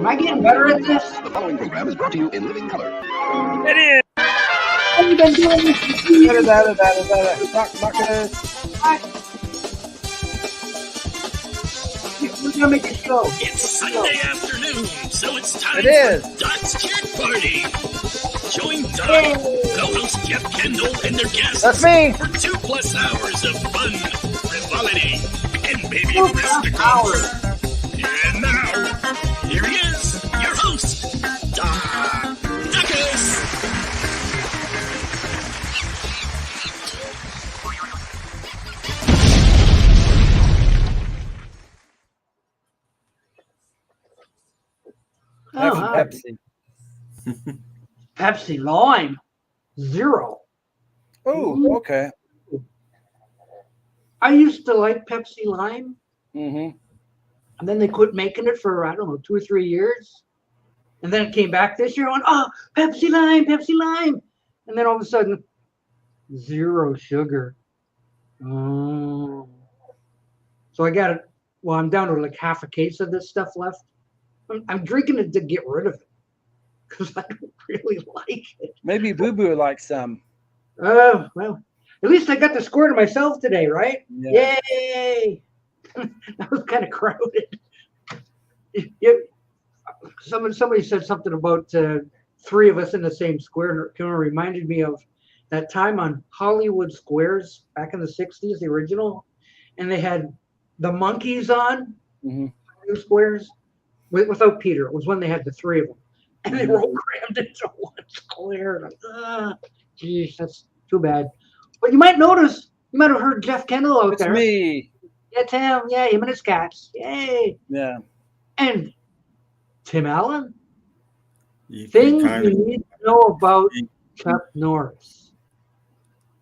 Am I getting better at this? The following program is brought to you in living color. It is. Have you been doing this? We're gonna make a show. It's Sunday afternoon, so it's time It is. for Dot's Kid Party. Join Dot, co-host Jeff Kendall, and their guests That's me. for 2+ hours of fun, frivolity, and baby 2+ fisticuffs. And now, here he is, your host, Dot Duckus. Have some Oh, Pepsi. Pepsi Lime, 0. Oh, okay. I used to like Pepsi Lime, Mm-hmm. and then they quit making it for, I don't know, 2 or 3 years. And then it came back this year, and oh, Pepsi Lime, Pepsi Lime. And then all of a sudden, 0 sugar. Oh. So I got it. Well, I'm down to like half a case of this stuff left. I'm drinking it to get rid of it because I don't really like it. Maybe Boo Boo likes some. Oh, well, at least I got the score to myself today, right? Yeah. Yay! That was kind of crowded. Somebody said something about 3 of us in the same square, and it kind of reminded me of that time on Hollywood Squares back in the 60s, the original, and they had the monkeys on the squares without Peter. It was when they had the 3 of them, and they were all crammed into one square. Geez, that's too bad. But you might notice, you might have heard Jeff Kendall out It's there. me. Yeah, Tim. Yeah, him and his cats. Yay. Yeah. And Tim Allen. You Things kind you of- need to know about Chuck Norris,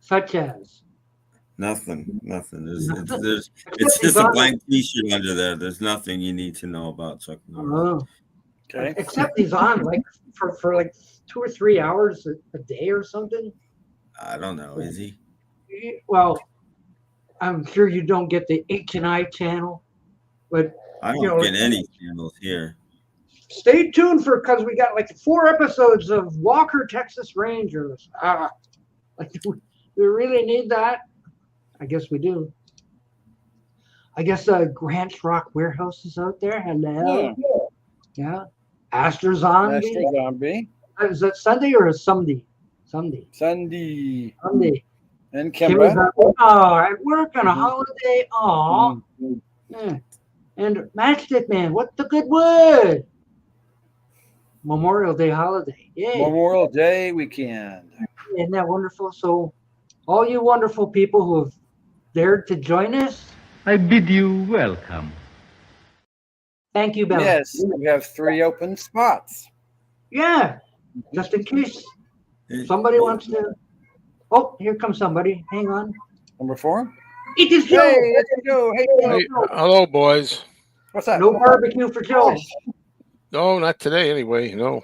such as Nothing. Nothing. It's just a blank T-shirt under there. There's nothing you need to know about Chuck Norris. Okay. except he's on like for like 2 or 3 hours a day or something. I don't know. Is he? Well, I'm sure you don't get the H&I channel, but I don't You know, get any channels here. stay tuned because we got like 4 episodes of Walker, Texas Rangers. Like, do we really need that? I guess we do. I guess Grant's Rock Warehouse is out there. Hello. Yeah. Astro Zombie. Astro Zombie. Is that Sunday or a Sunday? Sunday. Sunday. And Kimmy's Kimba. at work on a holiday. Aw. Yeah. And Matchstick Man, what the good wood? Memorial Day holiday. Yay. Memorial Day weekend. Isn't that wonderful? So, all you wonderful people who have dared to join us, I bid you welcome. thank you, Bella. Yes, we have 3 open spots. Yeah, just in case somebody wants to. Oh, here comes somebody. Hang on. Number 4. It is Joe. Hey, let's go. Hey, Joe. Hey, hello, boys. What's up? No barbecue for Joe. No, not today anyway. No.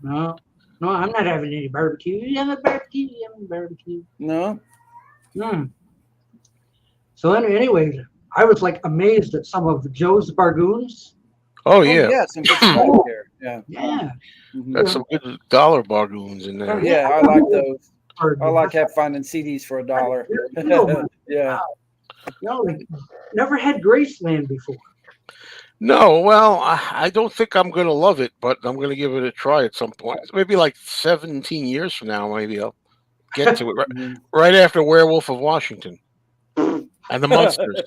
No, I'm not having any barbecue. You have a barbecue? You have a barbecue? No. So anyways, I was like amazed at some of Joe's bargoons. Oh, yeah. Yeah, some good stuff here. Yeah. Yeah. Mhm. Got some good dollar bargoons in there. Yeah, I like those. I Bargoons. like finding CDs for $1. You know, Yeah. like, never had Graceland before. No, well, I don't think I'm going to love it, but I'm going to give it a try at some point. Maybe like 17 years from now, maybe I'll get to it right after Werewolf of Washington and the Monsters.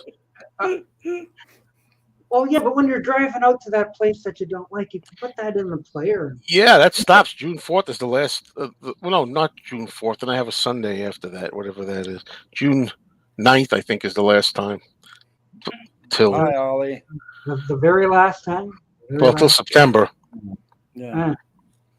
Well, yeah, but when you're driving out to that place that you don't like, you can put that in the player. Yeah, that stops. June 4th is the last. Well, no, not June 4th. And I have a Sunday after that, whatever that is. June 9th, I think, is the last time. Till Hi, Ollie. The very last time. well, till September. Yeah.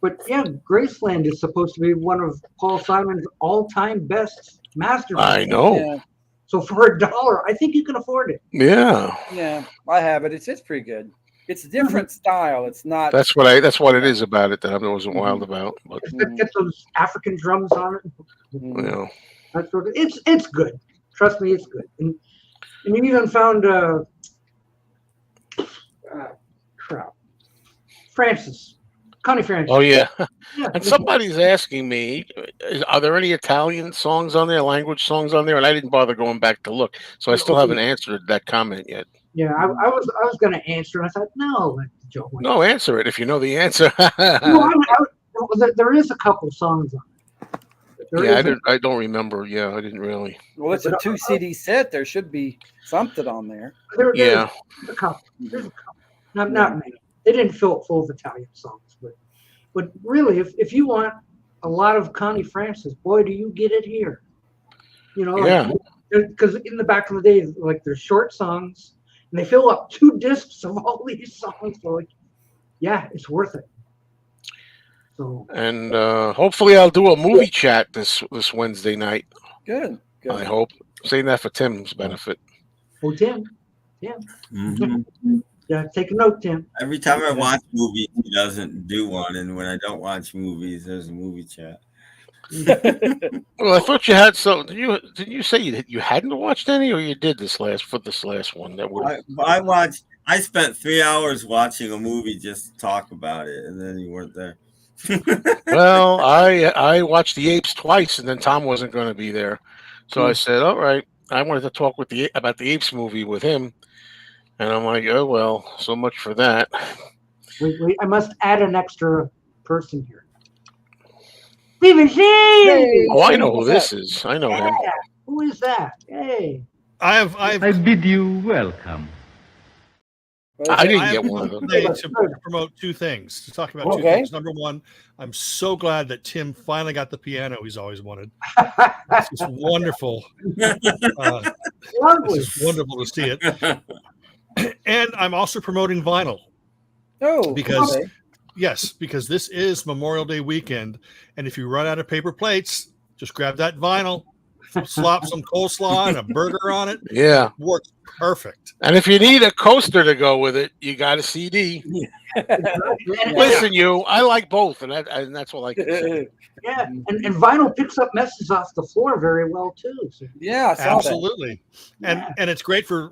But yeah, Graceland is supposed to be one of Paul Simon's all-time best masterpieces. I know. Yeah. So for $1, I think you can afford it. Yeah, Yeah. I have it. It's pretty good. It's a different style. It's not. that's what it is about it that I wasn't wild about. But Get those African drums on it. you know, That sort of. It's good. Trust me, it's good. And you even found crap. Francis, Connie Francis. Oh yeah. Yeah. And somebody's asking me, are there any Italian songs on there, language songs on there? And I didn't bother going back to look, so I still haven't answered that comment yet. Yeah, I was going to answer, and I thought, no, let Joe win. No, answer it if you know the answer. There is a couple songs on it. I don't remember. Yeah, I didn't really. Well, it's a 2 CD set. There should be something on there. There's a couple. There's a couple. Not many. They didn't fill it full of Italian songs, but really, if you want a lot of Connie Francis, boy, do you get it here. You know, because in the back of the day, like there's short songs, and they fill up 2 discs of all these songs. So, like, yeah, it's worth it. So, and hopefully, I'll do a movie chat this Wednesday night. Good. I hope. Saying that for Tim's benefit. Oh, Tim. Yeah. Mm-hmm. Yeah, take a note, Tim. Every time I watch movies, he doesn't do one, and when I don't watch movies, there's a movie chat. Well, I thought you had some. Did you say you hadn't watched any, or you did this last one? That would. I watched. I spent 3 hours watching a movie just to talk about it, and then you weren't there. Well, I watched The Apes twice, and then Tom wasn't going to be there, so I said, "All right." I wanted to talk about the Apes movie with him, and I'm like, "Oh well, so much for that." Wait! I must add an extra person here. Stephen Sheen! Oh, I know who this is. I know him. Who is that? Hey. I bid you welcome. I didn't get one of them. To promote 2 things, to talk about 2 things. Number one, I'm so glad that Tim finally got the piano he's always wanted. It's just wonderful. It's just wonderful to see it. And I'm also promoting vinyl. Oh, because because this is Memorial Day weekend, and if you run out of paper plates, just grab that vinyl, slop some coleslaw and a burger on it. Yeah, it works perfect. And if you need a coaster to go with it, you got a CD. Listen, I like both, and that's what I can say. Yeah, and vinyl picks up messes off the floor very well too. So. Yeah, absolutely. And it's great for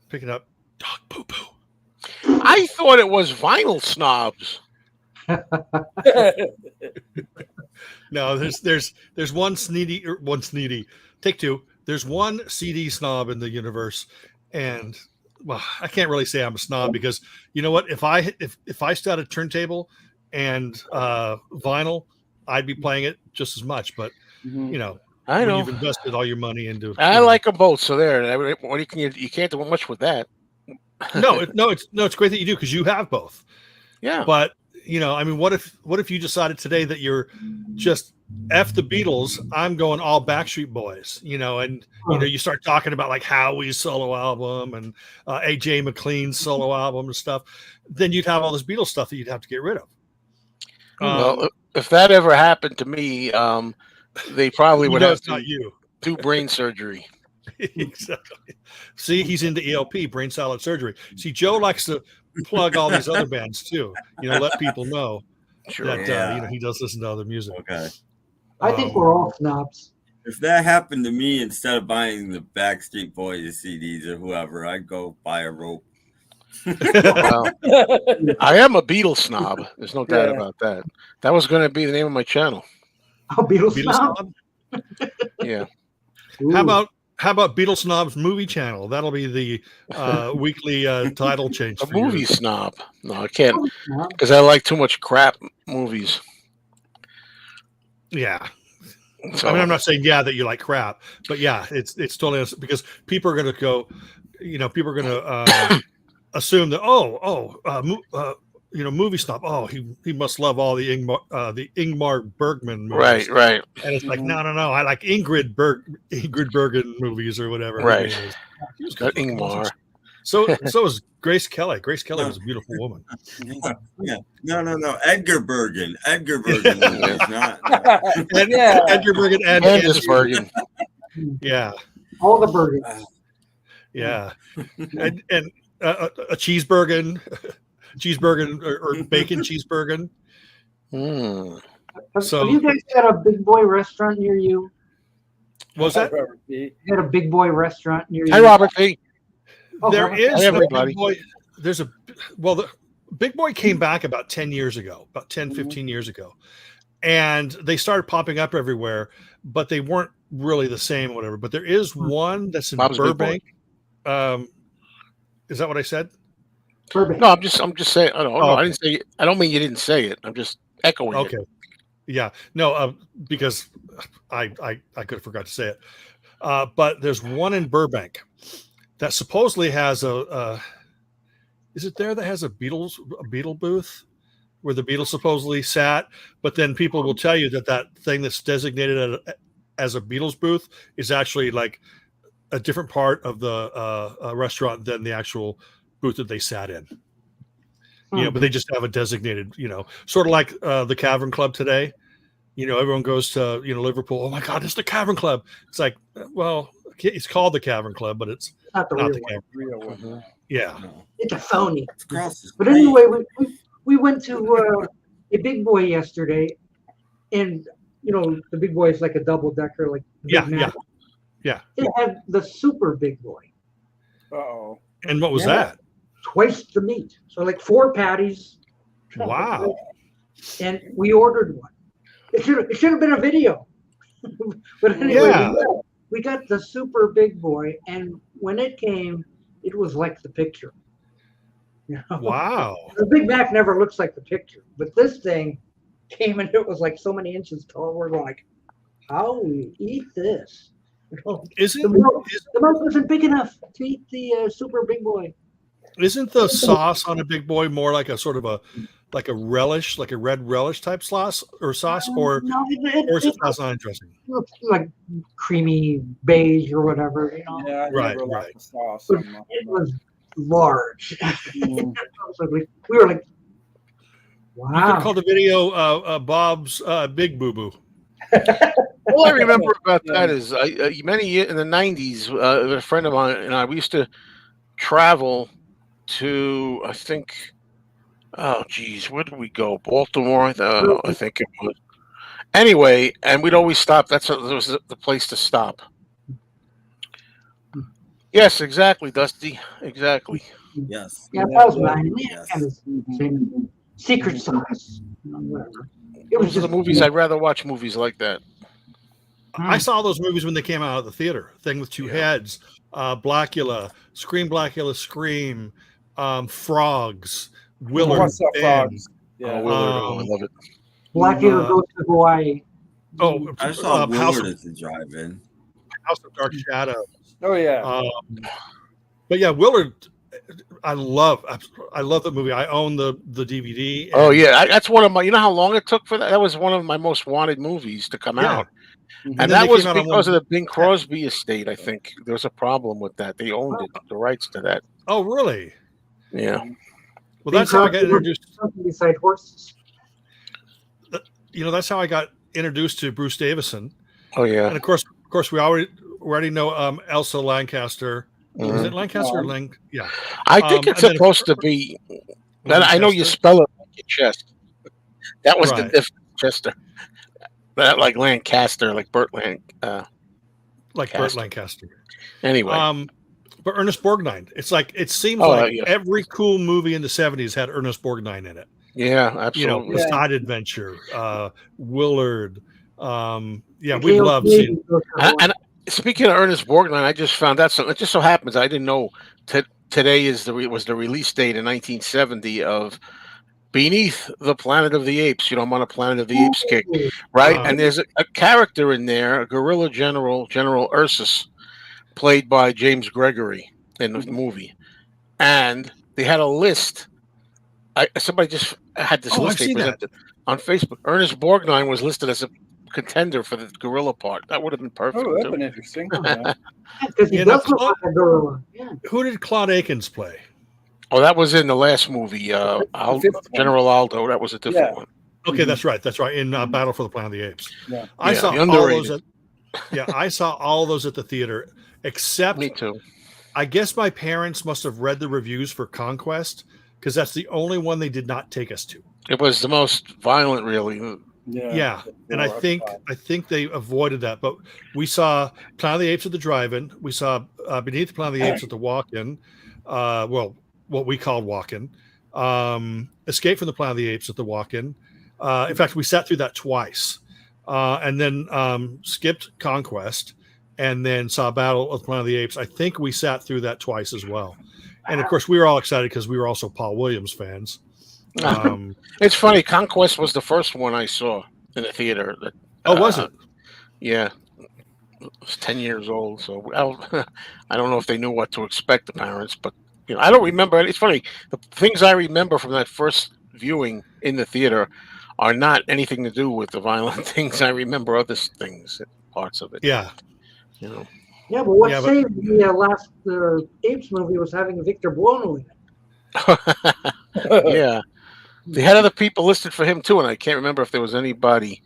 picking up dog poo poo. I thought it was vinyl snobs. No, there's one sneedy. Take 2. There's one CD snob in the universe, and well, I can't really say I'm a snob because you know what? If I started a turntable and vinyl, I'd be playing it just as much. But you know, you've invested all your money into. I like them both, so there. What you can't do much with that. No, it's great that you do because you have both. Yeah, but you know, I mean, what if you decided today that you're just F the Beatles, I'm going all Backstreet Boys, you know, and you know, you start talking about like Howie's solo album and AJ McLean's solo album and stuff, then you'd have all this Beatles stuff that you'd have to get rid of. Well, if that ever happened to me, they probably would have to do brain surgery. Exactly. See, he's into ELP, brain salad surgery. See, Joe likes to plug all these other bands too. You know, let people know that you know, he does listen to other music. Okay. I think we're all snobs. If that happened to me, instead of buying the Backstreet Boys CDs or whoever, I'd go buy a rope. Well, I am a Beatles snob. There's no doubt about that. That was going to be the name of my channel. Oh, Beatles snob? Yeah. How about Beatles Snob's movie channel? That'll be the weekly title change. A movie snob? No, I can't because I like too much crap movies. Yeah. So, I mean, I'm not saying that you like crap, but yeah, it's totally because people are going to go, you know, people are going to assume that you know, movie snob. Oh, he must love all the Ingmar Bergman movies. Right. And it's like no. I like Ingrid Bergen movies or whatever. Right. He's got Ingmar. So is Grace Kelly. Grace Kelly was a beautiful woman. Yeah. No. Edgar Bergen. Edgar Bergen is not. Edgar Bergen and Candice Bergen. Yeah. All the Bergens. Yeah. And a cheeseburger. Cheeseburger or bacon cheeseburger. So, have you guys got a big boy restaurant near you? What was that? You got a big boy restaurant near you? Hi, Robert P. There is everybody. there's a Big Boy came back about 10 years ago, about 10, 15 years ago. And they started popping up everywhere, but they weren't really the same or whatever. But there is one that's in Bob's Big Boy. Burbank. Is that what I said? Burbank. No, I'm just saying. I don't know. Okay. I didn't say it. I don't mean you didn't say it. I'm just echoing Okay. it. Yeah. No, because I could have forgot to say it. But there's one in Burbank that supposedly has is it there that has a Beatle booth where the Beatles supposedly sat? But then people will tell you that thing that's designated as a Beatles booth is actually like a different part of the restaurant than the actual booth that they sat in. But they just have a designated, sort of like the Cavern Club today. Everyone goes to, Liverpool. Oh my God, it's the Cavern Club. It's like, well, it's called the Cavern Club, but it's not the Cavern. Real one. Mhm. Yeah. It's a phony. It's across the But street. anyway, we went to a Big Boy yesterday, and the Big Boy is like a double decker, like the Yeah, Big Mac. yeah. It had the Super Big Boy, Uh-oh. And what was Yeah. that? twice the meat, so like 4 patties, Wow. and we ordered one. It should have been a video, but anyway, Yeah. we got the Super Big Boy, and when it came, it was like the picture. Wow. The Big Mac never looks like the picture, but this thing came and it was like so many inches tall. We're going like, how we eat this? Isn't The milk wasn't big enough to eat the Super Big Boy. isn't the sauce on a Big Boy more like a sort of a relish, like a red relish type sauce, or No, or is it not interesting? looks like creamy beige or whatever. Yeah, I Right, never liked right. the sauce. But it was large. We were like, You could wow. call the video Bob's Big Boo Boo. All I remember about that is many years in the '90s, a friend of mine and I, we used to travel to, I think, oh geez, where did we go? Baltimore, I think it was. Anyway, and we'd always stop. That was the place to stop. Yes, exactly, Dusty. Exactly. Yes. Yeah, that was mine. Yes. Kind of same secret sauce. Whatever. It was Those are the just movies. I'd rather watch movies like that. I saw those movies when they came out of the theater. Thing with Two Heads, Blackula, Blackula, Scream, Frogs, Willard. What's up, Ben. frogs? Yeah. Oh, Willard, I love it. Black Eagle goes to Hawaii. Oh, I saw House Willard of, at the drive-in. House of Dark Shadows. Oh yeah. But yeah, Willard, I love that movie. I own the DVD. Oh yeah, that's one of my. You know how long it took for that? That was one of my most wanted movies to come Yeah. out, then and they that was came out on because one- of the Bing Crosby estate. I think there was a problem with that. They owned it, the rights to that. Oh, really? Yeah. Well, that's how I got introduced. Something beside horses. That's how I got introduced to Bruce Davison. Oh yeah. And of course, we already know Elsa Lancaster. Is Mhm. it Lancaster or Lang? Yeah. I think it's and then- supposed to be. And I know you Lancaster. spell it like your chest. That was the Right. difference, Chester. That like Lancaster, like Burt like Burt Lancaster. Lancaster. Anyway, But Ernest Borgnine. It's like it seems Oh, like yeah. every cool movie in the '70s had Ernest Borgnine in it. yeah, absolutely. The Side Adventure, Willard. We Gail love Brady seeing. goes to Hawaii. And speaking of Ernest Borgnine, I just found out something. It just so happens I didn't know today was the release date in 1970 of Beneath the Planet of the Apes. I'm on a Planet of the Apes kick, right? And there's a character in there, a guerrilla General Ursus, played by James Gregory in the movie, and they had a list. Somebody just had this Oh, list I've they seen that. presented on Facebook. Ernest Borgnine was listed as a contender for the gorilla part. That would have been perfect. Oh, that's too. been interesting. Yeah. Because he Yeah, now does look like a gorilla. Yeah. Who did Claude Akins play? Oh, that was in the last movie, fifth one. General Aldo. That was a different Yeah. one. Okay, that's right. That's right. In Battle for the Planet of the Apes. Yeah. I Yeah, saw the all underrated. those. I saw all those at the theater, except Me too. I guess my parents must have read the reviews for Conquest because that's the only one they did not take us to. It was the most violent, really. Yeah, and I think they avoided that. But we saw Planet of the Apes at the drive-in. We saw Beneath the Planet of the Apes at the walk-in. What we called walk-in. Escape from the Planet of the Apes at the walk-in. In fact, we sat through that twice, and then skipped Conquest, and then saw Battle of the Planet of the Apes. I think we sat through that twice as well. And of course, we were all excited because we were also Paul Williams fans. It's funny. Conquest was the first one I saw in the theater. Was it? Yeah. It was 10 years old, so I don't know if they knew what to expect, the parents, but I don't remember. It's funny. The things I remember from that first viewing in the theater are not anything to do with the violent things. I remember other things, parts of it. Yeah. Yeah, but what saved the last Apes movie was having Victor Buono in it. Yeah. They had other people listed for him, too, and I can't remember if there was anybody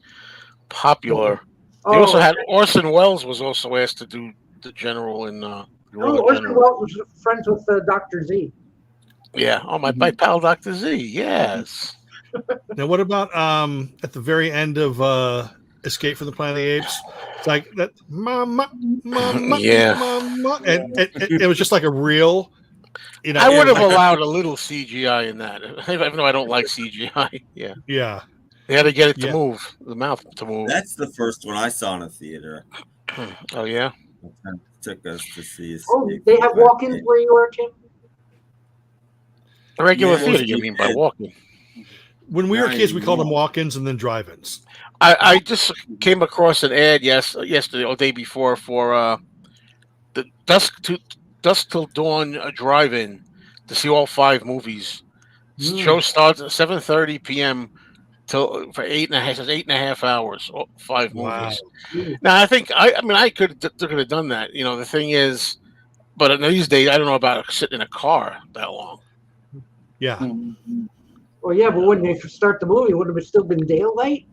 popular. They also had Orson Welles was also asked to do the general in. Orson Welles was friends with Dr. Z. Yeah. Oh, my pal Dr. Z. Yes. Now, what about at the very end of Escape from the Planet of the Apes? It's like that, mama, yeah, mama, and it was just like a real. I would have allowed a little CGI in that, even though I don't like CGI. Yeah. Yeah. They had to get it to move, the mouth to move. That's the first one I saw in a theater. Oh, yeah? Took us to see. They have walk-ins where you were, Tim? A regular theater, you mean by walk-in? When we were kids, we called them walk-ins and then drive-ins. I just came across an ad yesterday or day before for the Dusk Till Dawn drive-in to see all 5 movies. Show starts at 7:30 p.m. for 8.5 hours, 5 movies. Wow. Now I think I could have done that. The thing is, but in these days I don't know about sitting in a car that long. Yeah. Well, yeah, but when they start the movie, would it have still been daylight?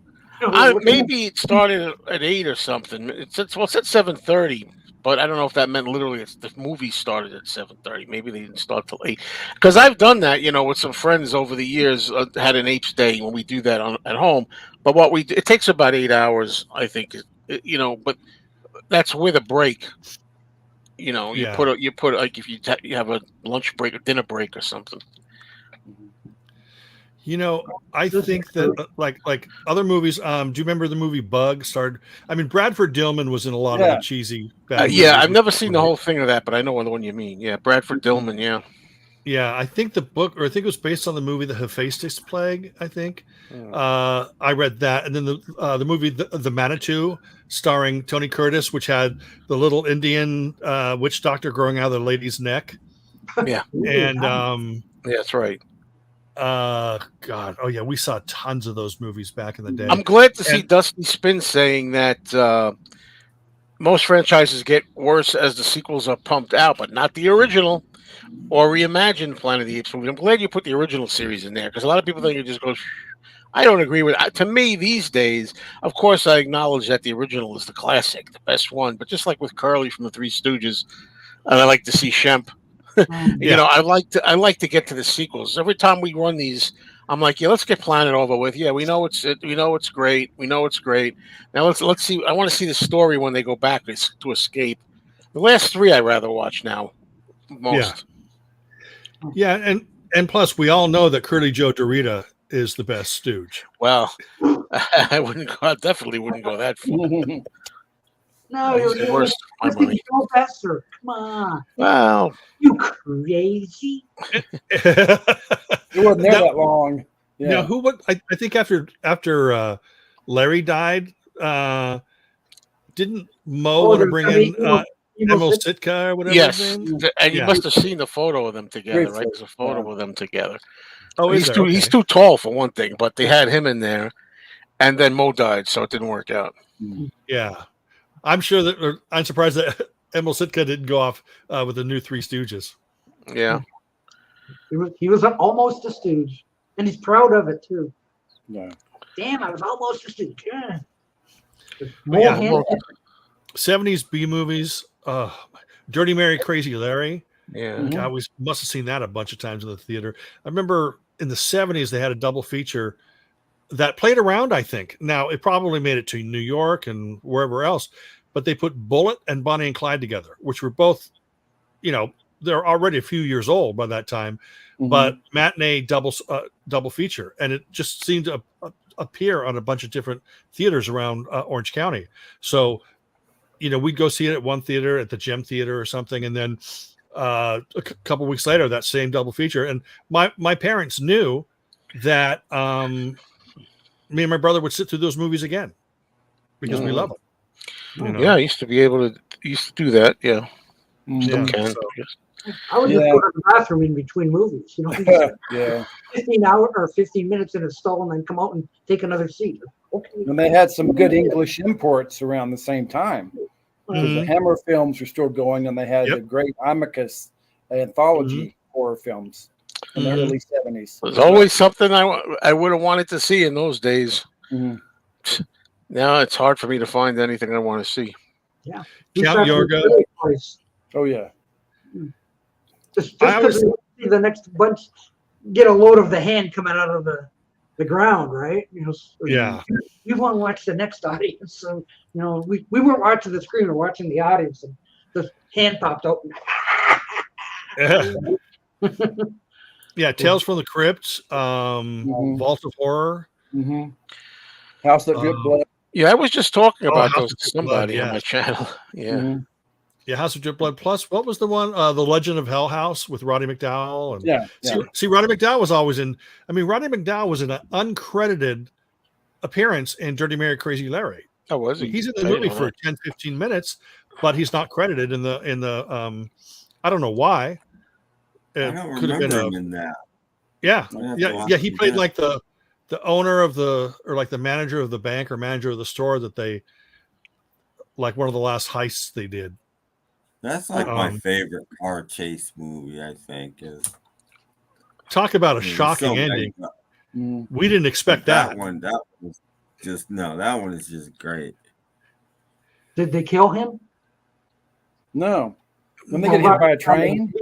Maybe it started at 8 or something. It said 7:30. But I don't know if that meant literally the movie started at 7:30. Maybe they didn't start till 8. Because I've done that, with some friends over the years. Had an Apes Day when we do that at home. But it takes about 8 hours, I think. But that's with a break. You put like if you have a lunch break or dinner break or something. I think that like other movies. Do you remember the movie Bug? Started. Bradford Dillman was in a lot of the cheesy. I've never seen the whole thing of that, but I know the one you mean. Yeah, Bradford Dillman. Yeah. Yeah, I think the book, or I think it was based on the movie The Hephaestus Plague. I think I read that, and then the movie the Manitou, starring Tony Curtis, which had the little Indian witch doctor growing out of the lady's neck. Yeah, and yeah, that's right. God, oh yeah, we saw tons of those movies back in the day. I'm glad to see Dusty Spin saying that most franchises get worse as the sequels are pumped out, but not the original or reimagined Planet of the Apes movie. I'm glad you put the original series in there because a lot of people think it just goes. I don't agree with it. To me, these days, of course, I acknowledge that the original is the classic, the best one. But just like with Curly from the Three Stooges, and I like to see Shemp. I like to get to the sequels. Every time we run these, I'm like, yeah, let's get Planet over with. Yeah, we know it's great. We know it's great. Now let's see. I want to see the story when they go back to escape. The last 3 I rather watch now. Most. Yeah, and plus we all know that Curly Joe Dorita is the best stooge. Well, I definitely wouldn't go that far. No, he's the worst. No faster. Come on. Well, you crazy. It wasn't there that long. Yeah. Now, who would I think after Larry died, didn't Mo want to bring in Emil Sitka or whatever? Yes, and you must have seen the photo of them together, right? There's a photo of them together. Oh, he's too tall for one thing, but they had him in there, and then Mo died, so it didn't work out. Yeah. I'm surprised that Emil Sitka didn't go off with the new Three Stooges. Yeah. He was almost a stooge, and he's proud of it, too. Yeah. Damn, I was almost a stooge. Yeah. 70s B movies. Dirty Mary, Crazy Larry. Yeah. God, we must have seen that a bunch of times in the theater. I remember in the 70s, they had a double feature that played around, I think. Now, it probably made it to New York and wherever else, but they put Bullet and Bonnie and Clyde together, which were both, they're already a few years old by that time, but matinee double feature, and it just seemed to appear on a bunch of different theaters around Orange County. So, we'd go see it at one theater, at the Gem Theater or something, and then a couple weeks later, that same double feature. And my parents knew that me and my brother would sit through those movies again because we love them. Yeah, I used to be able to do that. Yeah, still can. So. I would just go to the bathroom in between movies. Yeah. 15 minutes in a stall and then come out and take another seat. Okay. And they had some good English imports around the same time. The Hammer films were still going, and they had the great Amicus anthology horror films in the early 70s. There's always something I would have wanted to see in those days. Now it's hard for me to find anything I want to see. Yeah. Count Yorga. Oh, yeah. Just because the next bunch get a load of the hand coming out of the ground, right? Yeah. We want to watch the next audience. So, we weren't watching the screen, we were watching the audience, and the hand popped out. Yeah, Tales from the Crypt, Vault of Horror. House That Dripped Blood. Yeah, I was just talking about House those of to Dripped somebody Blood, on my channel. Yeah. Yeah, House of Drip Blood. Plus, what was the one? The Legend of Hell House with Roddy McDowell. And See, Roddy McDowell was always in. I mean, Roddy McDowell was in an uncredited appearance in Dirty Mary, Crazy Larry. Oh, was he? He's in the movie for 10, 15 minutes, but he's not credited in the. I don't know why. I don't remember him in that. Yeah. He played like the owner of like the manager of the bank or manager of the store that they, like one of the last heists they did. That's like my favorite car chase movie, I think. Talk about a shocking ending. We didn't expect that. That was just that one is just great. Did they kill him? No. When they get hit by a train?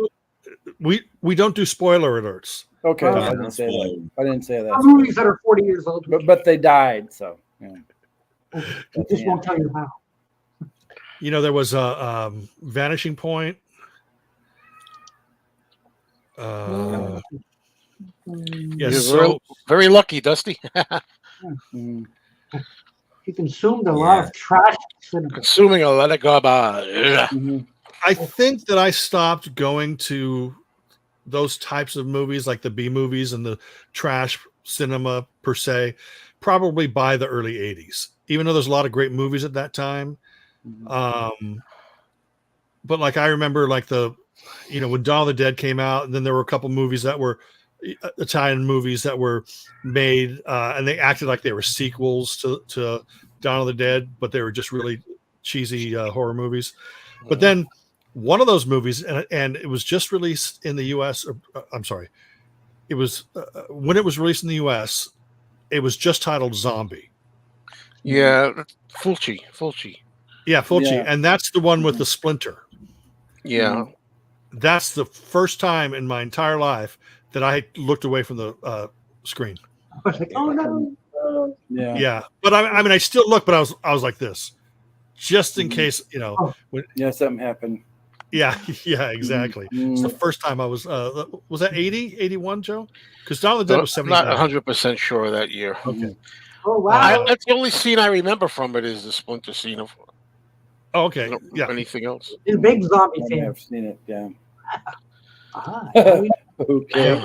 We don't do spoiler alerts. Okay, I didn't say that. I didn't say that. Movies that are 40 years old. But they died, so. Yeah. I just won't tell you how. There was a Vanishing Point. Yes, You're very lucky, Dusty. He consumed a lot of trash. Consuming a lot of garbage. I think that I stopped going to those types of movies, like the B movies and the trash cinema per se, probably by the early 80s. Even though there's a lot of great movies at that time. But like I remember like when Dawn of the Dead came out, and then there were a couple movies that were Italian movies that were made and they acted like they were sequels to Dawn of the Dead, but they were just really cheesy horror movies. But then one of those movies, and it was just released in the US, I'm sorry, it was when it was released in the US, it was just titled Zombie. Yeah, Fulci. Yeah, Fulci. Yeah. And that's the one with the splinter. Yeah. That's the first time in my entire life that I looked away from the screen. I was like, oh no. Yeah. But I mean, I still look, but I was like this, just in case, something happened. Yeah, exactly. It's the first time I was that 80, 81, Joe? Because Dawn of the Dead was 79. Not 100% sure of that year. Okay. Oh, wow. That's the only scene I remember from it is the splinter scene of. Oh, okay. Yeah. Anything else? He's a big zombie fan. I've seen it. Yeah. Okay.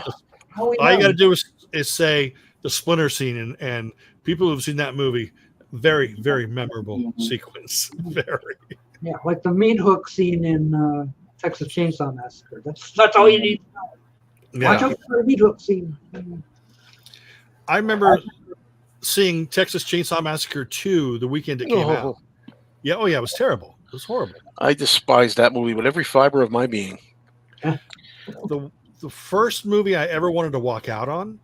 All you got to do is say the splinter scene, and people who've seen that movie, very, very memorable sequence. Very. Yeah, like the meat hook scene in Texas Chainsaw Massacre. That's all you need to know. Yeah. Watch out for the meat hook scene. I remember seeing Texas Chainsaw Massacre 2 the weekend it came out. Yeah, it was terrible. It was horrible. I despise that movie with every fiber of my being. The first movie I ever wanted to walk out on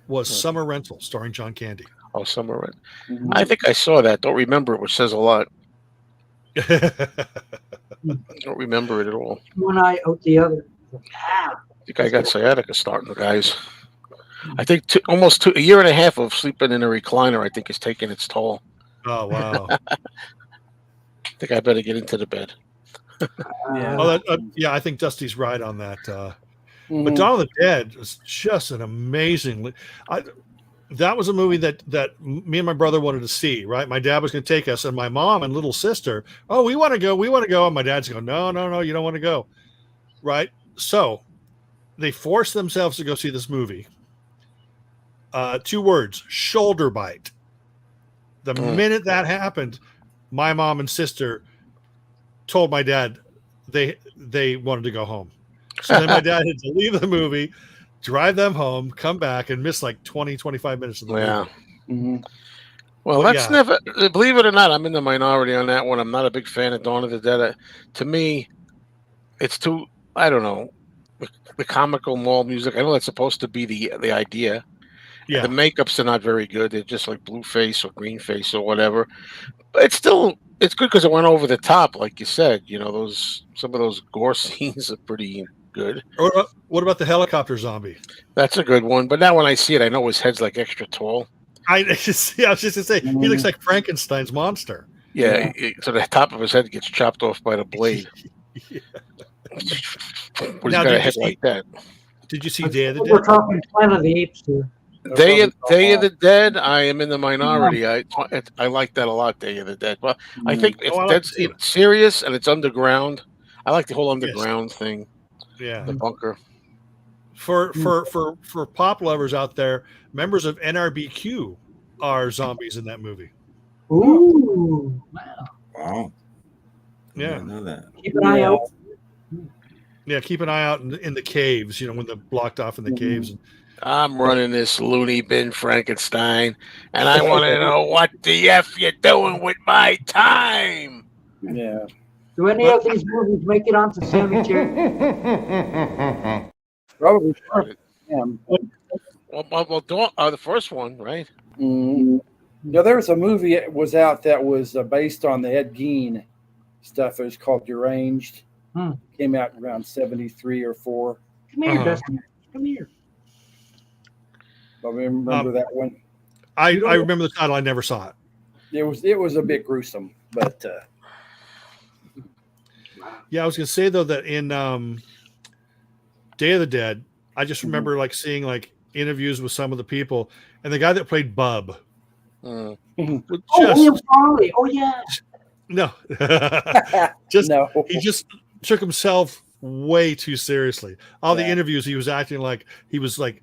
was Summer Rental, starring John Candy. Oh, Summer Rental. I think I saw that. Don't remember it, which says a lot. Don't remember it at all. One eye out the other. I think I got sciatica starting, guys. I think almost a year and a half of sleeping in a recliner, I think, is taking its toll. Oh, wow. I think I better get into the bed. Yeah, I think Dusty's right on that. But Dawn of the Dead is just an amazing. That was a movie that me and my brother wanted to see. Right, my dad was going to take us, and my mom and little sister. Oh, we want to go. And my dad's going, no, you don't want to go. Right, so they forced themselves to go see this movie. 2 words: shoulder bite. The minute that happened, my mom and sister told my dad they wanted to go home. So then my dad had to leave the movie, drive them home, come back, and miss like 20, 25 minutes of the movie. Mm-hmm. Well, that's never, believe it or not, I'm in the minority on that one. I'm not a big fan of Dawn of the Dead. To me, it's too, I don't know, the comical mall music. I know that's supposed to be the idea. Yeah. The makeups are not very good. They're just like blue face or green face or whatever. But it's good because it went over the top, like you said. You know, some of those gore scenes are pretty good. What about the helicopter zombie? That's a good one. But now when I see it, I know his head's like extra tall. I was just going to say, he looks like Frankenstein's monster. Yeah, so the top of his head gets chopped off by the blade. But he's got a head like that. Did you see Day of the Dead? We're talking Planet of the Apes here. Day of the Dead, I am in the minority. I like that a lot, Day of the Dead. Well, I think it's serious and it's underground. I like the whole underground thing. Yeah. The bunker. For pop lovers out there, members of NRBQ are zombies in that movie. Ooh. Wow. Yeah. I didn't know that. Keep an eye out. Yeah, keep an eye out in the caves, when they're blocked off in the caves. I'm running this loony bin Frankenstein, and I want to know what the F you're doing with my time. Yeah. Do any of these movies make it onto Sammy Chair? Probably. Well, the first one, right? Mm-hmm. No, there was a movie that was out that was based on the Ed Gein stuff. It was called Deranged. Came out around 73 or 4. Come here, Dustin. Come here. I remember that one. I remember the title. I never saw it. It was a bit gruesome, but yeah, I was gonna say though that in Day of the Dead, I just remember seeing interviews with some of the people, and the guy that played Bub. William Farley. Oh yeah. No, he just took himself way too seriously. All the interviews, he was acting like he was like.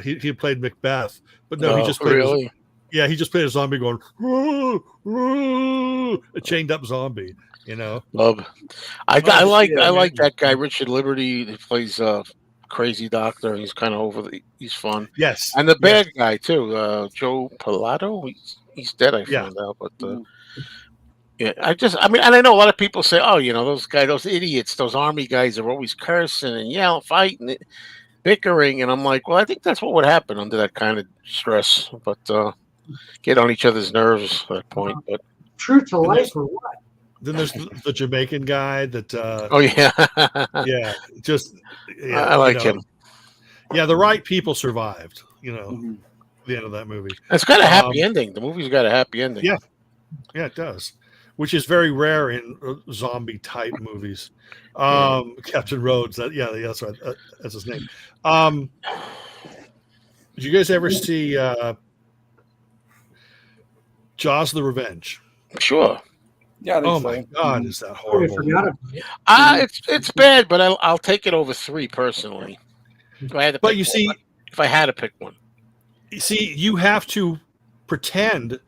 He played Macbeth, but no, he just played. He just played a zombie going a chained up zombie. Love. I like that guy Richard Liberty. He plays crazy doctor. He's kind of he's fun. Yes, and the bad guy too, Joe Pilato. He's dead. I found out, but. And I know a lot of people say, "Oh, those guys, those idiots, those army guys are always cursing and yelling, fighting." Bickering, and I'm like, well, I think that's what would happen under that kind of stress, but get on each other's nerves at that point. But true to life or what? Then there's the Jamaican guy that. I like him. Yeah, the right people survived. The end of that movie. It's got a happy ending. The movie's got a happy ending. Yeah, it does, which is very rare in zombie type movies. Captain Rhodes. That's right. That's his name. Did you guys ever see Jaws: The Revenge? Sure. Yeah. My God, is that horrible? It's bad, but I'll take it over 3 personally. If I had to pick one. You see, you have to pretend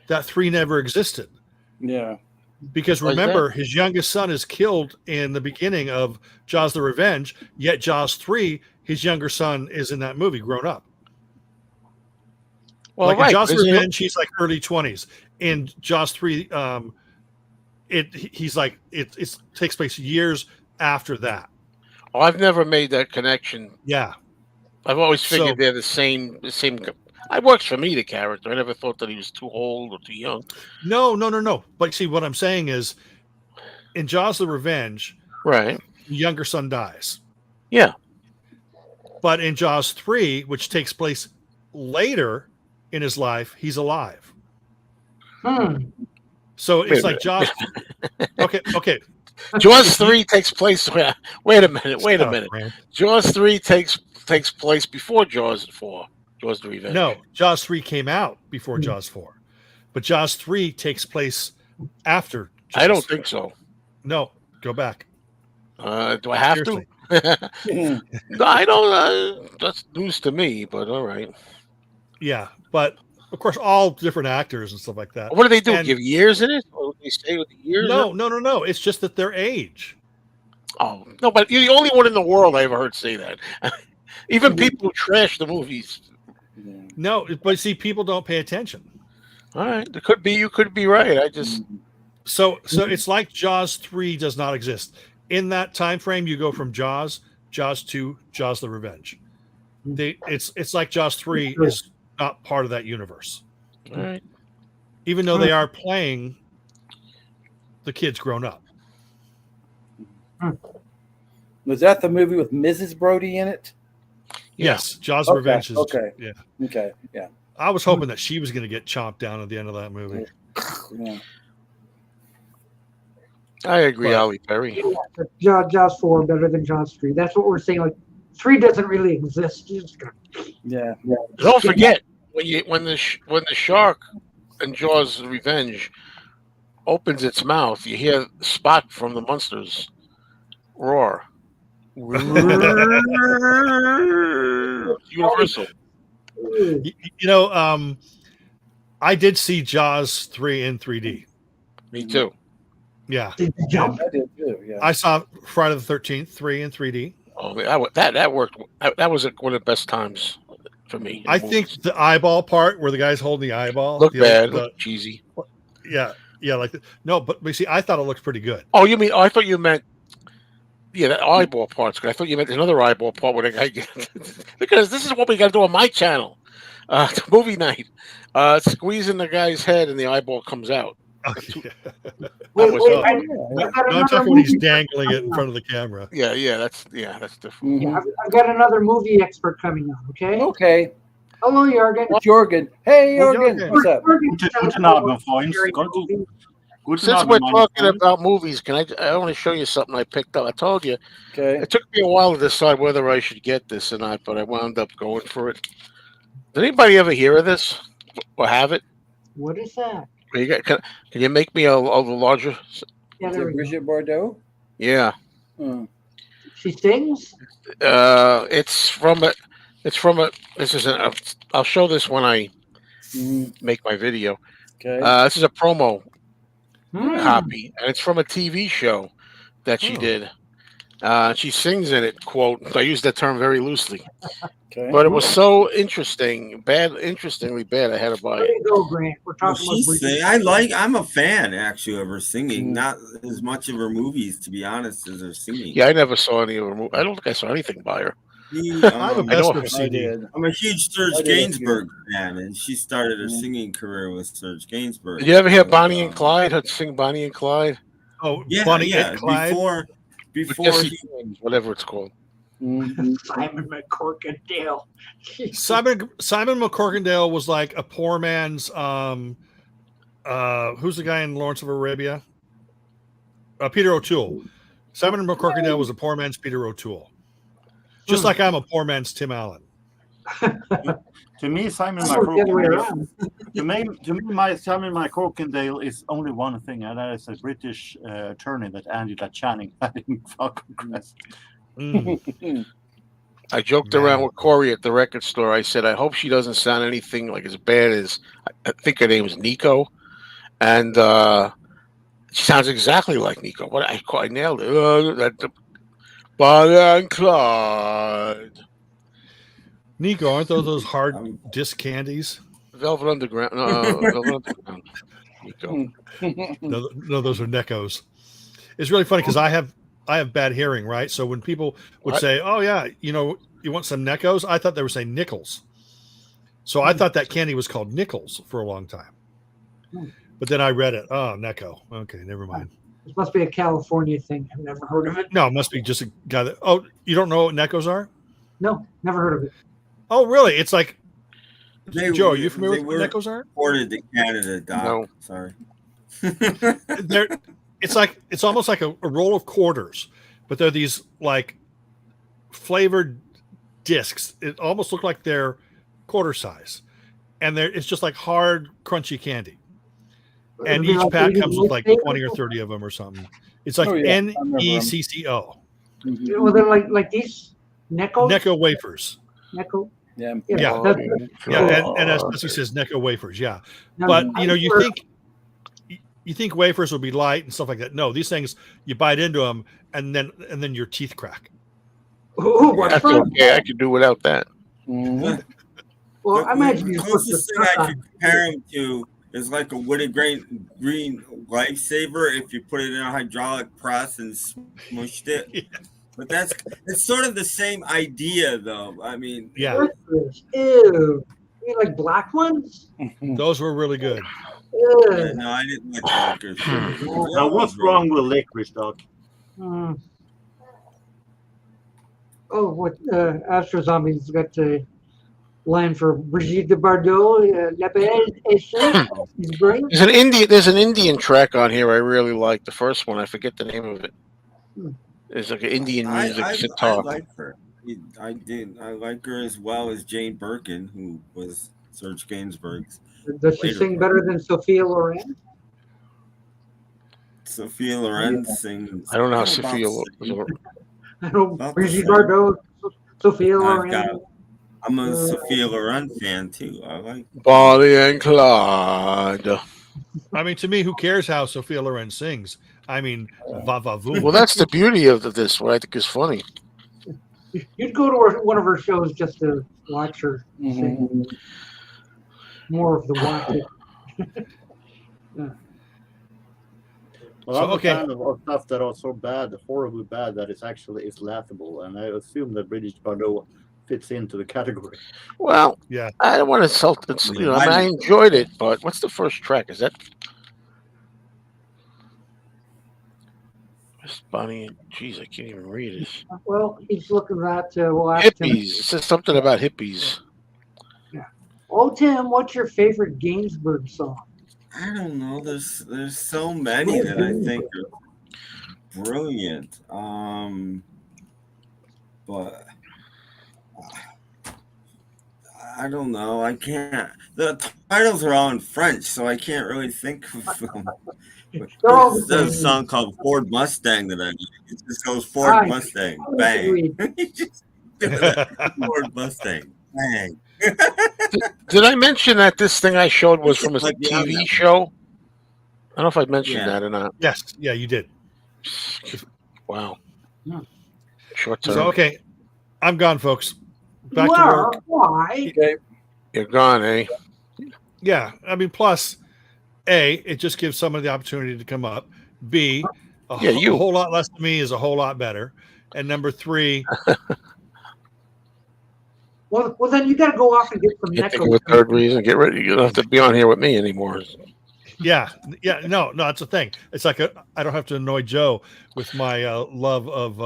that 3 never existed. Yeah. Because remember, his youngest son is killed in the beginning of Jaws: The Revenge, yet Jaws 3, his younger son is in that movie, grown up. Well, in Jaws: The Revenge, he's like early 20s. In Jaws 3, it takes place years after that. Oh, I've never made that connection. Yeah. I've always figured they're the same. It works for me, the character. I never thought that he was too old or too young. No. But see, what I'm saying is, in Jaws: The Revenge, right, the younger son dies. Yeah. But in Jaws 3, which takes place later in his life, he's alive. So it's like Jaws. Okay. Jaws 3 takes place. Wait a minute. Wait a Stop, minute. Grant. Jaws 3 takes place before Jaws 4. Jaws the Revenge. No, Jaws 3 came out before Jaws 4, but Jaws 3 takes place after. Jaws I don't 4. think so. No, go back. Do I have Seriously. to? No, I don't. That's news to me, but all right. Yeah, but of course, all different actors and stuff like that. What do they do? And- Give years in it? Or do they stay with the years? No. It's just that their age. Oh no, but you're the only one in the world I ever heard say that. Even people who trash the movies. No, but see, people don't pay attention. All right, it could be. You could be right. I just. So it's like Jaws 3 does not exist. In that time frame, you go from Jaws 2, Jaws the Revenge. It's like Jaws 3 is not part of that universe. All right. Even though they are playing the kids grown up. Was that the movie with Mrs. Brody in it? Yes, Jaws Okay, Revenge is okay. yeah. Okay, yeah. I was hoping that she was going to get chomped down at the end of that movie. Yeah. I agree, But- Ollie Perry. Jaws 4 better than Jaws 3. That's what we're saying. Like 3 doesn't really exist. You just gotta- Yeah. Don't forget when the shark in Jaws the Revenge opens its mouth, you hear Spot from the Monsters roar. Universal. You know, I did see Jaws 3 in 3D. Me too. Yeah. Did you jump? I did too, yeah. I saw Friday the 13th 3 in 3D. Oh, that worked. That was one of the best times for me. I think the eyeball part where the guy's holding the eyeball looked the- bad, the- looked cheesy. yeah, like no, but you see, I thought it looked pretty good. Oh, you mean? Oh, I thought you meant. Yeah, that eyeball part's good. I thought you meant another eyeball part where the guy because this is what we got to do on my channel, movie night. Squeezing the guy's head and the eyeball comes out. Oh, yeah. Wait, was wait, up. I got No, I'm another talking when he's movie- dangling it in front of the camera. Yeah, that's different. Yeah, I've got another movie expert coming on. Okay. Okay. Hello, Jorgen. Jorgen. Hey, Jorgen. Jorgen. What's up? Guten Abend, Freund. Guten Since Abend, we're meine talking Freunde. about movies, I want to show you something I picked up. I told you Okay. it took me a while to decide whether I should get this or not, but I wound up going for it. Did anybody ever hear of this or have it? What is that? Can you make me a larger? Yeah, Is there it we go. Bridget Bardot? Yeah. She sings. It's from a. This is I'll show this when I make my video. Okay. This is a promo Hmm. copy, and it's from a TV show that she Oh. did. She sings in it. Quote. I use that term very loosely, Okay. but it was so interestingly bad. I had to buy There it. you go, Grant. We're Well, talking about she's Bridget. I'm a fan actually of her singing. Not as much of her movies, to be honest, as her singing. Yeah, I never saw any of her. I don't think I saw anything by her. I have a I know best of I CD. did. I'm a huge Serge I did. Gainsbourg fan, and she started her singing career with Serge Gainsbourg. Did you ever hear And, Bonnie and Clyde? Her sing Bonnie and Clyde. Oh, Yeah, Bonnie yeah. and Clyde. Before Jesse he, James, whatever it's called. Simon McCorkindale. Simon McCorkindale was like a poor man's who's the guy in Lawrence of Arabia? Peter O'Toole. Simon McCorkindale was a poor man's Peter O'Toole. Just like I'm a poor man's Tim Allen. To me, Simon That's the other way McCorkindale. around. To me, my Simon McCorkindale is only one thing, and that is a British attorney that Angela Channing had in Falcon Crest. Mm. I joked around with Corey at the record store. I said, I hope she doesn't sound anything like as bad as I think her name is Nico, and she sounds exactly like Nico. What I nailed it. Bonnie and Clyde, Nico, aren't those hard disc candies? Velvet Underground. No, Velvet Underground. Nico. No, those are Neckos. It's really funny because I have bad hearing, right? So when people would What? say, "Oh yeah, you want some Neckos?" I thought they were saying nickels. So I thought that candy was called nickels for a long time. But then I read it. Oh, Necco. Okay, never mind. This must be a California thing. I've never heard of it. No, it must be just a guy that. Oh, you don't know what Neckos are? No, never heard of it. Oh, really? It's like they, Joe. Are you familiar they with what were Neckos are? imported to Canada, Doc. No. Sorry. They're it's almost like a roll of quarters, but they're these like flavored discs. It almost look like they're quarter size, and it's just like hard, crunchy candy. And each pack comes with like 20 or 30 of them or something. It's like NECCO. Well, they're like these Necco wafers. Necco. Yeah. And as he says, Necco wafers. Yeah, but you think wafers would be light and stuff like that. No, these things you bite into them and then your teeth crack. That's okay. I could do without that. Mm-hmm. Well, I imagine the closest thing I could compare them to is like a wooded green lifesaver if you put it in a hydraulic press and smushed it. Yeah. But it's sort of the same idea, though. I mean, yeah. Ew. You mean like black ones? Those were really good. Yeah, no, I didn't like Walkers. Now, what's wrong with licorice, Doc? Oh, what Astro Zombies got a line for Brigitte Bardot. La Belle is great. There's an Indian track on here I really like. The first one, I forget the name of it. It's like an Indian music talk. I like her. I like her as well as Jane Birkin, who was Serge Gainsbourg's. Does she sing better than Sophia Loren? Sophia Loren sings. I don't know how Sophia Loren. I don't. Brigitte Bardot, Sophia Loren. I'm a Sophia Loren fan too. I like Bonnie and Clyde. I mean, to me, who cares how Sophia Loren sings? I mean, va va voom. Well, that's the beauty of this. What I think is funny. You'd go to one of her shows just to watch her sing. More of the watching. Yeah. Well, I'm a fan of stuff that are so bad, horribly bad, that it's laughable, and I assume that British Bardot fits into the category. Well, yeah, I don't want to insult it. I enjoyed it, but what's the first track? Is that Bonnie? Jeez, I can't even read it. Well, he's looking at hippies. It says something about hippies. Yeah. Oh, Tim, what's your favorite Gainsbourg song? I don't know. There's so many that I think are brilliant. But I don't know. I can't. The titles are all in French, so I can't really think of them. There's a song called Ford Mustang that I like. It just goes Ford Mustang, bang. Ford Mustang, bang. Did I mention that this thing I showed was from a TV show? I don't know if I mentioned that or not. Yes, yeah, you did. Wow. Short term. So, okay, I'm gone, folks. Back to work. Why? Okay. You're gone, eh? Yeah, I mean, plus, A, it just gives someone the opportunity to come up. B, a whole lot less than me is a whole lot better. And number 3. Well, then you got to go off and get some. Think of a third reason. Get ready. You don't have to be on here with me anymore. Yeah. No, it's a thing. It's like I don't have to annoy Joe with my love of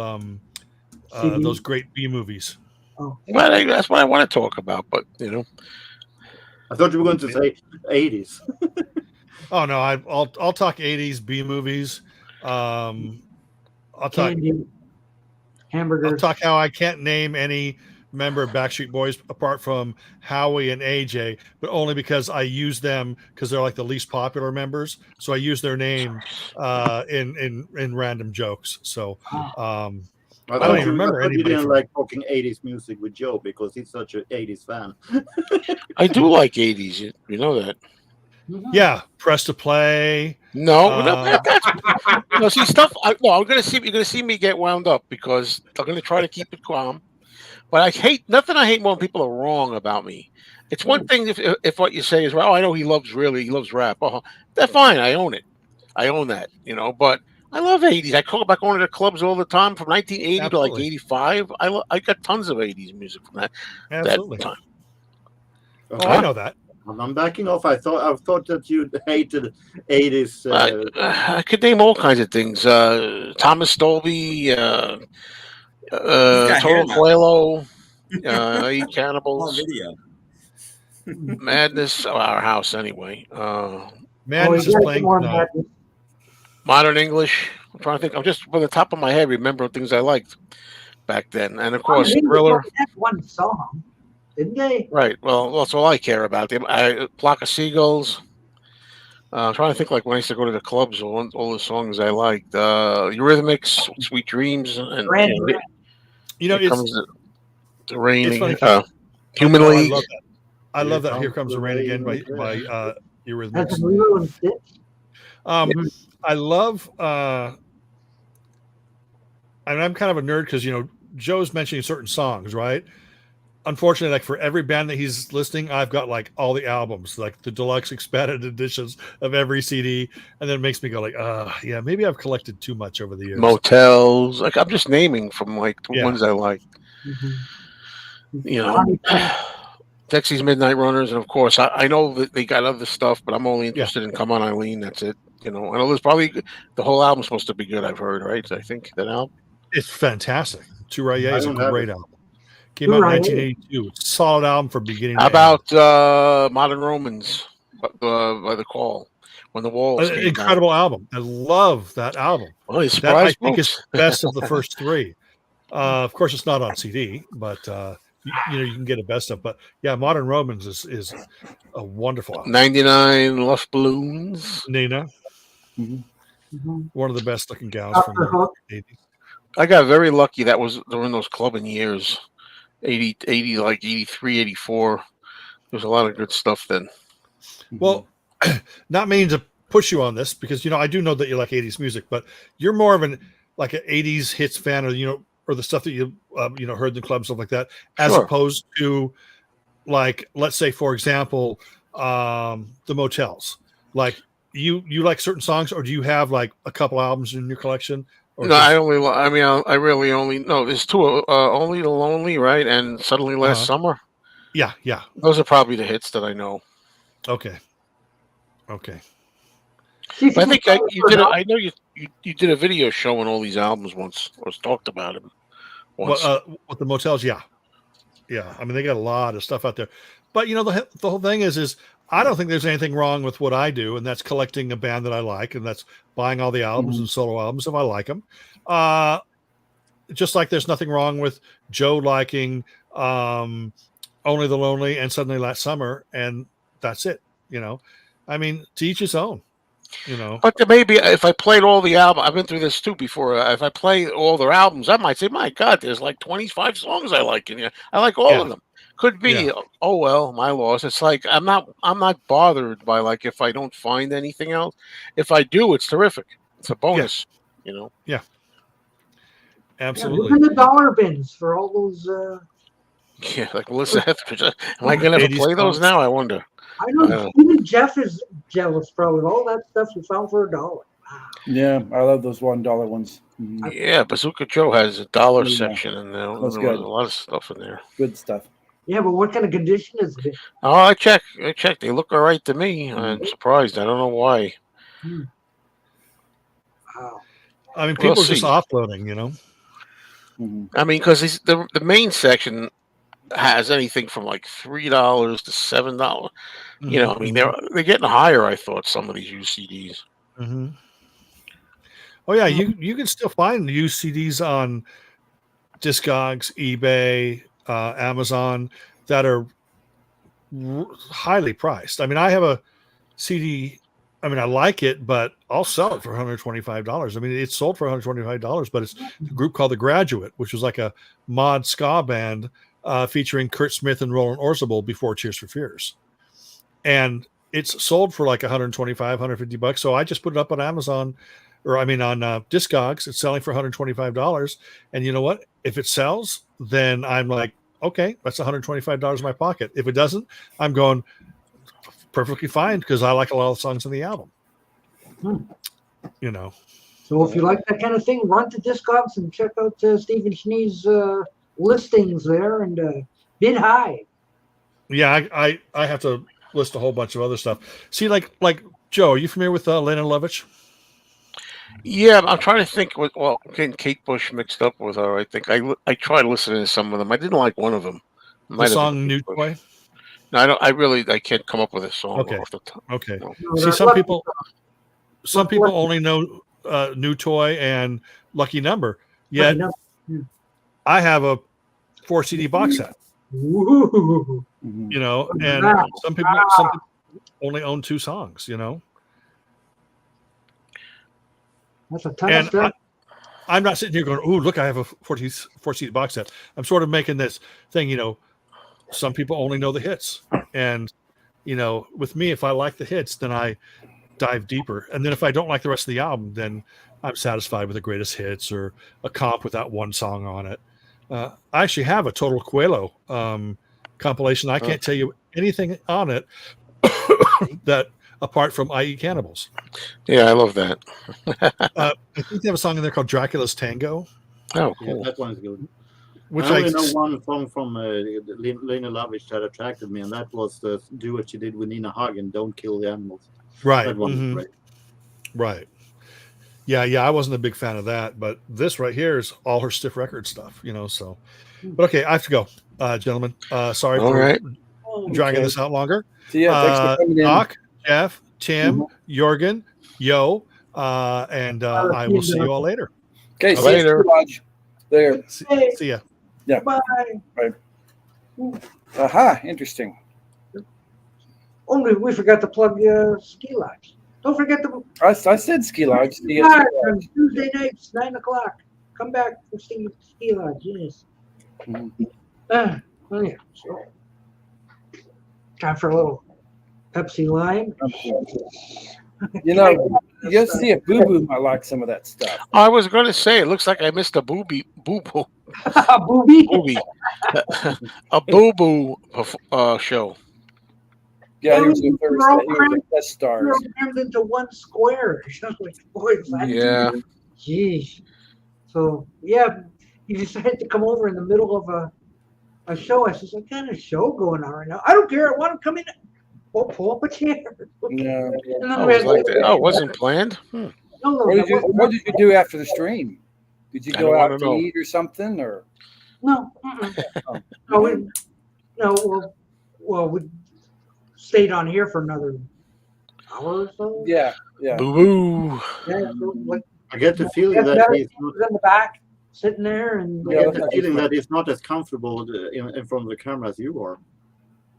those great B movies. Oh. Well, that's what I want to talk about, but I thought you were going to say 80s. Oh no, I'll talk 80s B movies. I'll talk hamburgers. I'll talk how I can't name any member of Backstreet Boys apart from Howie and AJ, but only because I use them because they're like the least popular members. So I use their name in random jokes. So I don't even remember anybody. You didn't like talking 80s music with Joe because he's such an 80s fan. I do like 80s. You know that. Yeah, Press to Play. No, see stuff. You're gonna see me get wound up because I'm gonna try to keep it calm. But I hate I hate more when people are wrong about me. It's one thing if what you say is, well, I know he loves rap. Oh, that's fine. I own it. I own that. But I love 80s. I go back going to the clubs all the time from 1980 to like 85. I got tons of 80s music from that time. Oh, I know that. I'm backing off. I thought that you hated 80s. I could name all kinds of things. Thomas Dolby, Total Coelho, Eat Cannibals, video. Madness, our house anyway. Madness is playing tonight. Modern English. I'm trying to think. I'm just from the top of my head remembering things I liked back then, and of course Thriller. They had one song, didn't they? Right. Well, that's all I care about. Flock of Seagulls. I'm trying to think like when I used to go to the clubs, all the songs I liked. Eurythmics, Sweet Dreams, and It's comes the rain. It's funny. Human League. I love that. Here Comes the Rain Again by Eurythmics. That's Lilo and Stitch. I love. And I'm kind of a nerd because Joe's mentioning certain songs, right? Unfortunately, like for every band that he's listing, I've got like all the albums, like the deluxe expanded editions of every CD, and then it makes me go like, yeah, maybe I've collected too much over the years. Motels, like I'm just naming from like the ones I like. Dexy's Midnight Runners, and of course, I know that they got other stuff, but I'm only interested in Come On Eileen. That's it. I know there's probably the whole album's supposed to be good. I've heard, right? I think that album. It's fantastic. Tu Raye is a great album. Came out in 1982. It's a solid album from beginning to end. How about Modern Romans by The Call? When the Walls came incredible out. Album. I love that album. Well, that I think is best of the first three. Of course, it's not on CD, but you can get a best of. But yeah, Modern Romans is a wonderful album. 99 Luft Balloons. Nina. One of the best looking gals from the 80s. I got very lucky. That was during those clubbing years. 80 like 83, 84. There's a lot of good stuff then. Well, not meaning to push you on this because I do know that you like 80s music, but you're more of an 80s hits fan, or the stuff that you heard in the club, stuff like that, as opposed to like, let's say for example, the Motels. Like you like certain songs, or do you have like a couple albums in your collection? No, I really only there's two. Only the Lonely, right, and Suddenly Last Summer. Yeah. Those are probably the hits that I know. Okay. But I think you did. I know you did a video showing all these albums once, or talked about them. Once. With the Motels, yeah. I mean, they got a lot of stuff out there, but the whole thing is I don't think there's anything wrong with what I do, and that's collecting a band that I like, and that's buying all the albums and solo albums if I like them. Just like there's nothing wrong with Joe liking Only the Lonely and Suddenly Last Summer, and that's it. I mean, to each his own. But maybe if I played all the albums, I've been through this too before. If I play all their albums, I might say, "My God, there's like 25 songs I like, and I like all of them." Could be. Oh well, my loss. It's like I'm not bothered by like if I don't find anything else. If I do, it's terrific. It's a bonus. Yeah. Absolutely. Look at the dollar bins for all those. Yeah, like Melissa Etheridge. Am I going to play those now? I wonder. I know. Even Jeff is jealous, probably. All that stuff you found for $1. Wow. Yeah, I love those $1 ones. Yeah, Bazooka Joe has a dollar section, and there's a lot of stuff in there. Good stuff. Yeah, but what kind of condition is it? Oh, I checked. They look all right to me. I'm surprised. I don't know why. Wow. I mean, people are just offloading, I mean, because the main section has anything from like $3 to $7. I mean, they're getting higher. I thought some of these used CDs. Oh yeah, you can still find used CDs on Discogs, eBay, Amazon that are highly priced. I mean, I have a CD. I mean, I like it, but I'll sell it for $125. I mean, it's sold for $125, but it's a group called The Graduate, which was like a mod ska band featuring Kurt Smith and Roland Orzabal before Tears for Fears. And it's sold for like $125, $150. So I just put it up on Amazon, on Discogs. It's selling for $125. And you know what? If it sells, then I'm like, okay, that's $125 in my pocket. If it doesn't, I'm going perfectly fine because I like a lot of songs in the album. So if you like that kind of thing, run to Discogs and check out Stephen Schnee's listings there and bid high. Yeah, I have to list a whole bunch of other stuff. See, like Joe, are you familiar with Lena Lovitch? Yeah, I'm trying to think. Getting Kate Bush mixed up with her. I think I tried listening to some of them. I didn't like one of them. The song "New Toy." No, I can't come up with a song. Okay. Off the top. Okay. No. See, some people only know New Toy and Lucky Number. Yet Lucky Number. I have a 4 CD box set. Ooh. You know, and Wow. some people only own 2 songs. You know, That's a ton of and stuff. I'm not sitting here going, "Oh, look, I have a 4 CD box set." I'm sort of making this thing. You know, some people only know the hits, and you know, with me, if I like the hits, then I dive deeper, and then if I don't like the rest of the album, then I'm satisfied with the greatest hits or a comp with that one song on it. I actually have a Total Coelho compilation. I can't tell you anything on it that apart from I Eat Cannibals. Yeah, I love that. I think they have a song in there called Dracula's Tango. Oh, Yeah, cool. that one's good. Which I only know one song from Lena Lovitch that attracted me, and that was the duet she did with Nina Hagen, "Don't Kill the Animals." Right. That one was great. Right. Yeah, I wasn't a big fan of that, but this right here is all her Stiff Record stuff, you know. So, but okay, I have to go, gentlemen. Sorry All for right. dragging this out longer. So yeah, thanks for coming in. Doc, Jeff, Tim, Jorgen, Yo, and I will see you all later. Okay, see Later. you Lodge. There. See ya. Yeah. Bye. Aha, interesting. Only we forgot to plug Ski Lodge. Don't forget the I said Ski Lodge. Ski Lodge Lodge. on Tuesday nights, 9:00. Come back for Ski Lodge. Yes. Mhm. Oh yeah. So, time for a little Pepsi Lime. You know, you'll see if Boo Boo might like some of that stuff. I was going to say, it looks like I missed a boo-boo. Booby. Booby. A boo-boo show. Yeah, he was a We're Thursday. all He was crammed- a guest We're stars. crammed into one square. Like, boy, Yeah. Jeez. So yeah, he decided to come over in the middle of a show. I says, "What kind of show going on right now?" "I don't care. I want to come in." "Well, pull up a chair." Yeah. And then Oh, we it was had- like that. Oh, it wasn't planned? No, What did you do after the stream? Did you I go don't out wanna to know. eat or something? Or No. Well, we stayed on here for another hour or so. yeah. Boo-boo. Yeah, so, like, I get the feeling yeah, that he's was in the back, sitting there, and I get the feeling that he's not as comfortable in front of the camera as you are.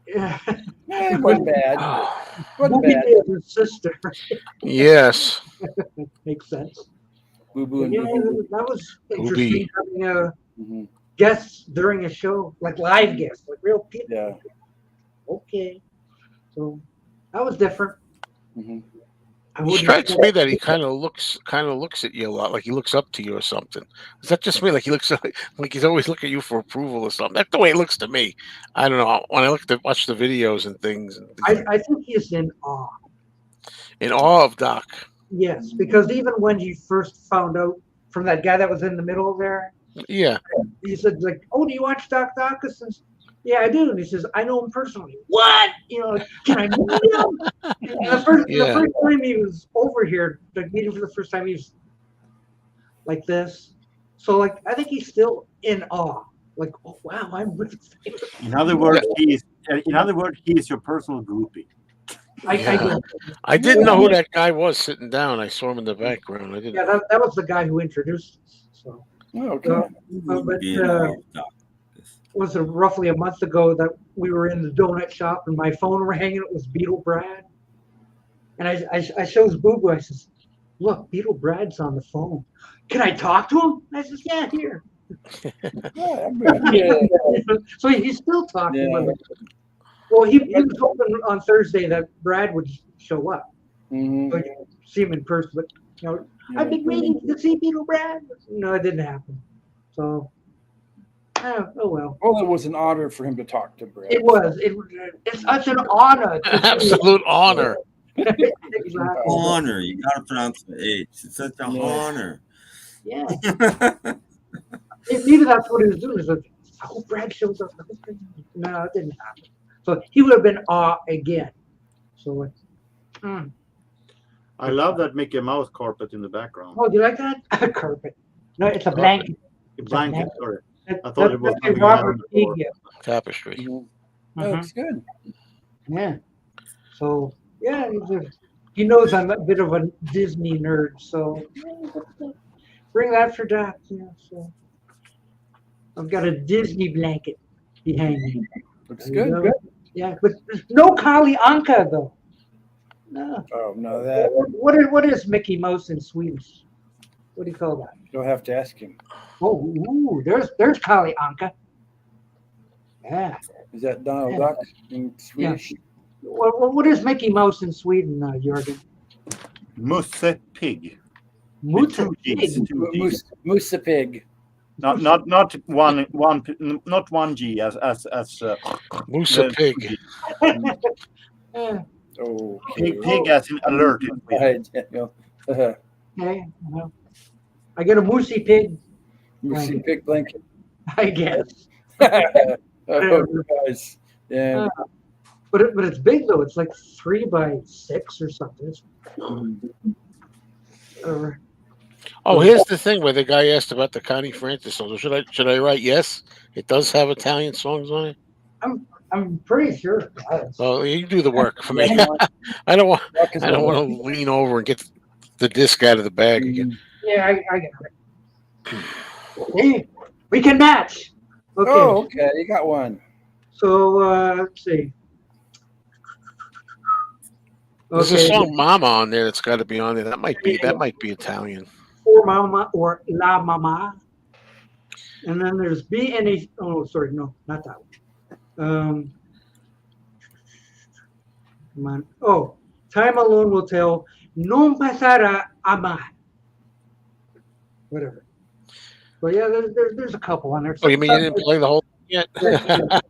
yeah. It wasn't bad. Wasn't Booby bad. is his sister. Yes. Makes sense. Boo Boo and Yeah, Boo Boo. that was Booby. interesting having Mhm. guests during a show, like live guests, like real people. Yeah. Okay. So that was different. Mhm. I It wouldn't strikes say- me that he kind of looks at you a lot, like he looks up to you or something. Is that just me? Like he looks like he's always looking at you for approval or something. That's the way it looks to me. I don't know. When I watch the videos and things, I think he's in awe. in awe of Doc. Yes, because even when he first found out from that guy that was in the middle there, Yeah. he said, like, "Oh, do you watch Doc Dawkins?" "Yeah, I do." And he says, "I know him personally." "What?" You know, like, "Can I meet him?" And the first time he was over here, like meeting for the first time, he was like this. So, like, I think he's still in awe. Like, "Oh wow, I'm really famous." In other words, he is your personal groupie. I didn't know who that guy was sitting down. I saw him in the background. I didn't. Yeah, that was the guy who introduced us. So, Oh, okay. was it roughly a month ago that we were in the donut shop and my phone rang and it was Beetle Brad. And I shows Boo Boo. I says, "Look, Beetle Brad's on the phone. Can I talk to him?" I says, "Yeah, here." Yeah. So he's still talking. Yeah. With him. Well, he was hoping on Thursday that Brad would show up. Mhm. So you could see him in person. But, you know, I've been waiting to see Beetle Brad. No, it didn't happen. So, oh well. Well, it was an honor for him to talk to Brad. It was. It's such an honor. Absolute honor. Exactly. Honor. You got to pronounce the H. It's such a honor. Yeah. Maybe that's what he was doing. Is like, I hope Brad shows up. No, it didn't happen. So he would have been awe again. So, I love that Mickey Mouse carpet in the background. oh, do you like that? A carpet. No, it's a blanket. A blanket, sorry. That- I thought it was that's a something you had on Robert the P. floor. gift. Tapestry. That looks good. Yeah. So yeah, He knows I'm a bit of a Disney nerd, so bring that for Doc. Yeah, so I've got a Disney blanket behind me. Looks There you good. go. Yeah, but there's no Kali Anka though. No. Oh no, that What is Mickey Mouse in Swedish? What do you call that? you'll have to ask him. Oh, ooh, there's Kali Anka. Yeah. Is that Donald Duck in Swedish? What is Mickey Mouse in Sweden, Jürgen? Musse Pig. Musse Two G's. Pig. Two G's. Moose pig. Not one G as Musa Pig. Yeah. Okay. pig as in alert. Right, yeah. Okay. Well, I get a moosey pig, Moosey pig blanket. I guess. Oh, guys. Yeah. But it's big though. It's like 3x6 or something. It's, Oh, here's the thing where the guy asked about the Connie Francis song. Should I write yes? It does have Italian songs on it. I'm pretty sure it does. Well, you do the work for me. I don't want to lean over and get the disc out of the bag again. Yeah, I got it. Hey, we can match. Okay. Oh, okay. You got one. So let's see. There's a song "Mama" on there that's got to be on there. That might be Italian. For Mama or La Mama. And then there's B&E. Oh, sorry, no, not that one. Come on. Oh, time alone will tell. Non pasará a más. Whatever. But yeah, there's a couple on there. Oh, you mean you didn't play the whole thing yet?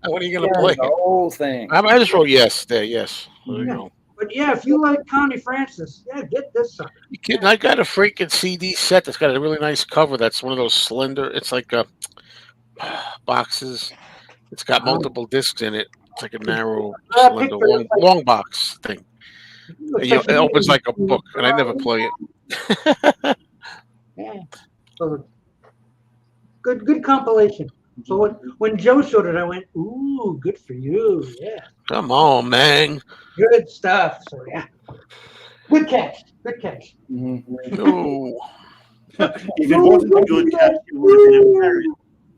When are you gonna play the whole thing? I just wrote yes there. Yes. There you go. But yeah, if you like Connie Francis, yeah, get this song. You kidding? I got a freaking CD set that's got a really nice cover. That's one of those slender. It's like boxes. It's got multiple discs in it. It's like a narrow, slender, long box thing. It opens like a book, and I never play it. Yeah. So good compilation. So when Joe showed it, I went, "Ooh, good for you!" Yeah. Come on, man. Good stuff. So yeah. Good catch. Good catch. No. If it wasn't a good catch, you would have been a very.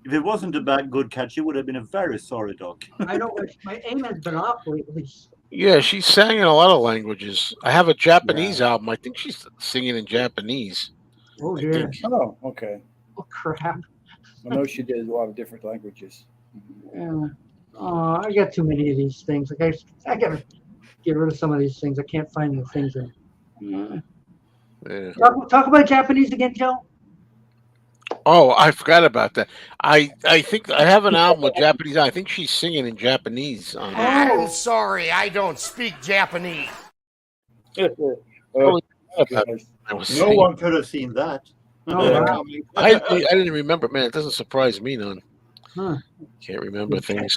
If it wasn't a good catch, you would have been a very sorry dog. I know my aim has been off lately. Yeah, she sang in a lot of languages. I have a Japanese album. I think she's singing in Japanese. Oh dear. Oh, okay. Oh crap. I know she did a lot of different languages. Yeah. Oh, I got too many of these things. Like I gotta get rid of some of these things. I can't find the things. Yeah. Talk about Japanese again, Joe. Oh, I forgot about that. I think I have an album with Japanese. I think she's singing in Japanese on it. I'm sorry, I don't speak Japanese. No one could have seen that. I didn't remember, man. It doesn't surprise me none. Huh. Can't remember things.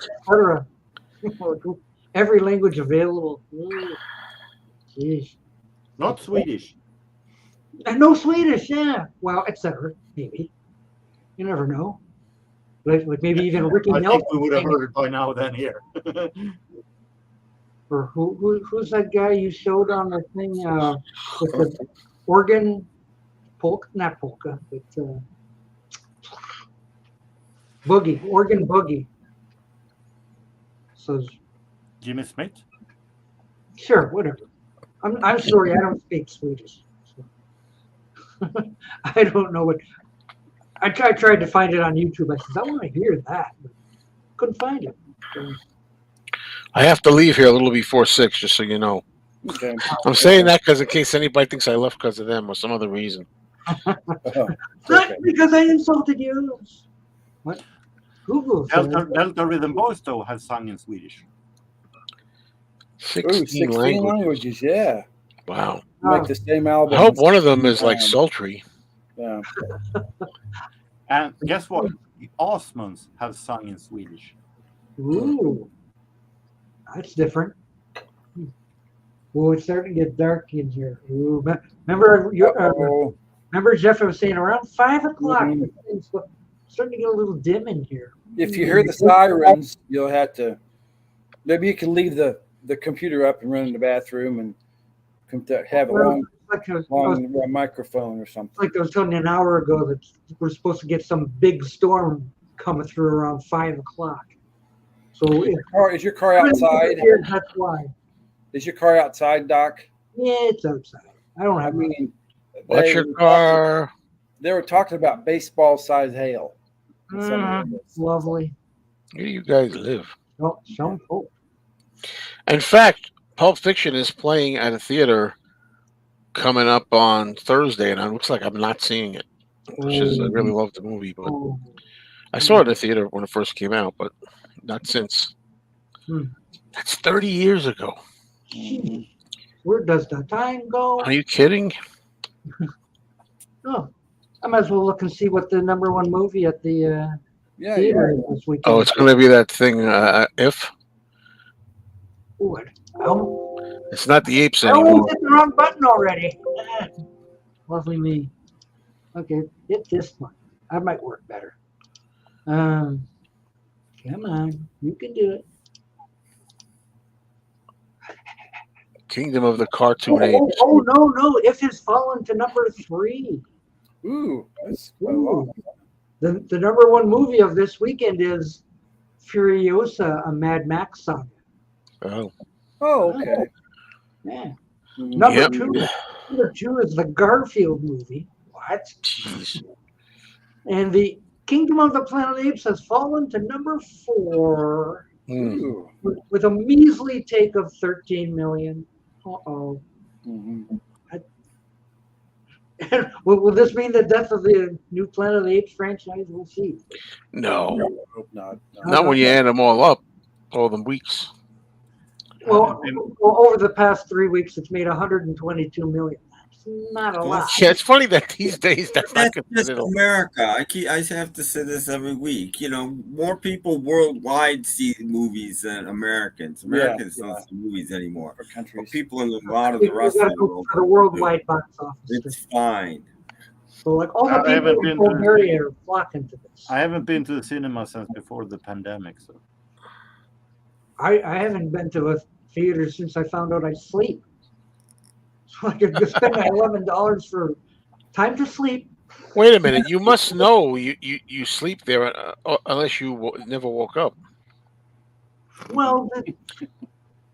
Every language available. Jeez. Not Swedish. No Swedish, yeah. Well, etc. Maybe. You never know. Like maybe even Ricky Nelson. I think we would have heard it by now then here. Or who's that guy you showed on the thing with the organ polka, not polka, but boogie, organ boogie. So Jimmy Smith? Sure, whatever. I'm sorry, I don't speak Swedish. So. I don't know what. I tried to find it on YouTube. I said I want to hear that, but couldn't find it. So, I have to leave here a little before 6, just so you know. Okay. I'm saying that because in case anybody thinks I left because of them or some other reason. Not because I insulted you. What? Google. Delta Rhythm Boys though have sung in Swedish. 16 languages, yeah. Wow. Like the same album. I hope one of them is like sultry. Yeah. And guess what? The Osmonds have sung in Swedish. Ooh. That's different. Oh, it's starting to get dark in here. Ooh, remember Jeff was saying around 5 o'clock. It's starting to get a little dim in here. If you hear the sirens, you'll have to. Maybe you can leave the computer up and run in the bathroom and have a long, like long microphone or something. like I was telling you an hour ago that we're supposed to get some big storm coming through around 5 o'clock. So Is your car outside? That's why. Is your car outside, Doc? Yeah, it's outside. I don't have. What's your car? They were talking about baseball-sized hail. Lovely. Where do you guys live? Oh, some hope. In fact, Pulp Fiction is playing at a theater coming up on Thursday, and it looks like I'm not seeing it. Which is, I really love the movie, but I saw it in the theater when it first came out, but not since. That's 30 years ago. Where does the time go? Are you kidding? Oh, I might as well look and see what the #1 movie at the theater is this weekend. Oh, it's going to be that thing, If. It's not the Apes anymore. Oh, hit the wrong button already. Lovely me. Okay, hit this one. That might work better. Come on, you can do it. Kingdom of the Cartoon Apes. Oh, no! If has fallen to #3. Ooh, that's quite a lot. The #1 movie of this weekend is Furiosa, a Mad Max saga. Oh, okay. Yeah. Number two is the Garfield movie. What? Jeez. And the Kingdom of the Planet of the Apes has fallen to #4 with a measly take of 13 million. Uh-oh. Will this mean the death of the new Planet of the Apes franchise? We'll see. No. Hope not. Not when you add them all up, all the weeks. Well, over the past 3 weeks, it's made 122 million. That's not a lot. Yeah, it's funny that these days that's not just considered. America. I have to say this every week. You know, more people worldwide see movies than Americans. Americans don't see movies anymore. But people in a lot of the rest of the world. For the worldwide box office. It's fine. So, like all the people in Bulgaria are flocking to this. I haven't been to the cinema since before the pandemic. So I haven't been to a theater since I found out I sleep. So I could just spend my $11 for time to sleep. Wait a minute. You must know you sleep there unless you never woke up. Well,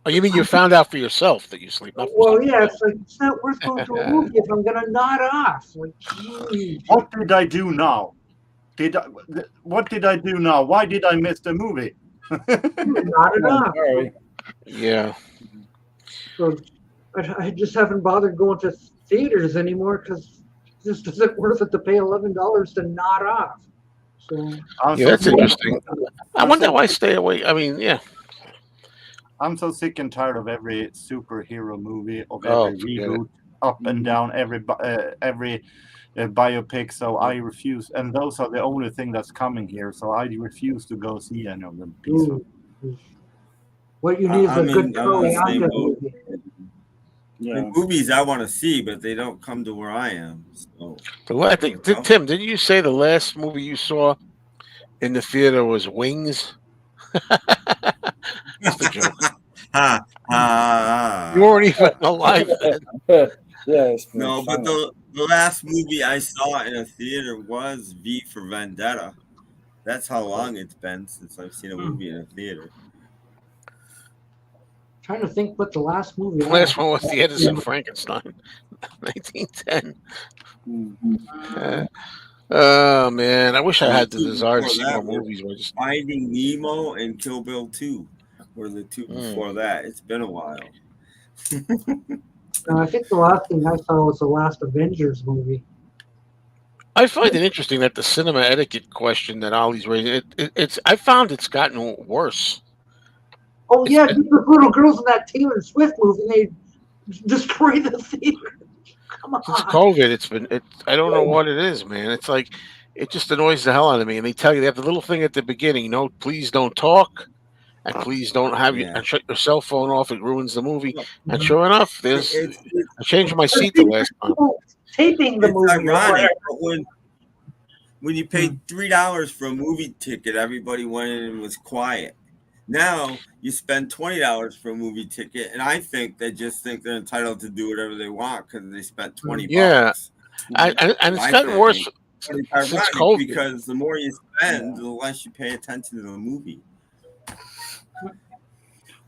Oh, you mean you found out for yourself that you sleep? Not yeah, it's like it's not worth going to a movie if I'm gonna nod off. Like, geez. what did I do now? What did I do now? Why did I miss the movie? Nodded off. Yeah. So I just haven't bothered going to theaters anymore because it just isn't worth it to pay $11 to nod off. So yeah, that's interesting. I wonder why I stay away. I mean, yeah. I'm so sick and tired of every superhero movie, of every reboot, up and down, every biopic. So I refuse, and those are the only thing that's coming here. So I refuse to go see any of them. What you need is a good Korean movie. The movies I want to see, but they don't come to where I am. So I think Tim, didn't you say the last movie you saw in the theater was Wings? That's the joke. You weren't even alive then. Yes. No, but the last movie I saw in a theater was V for Vendetta. That's how long it's been since I've seen a movie in a theater. Trying to think what the last movie. The last one was The Edison Frankenstein, 1910. Oh man, I wish I had the desire to see more movies. Finding Nemo and Kill Bill 2 were the two before that. It's been a while. I think the last thing I saw was the last Avengers movie. I find it interesting that the cinema etiquette question that Ollie's raising, I found it's gotten worse. Oh yeah, the little girls in that Taylor Swift movie, they destroy the theater. Come on. Since COVID, I don't know what it is, man. It's like it just annoys the hell out of me. And they tell you they have the little thing at the beginning, please don't talk, and please don't have and shut your cell phone off. It ruins the movie. And sure enough, I changed my seat the last time. Taping the movie. Ironic, but when you paid $3 for a movie ticket, everybody went in and was quiet. Now you spend $20 for a movie ticket, and I think they just think they're entitled to do whatever they want because they spent $20. Yeah, and it's gotten worse It's since ironic COVID. because the more you spend, the less you pay attention to the movie.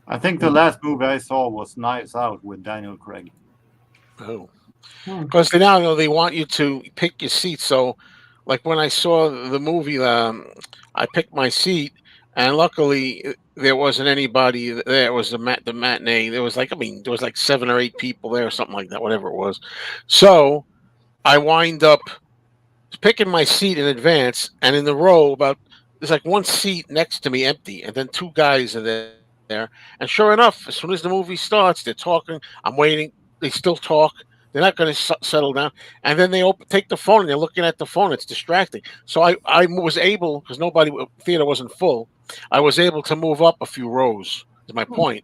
I think the last movie I saw was Knives Out with Daniel Craig. Oh, because they want you to pick your seat. So, like when I saw the movie, I picked my seat, and luckily there wasn't anybody there. It was the matinee. There was there was like 7 or 8 people there, or something like that, whatever it was. So I wind up picking my seat in advance, and in the row there's like one seat next to me empty, and then 2 guys are there. And sure enough, as soon as the movie starts, they're talking. I'm waiting. They still talk. They're not going to settle down. And then they take the phone and they're looking at the phone. It's distracting. So I was able, because theater wasn't full, I was able to move up a few rows, is my point.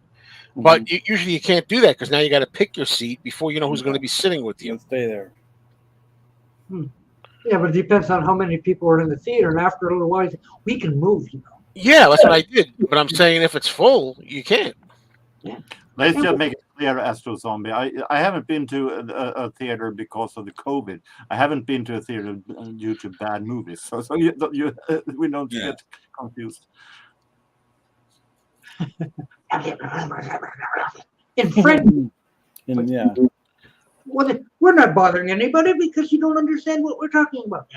But usually you can't do that because now you got to pick your seat before you know who's going to be sitting with you. Stay there. Yeah, but it depends on how many people are in the theater. And after a little while, we can move, Yeah, that's what I did. But I'm saying if it's full, you can't. Let's just make it clear, Astro Zombie. I haven't been to a theater because of the COVID. I haven't been to a theater due to bad movies. So we don't get confused. In French. Yeah. Well, we're not bothering anybody because you don't understand what we're talking about.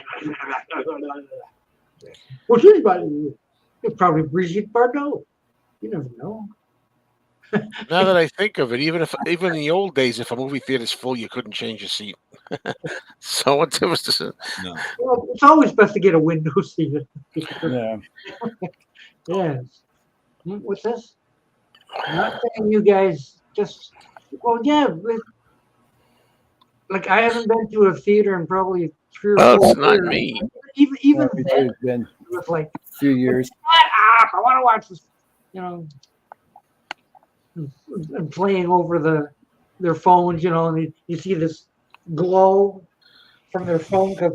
Well, she's probably Brigitte Bardot. You never know. Now that I think of it, even in the old days, if a movie theater's full, you couldn't change your seat. So what difference does it? No. Well, it's always best to get a window seat. Yeah. Yes. What's this? I'm not saying you guys just. Well, yeah. Like I haven't been to a theater in probably 3 or 4 years. It's not me. Even then, It's been it was like a few years. shut up! I want to watch this. And playing over their phones, and you see this glow from their phone because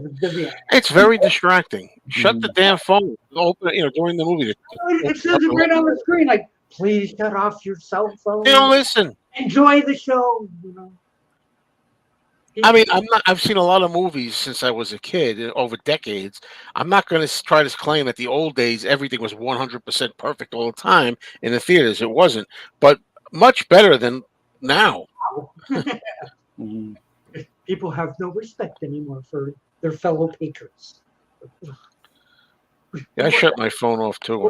it's very distracting. Shut the damn phone. Open it, during the movie. It says it right on the screen, like, please shut off your cell phone. They don't listen. Enjoy the show. I mean, I've seen a lot of movies since I was a kid, over decades. I'm not going to try to claim that the old days everything was 100% perfect all the time in the theaters. It wasn't, but much better than now. People have no respect anymore for their fellow patrons. Yeah, I shut my phone off too.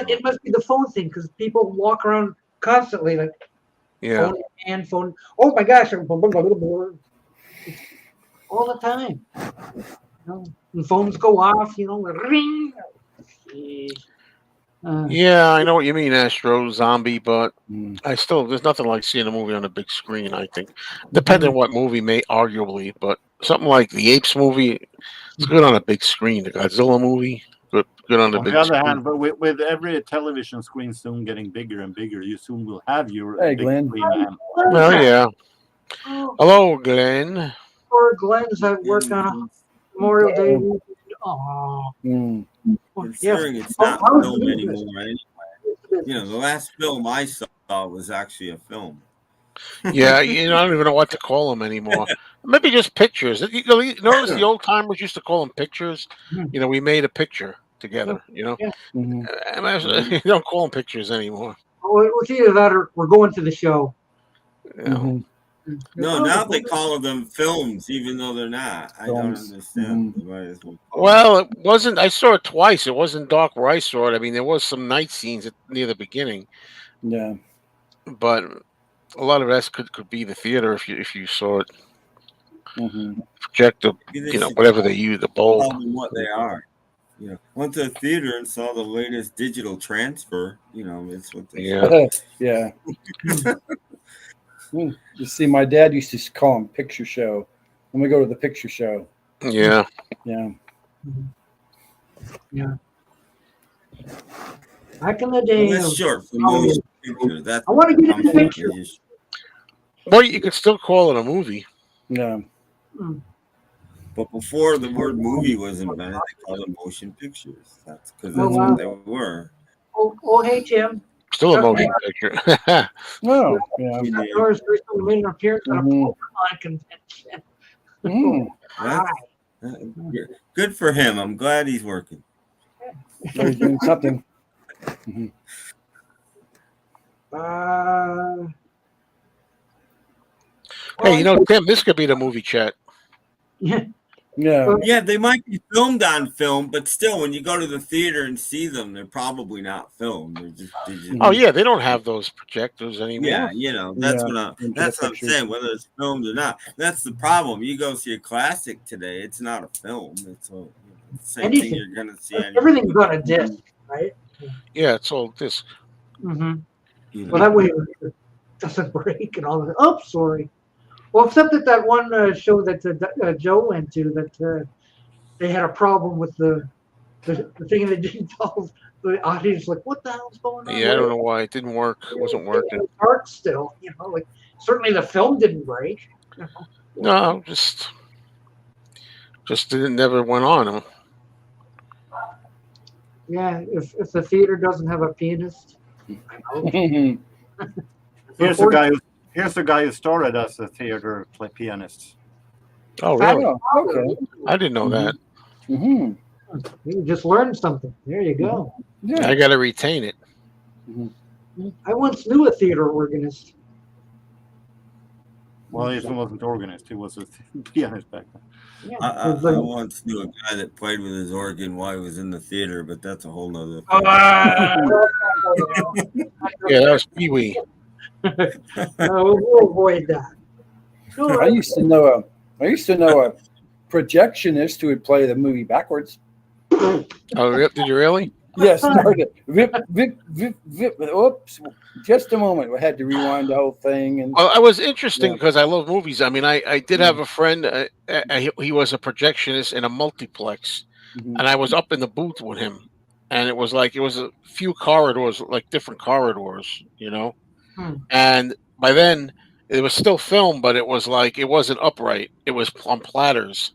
It must be the phone thing because people walk around constantly like phone and phone. Oh my gosh! All the time. And phones go off, ring. Yeah, I know what you mean, Astro Zombie, but there's nothing like seeing a movie on a big screen, I think. Depending on what movie, arguably, but something like the Apes movie, it's good on a big screen. The Godzilla movie, good on a big screen. On the other hand, but with every television screen soon getting bigger and bigger, you soon will have your big Glenn. screen. Well, yeah. Hello, Glenn. Or Glenn's that work on Memorial Day movie. Aww. Considering it's not film anymore anyway. The last film I saw was actually a film. Yeah, I don't even know what to call them anymore. Maybe just pictures. Notice the old timers used to call them pictures. We made a picture together. You don't call them pictures anymore. Well, it's either that or we're going to the show. Yeah. No, now they call them films, even though they're not. I don't understand. Well, it wasn't. I saw it twice. It wasn't dark where I saw it. I mean, there was some night scenes near the beginning. Yeah, but a lot of that could be the theater if you saw it. Projector, whatever they use, the bulb. What they are. Went to the theater and saw the latest digital transfer. It's what they yeah. You see, my dad used to call them picture show. When we go to the picture show. Yeah. Yeah. Yeah. Back in the day. Well, that's short for motion picture. I want to get into pictures. Well, you could still call it a movie. Yeah. But before the word movie was invented, they called them motion pictures. That's because that's what they were. Oh, hey, Jim. Still a motion picture. Oh, yeah. Norris recently made an appearance on a Mhm. Pokemon convention. Mm. Good for him. I'm glad he's working. So he's doing something. Mhm. Hey, you know, Tim, this could be the movie chat. Yeah. Yeah. Yeah, they might be filmed on film, but still, when you go to the theater and see them, they're probably not filmed. They're just Oh yeah, they don't have those projectors anymore. yeah, you know, that's what I'm saying. Whether it's filmed or not, that's the problem. You go see a classic today, it's not a film. It's a same thing you're gonna see. Everything's on a disc, right? Yeah, it's all disc. Mm-hmm. Well, that way it doesn't break and all that. Oh, sorry. Well, except that one show that Joe went to, that they had a problem with the thing that didn't tell the audience, like, what the hell's going on? Yeah, I don't know why it didn't work. It wasn't working. Dark still, like certainly the film didn't break. No, just didn't never went on. Yeah, if the theater doesn't have a pianist, I know. Here's the guy who started as a theater pianist. Oh, really? Okay. I didn't know that. Mm-hmm. You just learned something. There you go. Yeah. I got to retain it. I once knew a theater organist. Well, he wasn't organist. He was a pianist back then. Yeah, I once knew a guy that played with his organ while he was in the theater, but that's a whole nother thing. Yeah, that was Pee Wee. We'll avoid that. I used to know a projectionist who would play the movie backwards. Oh, did you really? Yes. Vip, vip, vip, vip. Oops. Just a moment. We had to rewind the whole thing. And Well, it was interesting because I love movies. I mean, I did have a friend. He was a projectionist in a multiplex, and I was up in the booth with him, and it was a few corridors, like different corridors, And by then, it was still film, but it was like it wasn't upright. It was on platters.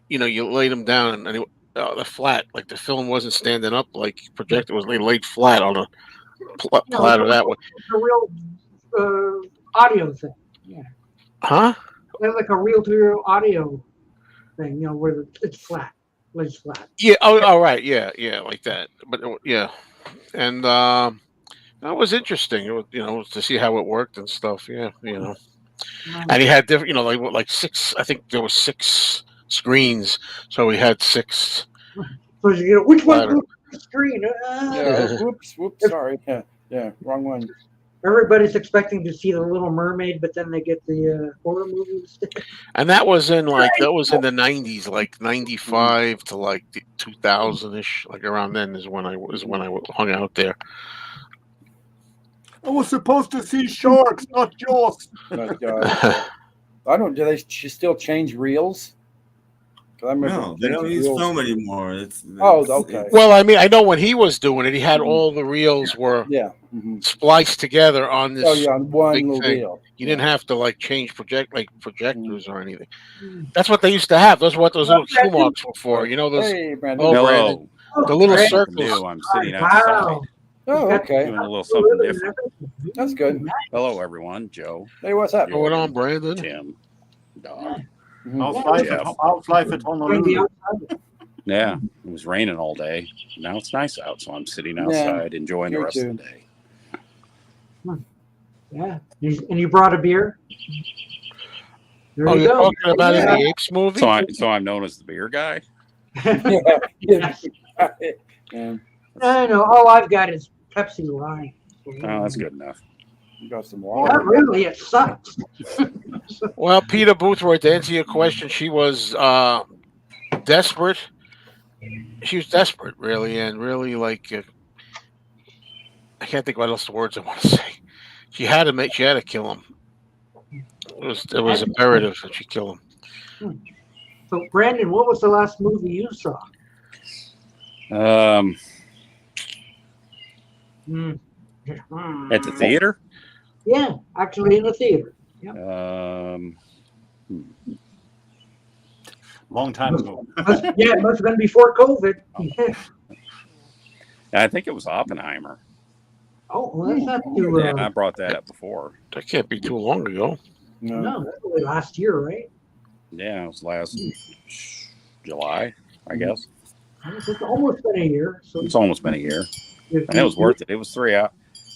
You laid them down, and the flat, like the film wasn't standing up like projector was laid flat on a platter that way. It's a real audio thing. Yeah. Huh? It's like a real audio thing, where it's flat, lays flat. Yeah. Oh, right. Yeah, like that. But yeah, and that was interesting. It was, to see how it worked and stuff. Yeah, And he had different, like six. I think there was 6 screens, so we had 6. So which one's the screen? Whoops, sorry. Yeah, wrong one. Everybody's expecting to see the Little Mermaid, but then they get the horror movies. And that was in the 90s, like 95 to like 2000-ish, like around then is when I hung out there. I was supposed to see sharks, not Jaws. I don't. Do they still change reels? No, they don't use film anymore. Okay. Well, I mean, I know when he was doing it, he had all the reels were spliced together on this. Oh yeah, on one big little thing. reel. You didn't have to like change projectors or anything. That's what they used to have. Those are what those little cue marks were for. Those. Hey, Brandon. Oh, Hello. Brandon. The little Brandon circles. knew I'm sitting outside. Oh, okay. Doing a little something different. That's good. Hello, everyone. Joe. Hey, what's up? What's going on, Brandon? Tim. Dog. How's life at Honolulu? Yeah, it was raining all day. Now it's nice out, so I'm sitting outside enjoying the rest of the day. Yeah, and you brought a beer. There Oh, you you're go. talking about in the Apes movie? So I'm known as the beer guy. I know. All I've got is Pepsi Lime. Oh, that's good enough. You got some water. Not really. It sucks. Well, Peter Boothroyd, to answer your question, she was desperate. She was desperate, really, and really like I can't think what else the words I want to say. She had to kill him. It was imperative that she kill him. So, Brandon, what was the last movie you saw? At the theater? Yeah, actually in the theater. Yep. Long time ago. It must have been before COVID. I think it was Oppenheimer. Oh, well, that's not too. Yeah, I brought that up before. That can't be too long ago. No, that's only last year, right? Yeah, it was last July, I guess. It's almost been a year. So It's almost been a year, and it was worth it. It was 3 hours.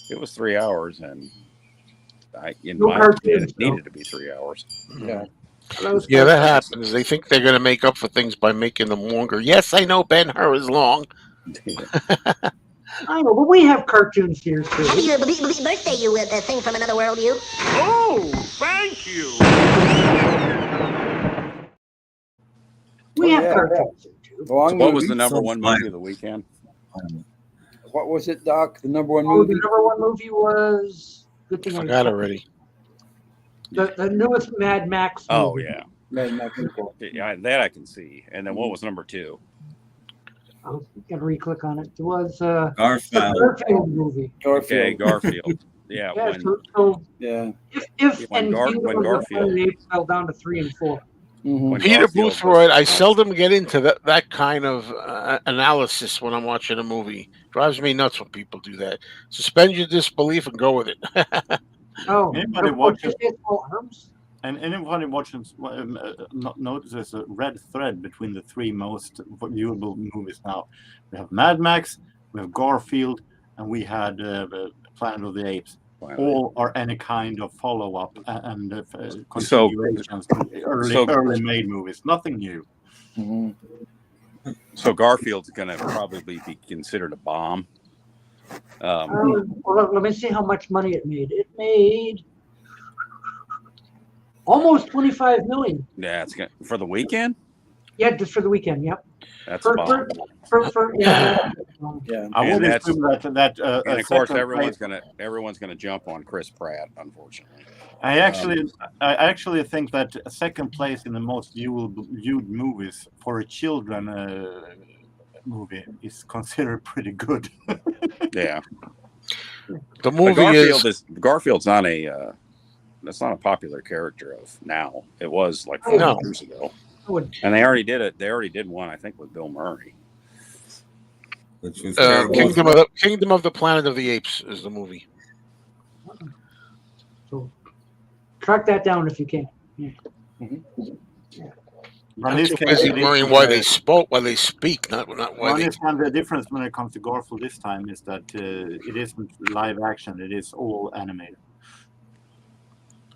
It was 3 hours, and in my opinion, it needed to be 3 hours. Yeah. Yeah, that happens. They think they're going to make up for things by making them longer. Yes, I know Ben-Hur is long. I know, but we have cartoons here too. Happy birthday, you thing from another world, you. Oh, thank you. We have cartoons here too. So what was the number one movie of the weekend? What was it, Doc? The number one Oh, movie? the number one movie was. Good thing Forgot already. The newest Mad Max movie. Oh yeah, Mad Max. Yeah, that I can see. And then what was number two? I was gonna re-click on it. It was Garfield. the Garfield movie. Okay, Garfield. Yeah, Yeah, when, so Yeah. if when and Gar- when Garfield- they fell down to 3 and 4. when Peter Garfield Boothroyd, I seldom get into that kind of analysis when I'm watching a movie. Drives me nuts when people do that. Suspend your disbelief and go with it. Oh, Anybody the watching? Football Arms? And anybody watching notices a red thread between the three most viewable movies now. We have Mad Max, we have Garfield, and we had Planet of the Apes. All are any kind of follow-up and continuations to early made movies. Nothing new. So Garfield's going to probably be considered a bomb. Well, let me see how much money it made. It made almost 25 million. Yeah, it's for the weekend. Yeah, just for the weekend. Yep. That's a bomb. Yeah. I would assume that and of course everyone's gonna jump on Chris Pratt, unfortunately. I actually think that second place in the most viewed movies for a children movie is considered pretty good. Yeah. The movie Garfield's not a that's not a popular character of now. It was like 4 years ago. And they already did it. They already did one, I think, with Bill Murray. Which was Kingdom of the Planet of the Apes is the movie. So track that down if you can. Yeah. I'm too busy worrying why they speak, not why they. The difference when it comes to Garfield this time is that it isn't live action; it is all animated.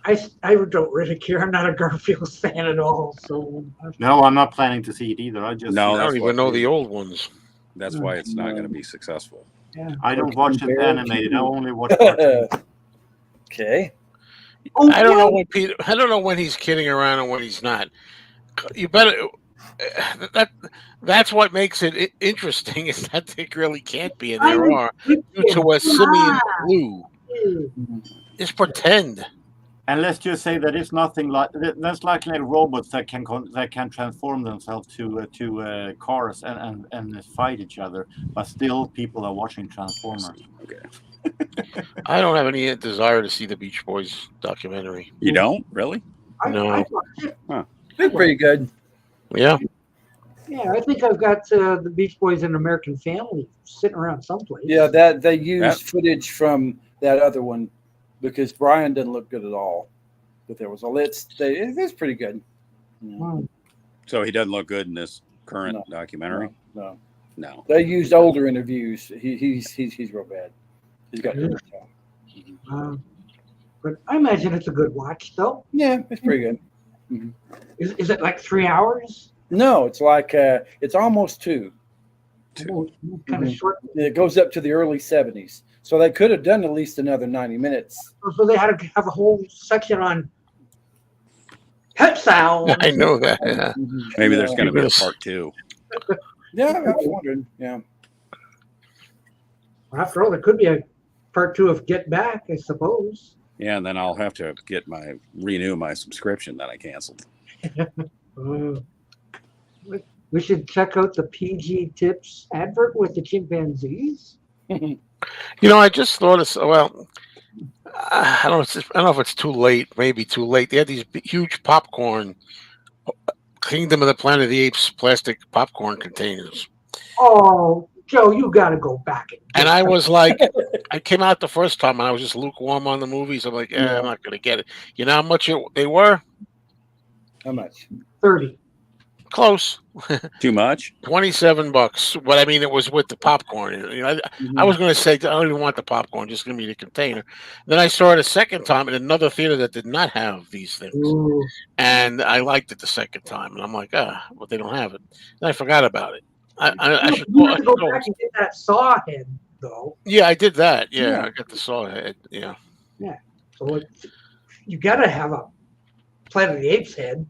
I don't really care. I'm not a Garfield fan at all. So no, I'm not planning to see it either. I don't even know the old ones. That's why it's not going to be successful. Yeah. I don't watch it animated. I only watch cartoons. Okay. I don't know when Peter. I don't know when he's kidding around and when he's not. You better. That's what makes it interesting is that they really can't be, and there are due to a simian flu. Just pretend. And let's just say that it's nothing like that's like robots that can transform themselves to cars and fight each other, but still people are watching Transformers. Okay. I don't have any desire to see the Beach Boys documentary. You don't really? No. They're pretty good. Yeah. Yeah, I think I've got the Beach Boys and American Family sitting around someplace. Yeah, that they used footage from that other one because Brian didn't look good at all. But there was it's pretty good. Yeah. So he doesn't look good in this current documentary? No. They used older interviews. He's real bad. He's got but I imagine it's a good watch, though. Yeah, it's pretty good. Mm-hmm. Is it like 3 hours? No, it's like it's almost 2. Kind of short. It goes up to the early 70s. So they could have done at least another 90 minutes. So they had to have a whole section on pet sound. I know that. Yeah. Maybe there's going to be a part 2. Yeah, I was wondering. Yeah. Well, after all, there could be a part 2 of Get Back, I suppose. Yeah, and then I'll have to renew my subscription that I canceled. We should check out the PG Tips advert with the chimpanzees. I just thought I don't know if it's too late. Maybe too late. They had these huge popcorn, Kingdom of the Planet of the Apes plastic popcorn containers. Oh, Joe, you got to go back. And I was like, I came out the first time and I was just lukewarm on the movies. I'm like, I'm not going to get it. You know how much they were? How much? 30. Close. Too much? $27. But I mean, it was with the popcorn. You know, I was going to say, I don't even want the popcorn, just give me the container. Then I saw it a second time in another theater that did not have these things. Ooh. And I liked it the second time. And I'm like, but they don't have it. And I forgot about it. I should go back and get that saw head, though. Yeah, I did that. Yeah, I got the saw head. Yeah. Yeah. So you got to have a Planet of the Apes head.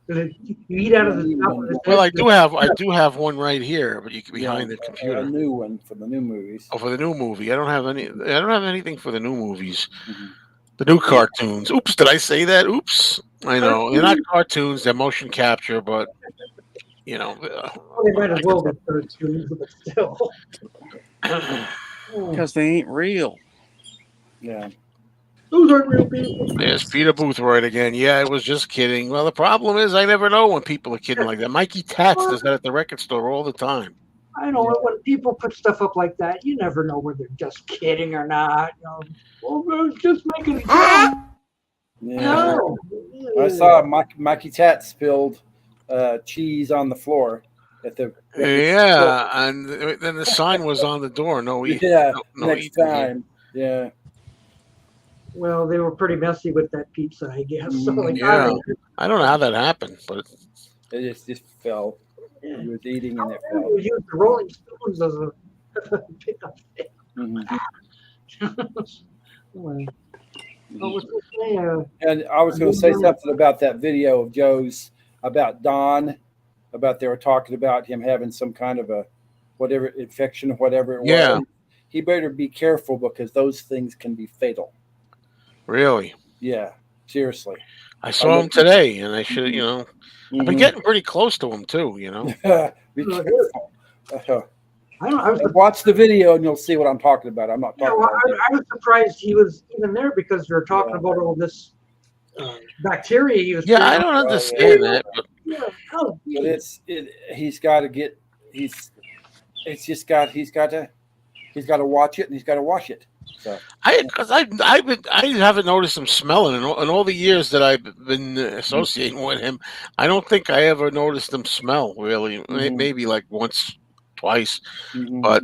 You eat out of the top of the Well, I do have one right here, but you can behind the computer. A new one for the new movies. Oh, for the new movie. I don't have anything for the new movies. The new cartoons. Oops, did I say that? Oops. I know. They're not cartoons, they're motion capture, but you know. They might as well be cartoons, but still. Because they ain't real. Yeah. Those aren't real people. There's Peter Boothroyd again. Yeah, I was just kidding. Well, the problem is I never know when people are kidding like that. Mikey Tats does that at the record store all the time. I know when people put stuff up like that, you never know whether they're just kidding or not. Well, I was just making a joke. Yeah. No. I saw Mikey Tat spilled cheese on the floor at the. Yeah, and then the sign was on the door. No eating. Yeah, no next eating. time. Yeah. Well, they were pretty messy with that pizza, I guess. So, like, Yeah, I don't know how that happened, but it just fell. Yeah. He was eating and it fell. We used the Rolling Stones as a pickup thing. Well, what was I say? And I was going to say something about that video of Joe's about Don, about they were talking about him having some kind of a whatever infection or whatever it was. He better be careful because those things can be fatal. Really? Yeah, seriously. I saw him today, and I should, I've been getting pretty close to him too. Be careful. Watch the video, and you'll see what I'm talking about. I'm not talking about. I was surprised he was even there because they're talking about all this bacteria he was. I don't understand that. But he's got to get. He's got to watch it, and he's got to wash it. So I haven't noticed him smelling in all the years that I've been associating with him. I don't think I ever noticed him smell really. Maybe like once, twice, but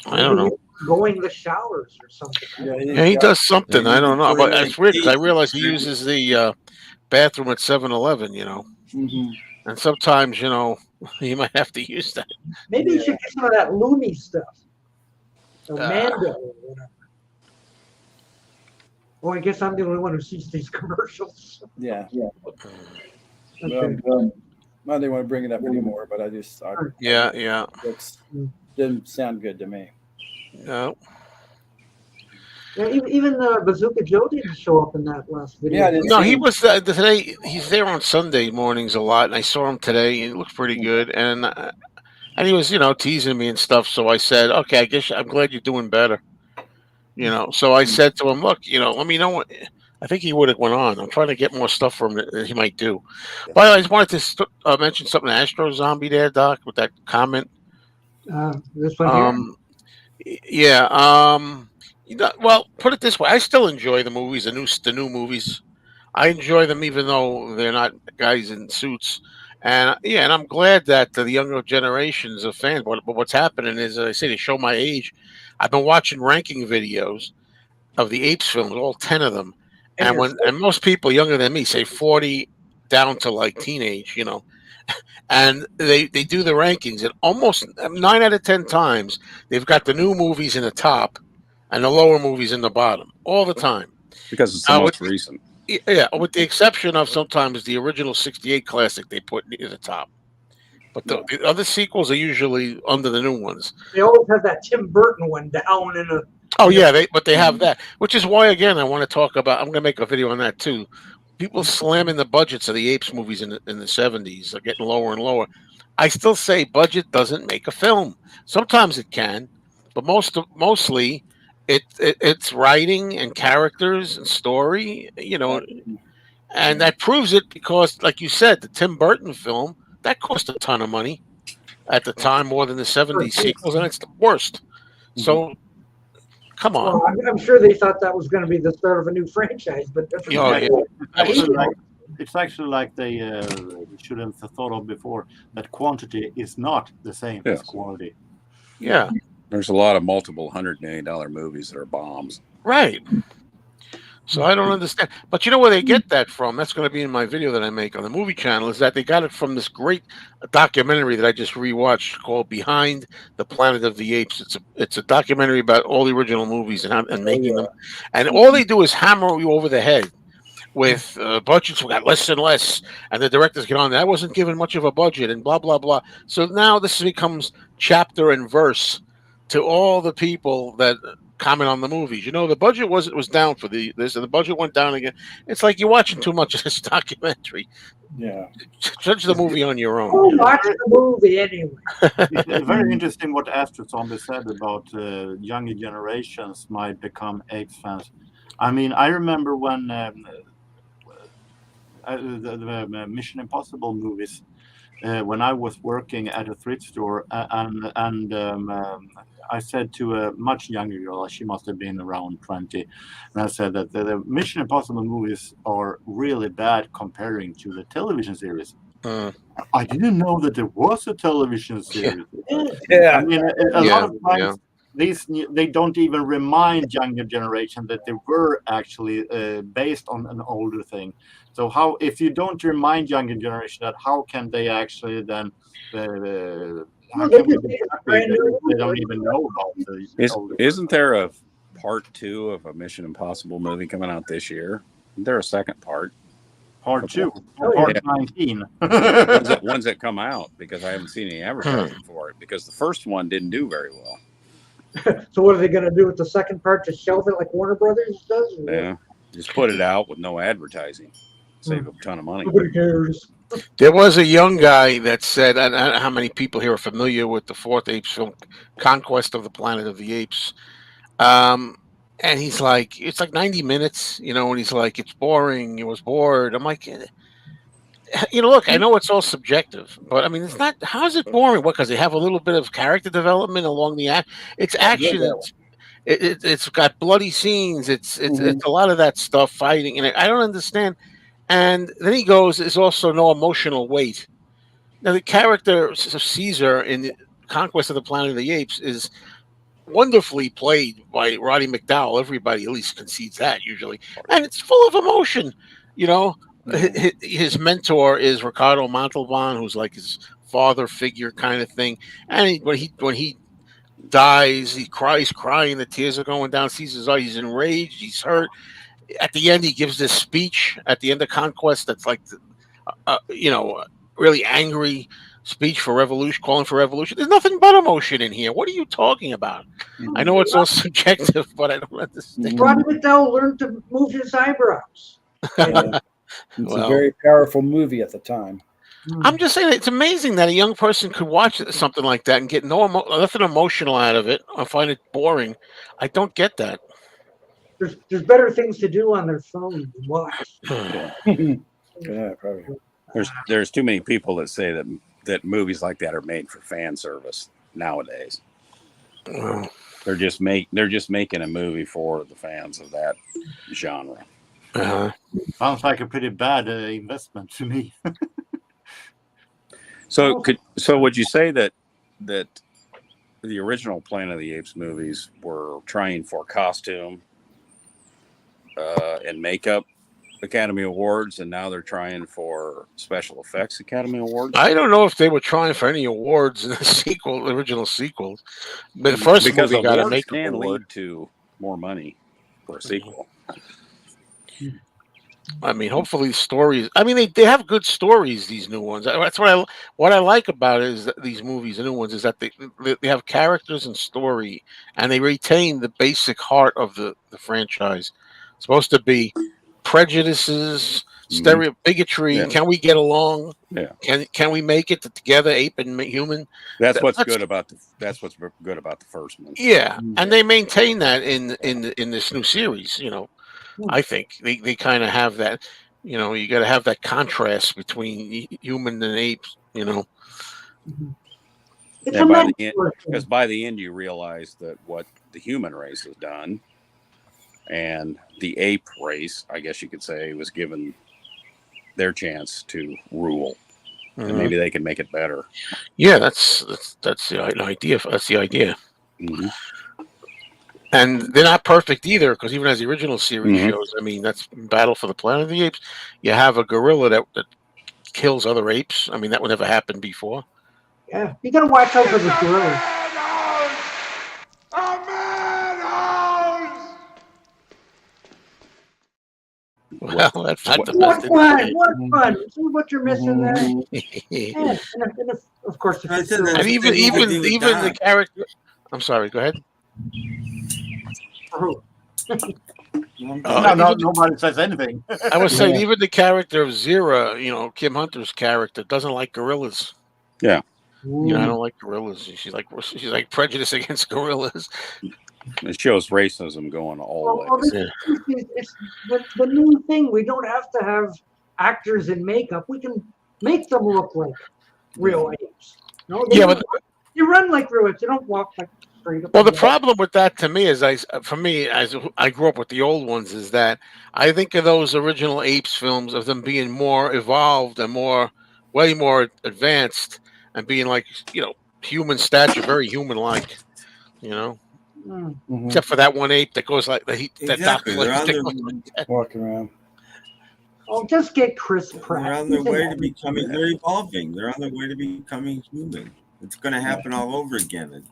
I don't know. Going the showers or something. Yeah, he does something. I don't know, but it's weird because I realize he uses the bathroom at 7-Eleven. And sometimes you might have to use that. Maybe you should get some of that Loomy stuff. Mando or whatever. Well, I guess I'm the only one who sees these commercials. Yeah. Okay. I didn't want to bring it up anymore, but I it didn't sound good to me. No. Yeah, even Bazooka Joe didn't show up in that last video. Yeah, no, he was today. He's there on Sunday mornings a lot, and I saw him today. And he looked pretty good, and he was, teasing me and stuff. So I said, okay, I guess I'm glad you're doing better. So I said to him, look, let me know what. I think he would have went on. I'm trying to get more stuff from him that he might do. By the way, I just wanted to mention something to Astro Zombie there, Doc, with that comment. This one here? Yeah. Well, put it this way. I still enjoy the movies, the new movies. I enjoy them even though they're not guys in suits. And and I'm glad that the younger generations of fans. But what's happening is, as I say, to show my age, I've been watching ranking videos of the Apes films, all 10 of them. And most people younger than me, say 40 down to like teenage, and they do the rankings, and almost 9 out of 10 times they've got the new movies in the top and the lower movies in the bottom all the time because it's the most recent. Yeah, with the exception of sometimes the original but classic they put near the top. But the other sequels are usually under the new ones. They always have that Tim Burton one down in a. Oh yeah, they have that, which is why again I want to talk about. I'm going to make a video on that too. People slamming the budgets of the Apes movies in the 70s are getting lower and lower. I still say budget doesn't make a film. Sometimes it can, but mostly it's writing and characters and story. And that proves it because, like you said, the Tim Burton film that cost a ton of money. at the time more than the 70s sequels, and it's the worst. So, come on. Well, I'm sure they thought that was going to be the start of a new franchise, but it's actually like they shouldn't have thought of before that quantity is not the same as quality. Yeah. There's a lot of multiple $100 million movies that are bombs. Right. So I don't understand. But you know where they get that from? That's going to be in my video that I make on the movie channel, is that they got it from this great documentary that I just rewatched called Behind the Planet of the Apes. It's a documentary about all the original movies and making them. And all they do is hammer you over the head with budgets got less and less, and the directors get on. That wasn't given much of a budget, and blah blah blah. So now this becomes chapter and verse to all the people that comment on the movies. You know, the budget was down for this, and the budget went down again. It's like you're watching too much of this documentary. Yeah, judge the movie on your own. Oh, watch the movie anyway. It's very interesting what Astro Zombie said about younger generations might become apes fans. I mean, I remember when the Mission Impossible movies, when I was working at a thrift store, and I said to a much younger girl, she must have been around 20, and I said that the Mission Impossible movies are really bad comparing to the television series. I didn't know that there was a television series. Yeah. I mean, a lot of times they don't even remind younger generation that they were actually based on an older thing. So how, if you don't remind younger generation that, how can they actually then how can we be happy that they don't even know about the older? Isn't there a part 2 of a Mission Impossible movie coming out this year? Isn't there a second part? Part 2, part 19. Ones that come out, because I haven't seen any advertising for it, because the first one didn't do very well. So what are they going to do with the second part? Just shelve it like Warner Brothers does? Yeah, just put it out with no advertising. Save a ton of money. Nobody cares. There was a young guy that said, I don't know how many people here are familiar with the fourth Apes film, Conquest of the Planet of the Apes. And he's like, it's like 90 minutes, you know, and he's like, it's boring. He was bored. I'm like, you know, look, I know it's all subjective, but I mean, it's not, how is it boring? What, because they have a little bit of character development along the act? It's action. It's got bloody scenes. It's a lot of that stuff, fighting. And I don't understand. And then he goes, there's also no emotional weight. Now, the character of Caesar in Conquest of the Planet of the Apes is wonderfully played by Roddy McDowall. Everybody at least concedes that usually. And it's full of emotion. You know, his mentor is Ricardo Montalban, who's like his father figure kind of thing. And when he dies, he cries, crying, the tears are going down Caesar's eyes. He's enraged, he's hurt. At the end, he gives this speech at the end of Conquest that's like, you know, really angry speech for revolution, calling for revolution. There's nothing but emotion in here. What are you talking about? I know it's all subjective, but I don't understand. Roddy McDowall learned to move his eyebrows. It's a very powerful movie at the time. I'm just saying, it's amazing that a young person could watch something like that and get nothing emotional out of it or find it boring. I don't get that. There's better things to do on their phone than watch. Yeah, probably. There's too many people that say that movies like that are made for fan service nowadays. They're just making a movie for the fans of that genre. Sounds like a pretty bad investment to me. So would you say that the original Planet of the Apes movies were trying for costume and makeup Academy Awards, and now they're trying for special effects Academy Awards? I don't know if they were trying for any awards in the original sequels. But the first movie got a makeup can award. lead to more money for a sequel. I mean, hopefully stories. I mean, they have good stories. These new ones. That's what I like about it is that these movies, the new ones, is that they have characters and story, and they retain the basic heart of the franchise. It's supposed to be prejudices, bigotry. Yeah. Can we get along? Yeah. Can we make it together, ape and human? That's what's good about the first one. Yeah, and they maintain that in this new series. You know. I think they kind of have that, you know, you got to have that contrast between human and apes, you know. It's Yeah, a by the end, metaphor. because by the end you realize that what the human race has done, and the ape race, I guess you could say, was given their chance to rule, and maybe they can make it better. Yeah, that's the idea. That's the idea. Mm-hmm. And they're not perfect either, because even as the original series shows, I mean, that's Battle for the Planet of the Apes. You have a gorilla that kills other apes. I mean, that would never happen before. Yeah, you gotta watch out for the gorillas. Well, that's not the What best. fun! What fun! See what you're missing there? Yeah, and of course, if it's And even the character. I'm sorry. Go ahead. Nobody says anything. I was saying, even the character of Zira, Kim Hunter's character, doesn't like gorillas. Yeah. I don't like gorillas. She's like prejudice against gorillas. It shows racism going all ways. It's the new thing. We don't have to have actors in makeup. We can make them look like real apes. They run like real apes. They don't walk like straight up. Well, the problem with that to me is, as I grew up with the old ones, is that I think of those original apes films of them being more evolved and way more advanced, and being like, human stature, very human-like, except for that one ape that goes like walking around. Oh, just get Chris Pratt. They're on their way to becoming. They're evolving. They're on their way to becoming human. It's going to happen all over again.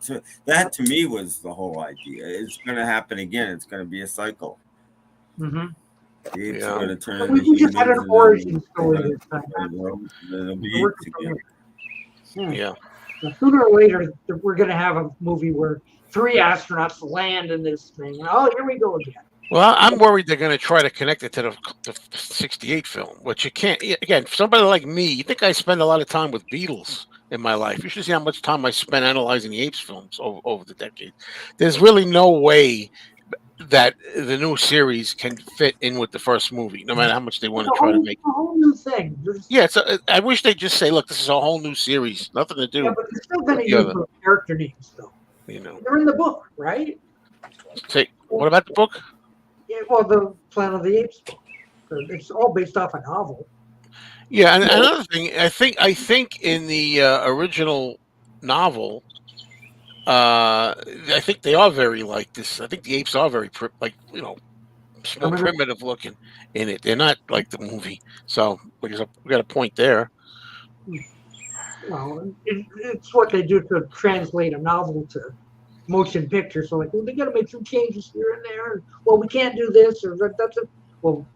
That to me was the whole idea. It's going to happen again. It's going to be a cycle. Mm-hmm. The apes are going to turn into we can just have an origin story this time. It'll be apes again. Yeah. Now, sooner or later, we're going to have a movie where 3 astronauts land in this thing. Oh, here we go again. Well, I'm worried they're going to try to connect it to the 68 film, which you can't. Again, for somebody like me, you think I spend a lot of time with Beatles in my life. You should see how much time I spent analyzing the Apes films over the decade. There's really no way that the new series can fit in with the first movie, no matter how much they want to try to make it. It's a whole new thing. I wish they'd just say, look, this is a whole new series. Nothing to do. Yeah, but they're still going to use those character names, though. They're in the book, right? What about the book? Yeah, well, the Planet of the Apes book. It's all based off a novel. Yeah, and another thing, I think in the original novel, I think they are very like this. I think the apes are very small, primitive looking in it. They're not like the movie. So we got a point there. Well, it's what they do to translate a novel to motion picture. So like, well, they got to make some changes here and there. Well, we can't do this or that's it. Well,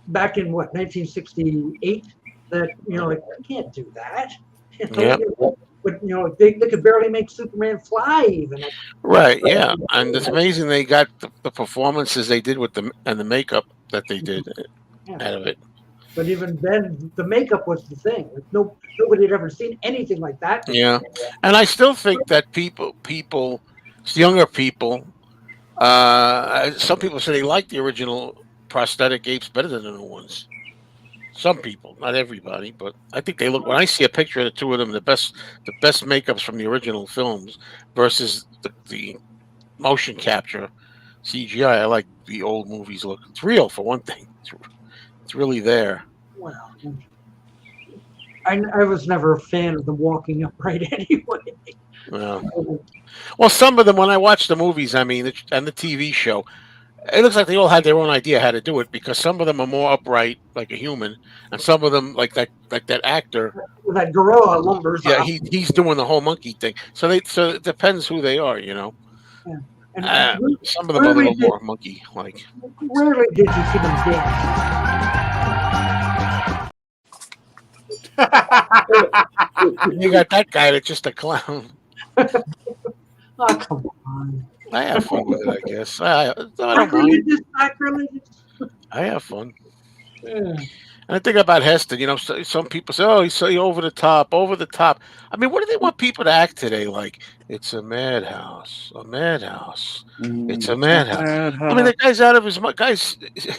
back in 1968, that like we can't do that. Yeah. But they could barely make Superman fly even. Right. Yeah, and it's amazing they got the performances they did with the makeup that they did out of it. But even then, the makeup was the thing. Like nobody had ever seen anything like that. Yeah, and I still think that younger people, some people say they like the original prosthetic apes better than the new ones. Some people, not everybody, but I think they look. When I see a picture of the two of them, the best makeups from the original films versus the motion capture CGI. I like the old movies look. It's real for one thing. It's really there. Well, I was never a fan of them walking upright anyway. Well, some of them, when I watch the movies, and the TV show, it looks like they all had their own idea how to do it, because some of them are more upright, like a human, and some of them, like that actor, that gorilla lumbers. Yeah, he's doing the whole monkey thing. So it depends who they are, Yeah. Some of them are a little more monkey-like. Rarely did you see them dance. You got that guy that's just a clown. Oh, come on. I have fun with it, I guess. I don't mind. I have fun. Yeah. And I think about Heston. Some people say, "Oh, he's so over the top." I mean, what do they want people to act today? Like, it's a madhouse. It's a madhouse. I mean, the guy's out of his.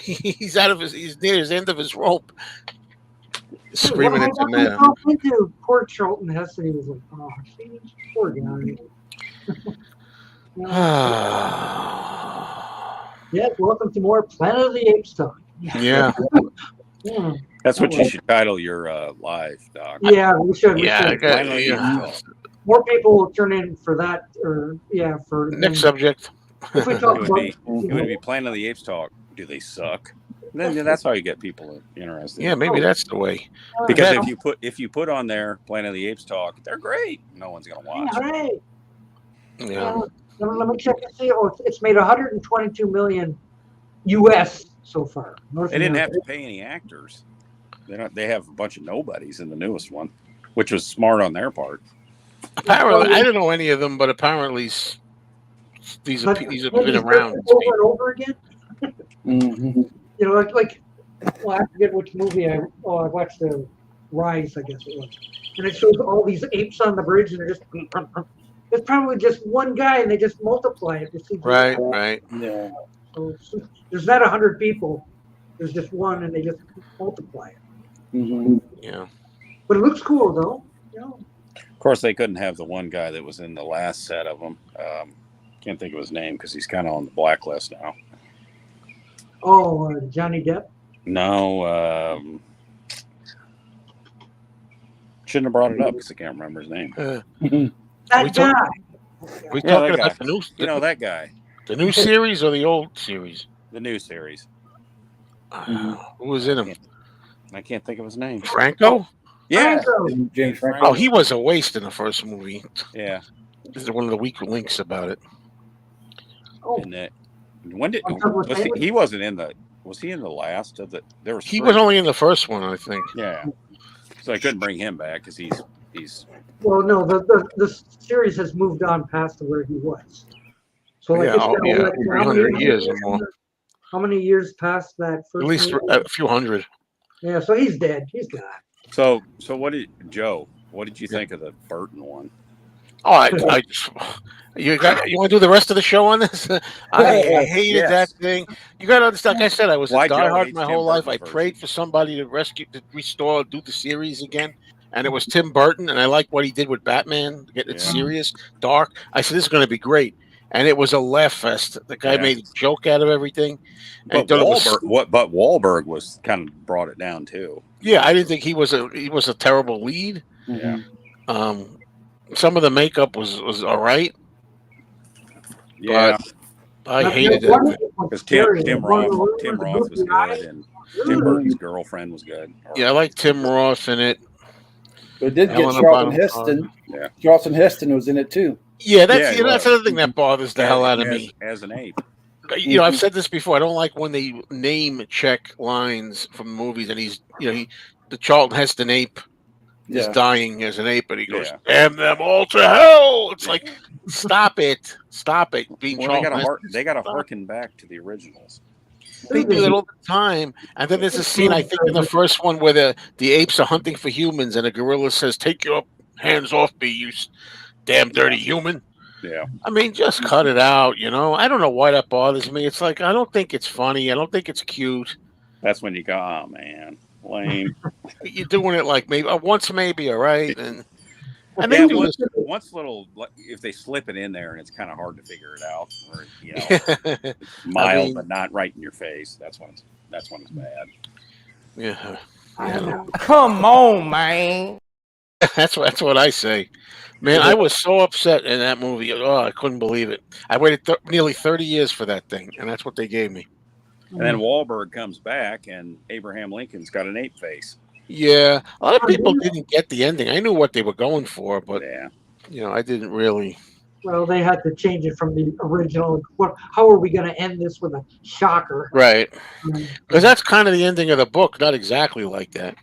He's out of his. He's near his end of his rope. screaming What into am I man. talking into? Poor Charlton Heston. He was like, oh, geez, poor guy. Yes, welcome to more Planet of the Apes talk. Yeah. Yeah. That's what you should title your live, Doc. Yeah, we should. We Yeah, should. Planet of the Apes yeah. talk. More people will turn in for that, or for Next subject. If we talk It would be Planet of the Apes talk. Do they suck? Then that's how you get people interested. Yeah, maybe that's the way. Because if you put on there Planet of the Apes talk, they're great. No one's gonna watch. Yeah, right. Yeah. Let me check and see. Oh, it's made 122 million US so far. They didn't have to pay any actors. They have a bunch of nobodies in the newest one, which was smart on their part. Apparently, I don't know any of them, but apparently these have been around. Over and over again. Mm-hmm. You know, well, I forget which movie I watched, the Rise, I guess it was, and it shows all these apes on the bridge, and they're just. It's probably just one guy, and they just multiply it. Right. Yeah. So there's not 100 people. There's just one, and they just multiply it. Mm-hmm. Yeah. But it looks cool, though. You know. Of course, they couldn't have the one guy that was in the last set of them. Can't think of his name because he's kind of on the blacklist now. Oh, Johnny Depp? No. Shouldn't have brought it up because I can't remember his name. That guy. We talking about the new, that guy. The new series or the old series? The new series. Who was in him? I can't think of his name. Franco? Yeah. James Franco. Oh, he was a waste in the first movie. Yeah. This is one of the weak links about it. Oh. And when did he wasn't in the? Was he in the last of the? There was. He was only in the first one, I think. Yeah. So I couldn't bring him back because he's. Well, no, the series has moved on past where he was. So like 300 years or more. How many years past that first? At least a few hundred. Yeah, so he's dead. He's gone. So what did you think of the Burton one? Oh, you want to do the rest of the show on this? I hated that thing. You got to understand. Like I said, I was a diehard my whole life. I prayed for somebody to restore, do the series again, and it was Tim Burton. And I liked what he did with Batman, getting it serious, dark. I said this is going to be great, and it was a laugh fest. The guy made a joke out of everything. But Wahlberg was kind of brought it down too. Yeah, I didn't think he was a terrible lead. Yeah. Some of the makeup was all right. Yeah, but I hated it because Tim Roth was good, and Tim Burton's girlfriend was good. Yeah, I like Tim Roth in it. But it did get Charlton Heston. Yeah, Charlton Heston was in it too. Yeah, that's another thing that bothers the hell out of me. As an ape. You know, I've said this before. I don't like when they name check lines from movies, and the Charlton Heston ape is dying as an ape, and he goes, "Damn them all to hell!" It's like, stop it. Being they got to harken back to the originals. They do it all the time, and then there's a scene I think in the first one where the apes are hunting for humans, and a gorilla says, "Take your hands off me, you damn dirty human." Yeah. I mean, just cut it out, you know? I don't know why that bothers me. It's like, I don't think it's funny. I don't think it's cute. That's when you go, oh, man, lame. You're doing it like once maybe, all right? And then once little, if they slip it in there and it's kind of hard to figure it out, or, it's mild but not right in your face, that's when it's bad. Yeah. Come on, man. That's what I say. Man, I was so upset in that movie. Oh, I couldn't believe it. I waited nearly 30 years for that thing, and that's what they gave me. And then Wahlberg comes back, and Abraham Lincoln's got an ape face. Yeah, a lot of people didn't get the ending. I knew what they were going for, but I didn't really. Well, they had to change it from the original. How are we going to end this with a shocker? Right, because that's kind of the ending of the book. Not exactly like that,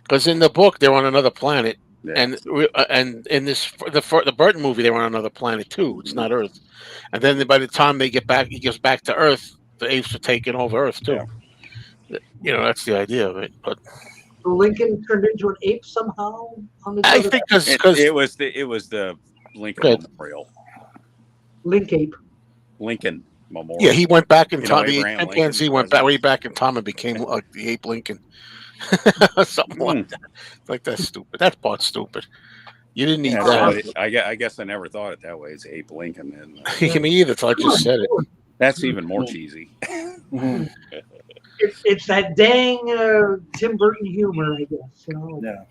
because in the book they're on another planet. And in the Burton movie, they were on another planet too. It's not Earth. And then by the time he gets back to Earth, the apes are taking over Earth too. Yeah. You know, that's the idea of it. But so Lincoln turned into an ape somehow. I think because it was the Lincoln Memorial. Lincoln Memorial. Yeah, he went back in time. The chimpanzee went way back in time and became like the ape Lincoln. Something like that. Like that's stupid. That part's stupid. You didn't need Yeah, that. so I guess I never thought it that way. It's Abe Lincoln. And, Me either. Till I just said it. that's even more cheesy. It's that dang Tim Burton humor, I guess. You know, Yeah.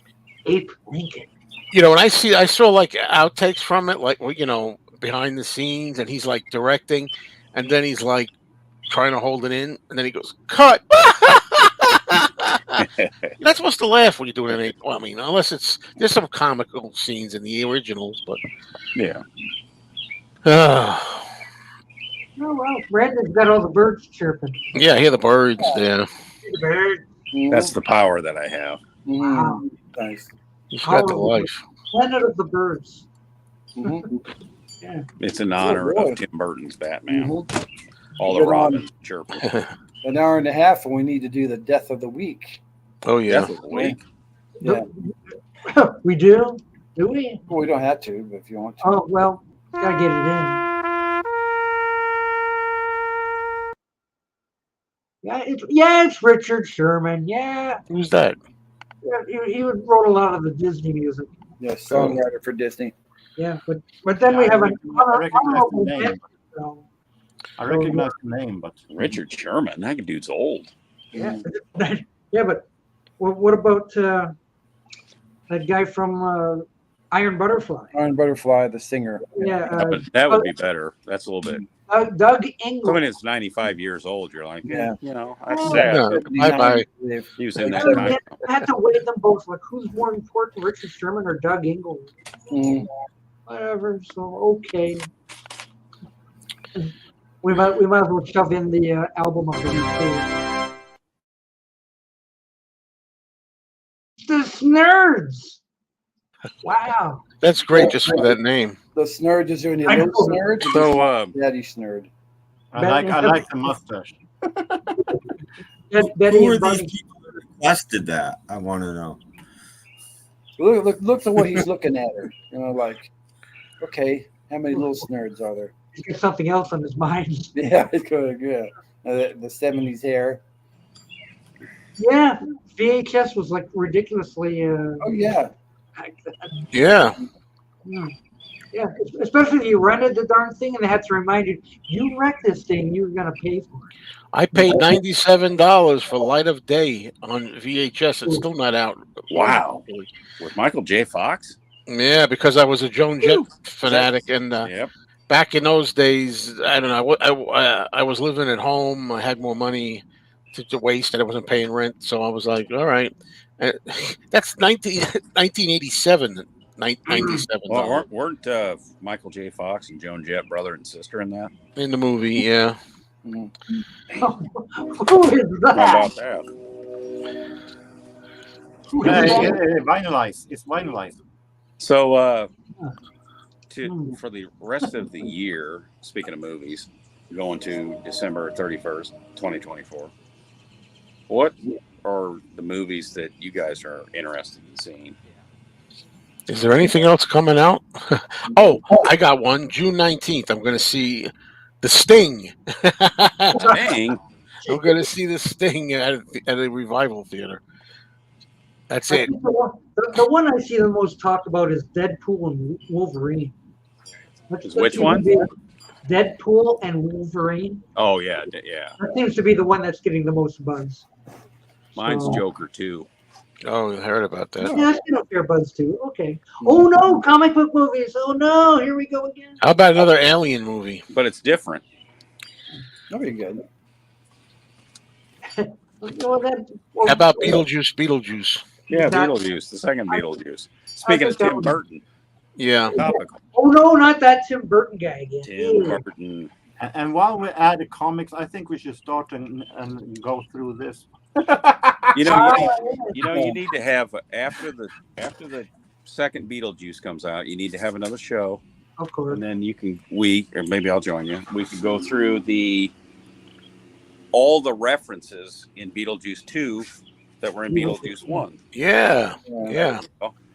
Ape Lincoln. You know, when I saw like outtakes from it, like you know, behind the scenes, and he's like directing, and then he's like trying to hold it in, and then he goes, "Cut." You're not supposed to laugh when you're doing anything. Well, I mean, unless there's some comical scenes in the originals, but yeah. Oh well, Brandon's got all the birds chirping. Yeah, I hear the birds. Yeah, The birds. That's the power that I have. Wow. Nice. he's got the life. Planet of the Birds. Yeah. It's in honor boy. of Tim Burton's Batman. All Good the on. Robins chirping. An hour and a half, and we need to do the death of the week. Oh yeah. Death of the week. Yeah. We do? Do we? Well, we don't have to, but if you want to. Oh well, gotta get it in. It's Richard Sherman. Yeah, Who's that? he wrote a lot of the Disney music. Yeah, songwriter for Disney. Yeah, but then we have an honorable the name. mention, so, I recognize the name, but Richard Sherman. That dude's old. yeah, yeah. But what about that guy from Iron Butterfly? Iron Butterfly, the singer. Yeah, That would be better. That's a little bit. Doug Engle. Someone that's 95 years old, you're like, Yeah. you know, that's Oh, sad. Yeah. Bye. He was in that I time. had to weigh them both. Like, who's more important, Richard Sherman or Doug Engle? Whatever. So okay. We might as well shove in the album of the week too. The Snurds. Wow. That's great just for that name. The Snurd, is there any little Snurd? So, Daddy Snurd. I like the mustache. Betty Who are and these Bunny. people that requested that? I want to know. Look the way he's looking at her. You know, like, okay, how many little Snurds are there? He's got something else on his mind. Yeah, it's good. Yeah, the 70s hair. Yeah, VHS was like ridiculously. Oh yeah. Yeah. Yeah, especially if you rented the darn thing and they had to remind you, you wrecked this thing, you're gonna pay for it. I paid $97 for Light of Day on VHS. It's still not out. Wow. With Michael J. Fox? Yeah, because I was a Joan Jett fanatic, and back in those days, I don't know. I was living at home. I had more money to waste, and I wasn't paying rent, so I was like, all right. That's 1987. $97. Well, weren't Michael J. Fox and Joan Jett brother and sister in that? In the movie, yeah. Who is that? How about that? Vinylized. It's vinylized. So, for the rest of the year, speaking of movies, going to December 31st, 2024, what are the movies that you guys are interested in seeing? Is there anything else coming out? Oh, I got one. June 19th, I'm going to see The Sting. Sting? I'm going to see The Sting at a Revival Theater. That's it. The one I see the most talk about is Deadpool and Wolverine. Which one? Deadpool and Wolverine. Oh, yeah, yeah. That seems to be the one that's getting the most buzz. Mine's Joker, too. Oh, I heard about that. Yeah, that's getting a fair buzz, too. Okay. Oh, no, comic book movies. Oh, no, here we go again. How about another Alien movie? But it's different. That'd be good. How about Beetlejuice? Yeah, Beetlejuice, the second Beetlejuice. Speaking of Tim Burton. Yeah. Topical. Oh, no, not that Tim Burton guy again. Tim Burton. And while we add the comics, I think we should start and go through this. You need to have after the second Beetlejuice comes out, you need to have another show. Of course. And then or maybe I'll join you. We could go through all the references in Beetlejuice 2 that were in Beetlejuice 1. Yeah.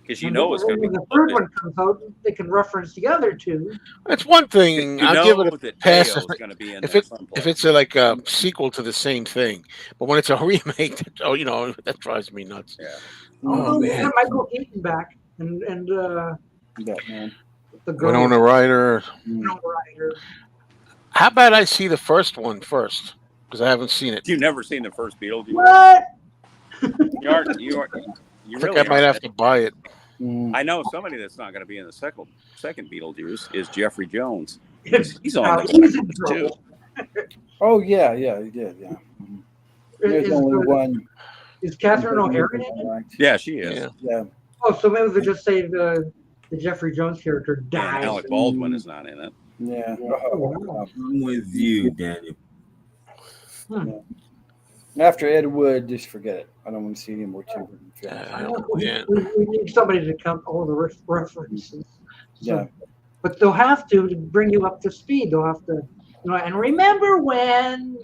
because you know it's going to be when the third one comes out, they can reference the other two. It's one thing. You I'll know give it a that pass Teo's going to be in if there it someplace. if it's like a sequel to the same thing. But when it's a remake, that drives me nuts. Yeah. Oh we man. got Michael Keaton back and Batman. the girl. Winona Ryder. Winona Ryder. How about I see the first one first? Because I haven't seen it. You've never seen the first Beetlejuice? What? You I think really I might have to buy it. I know somebody that's not going to be in the second Beetlejuice is Jeffrey Jones. He's on he's in the too. Oh yeah, he did. Yeah. There's only one. Is Catherine O'Hara in it? Yeah, she is. Yeah. Oh, so maybe they just say the Jeffrey Jones character dies. And Alec Baldwin is not in it. Yeah. I'm with you, Daniel. Yeah. After Ed Wood, just forget it. I don't want to see any more children. We need somebody to count all the references. Yeah. But they'll have to bring you up to speed. They'll have to, and remember when,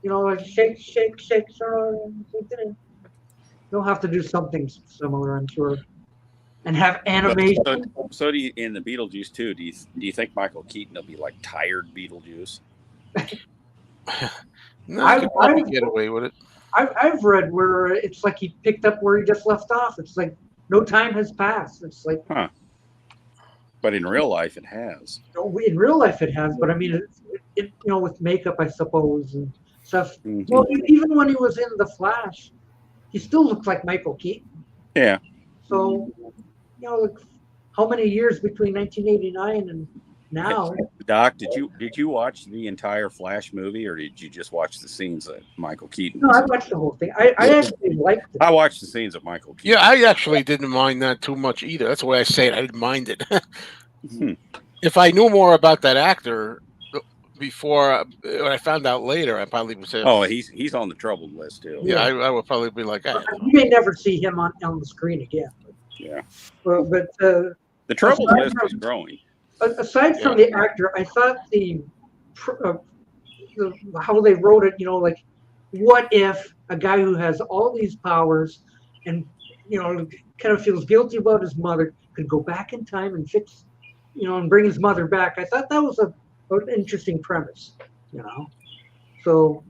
like shake. They'll have to do something similar, I'm sure, and have animation. So do you, in the Beetlejuice too? Do you think Michael Keaton will be like tired Beetlejuice? No, I could probably get away with it. I've read where it's like he picked up where he just left off. It's like no time has passed. It's like, But in real life, it has. In real life, it has. But I mean, it with makeup, I suppose, and stuff. Mm-hmm. Well, even when he was in The Flash, he still looked like Michael Keaton. Yeah. So, like how many years between 1989 and now? Doc, did you watch the entire Flash movie, or did you just watch the scenes that Michael Keaton? No, I watched the whole thing. I actually liked it. I watched the scenes of Michael Keaton. Yeah, I actually didn't mind that too much either. That's the way I say it. I didn't mind it. If I knew more about that actor before, when I found out later, I probably would say, "Oh, he's on the troubled list too." Yeah, I would probably be like, you may never see him on the screen again. Yeah. But the troubled list is growing. Aside from the actor, I thought how they wrote it, like, what if a guy who has all these powers and, kind of feels guilty about his mother could go back in time and fix, and bring his mother back. I thought that was an interesting premise, So.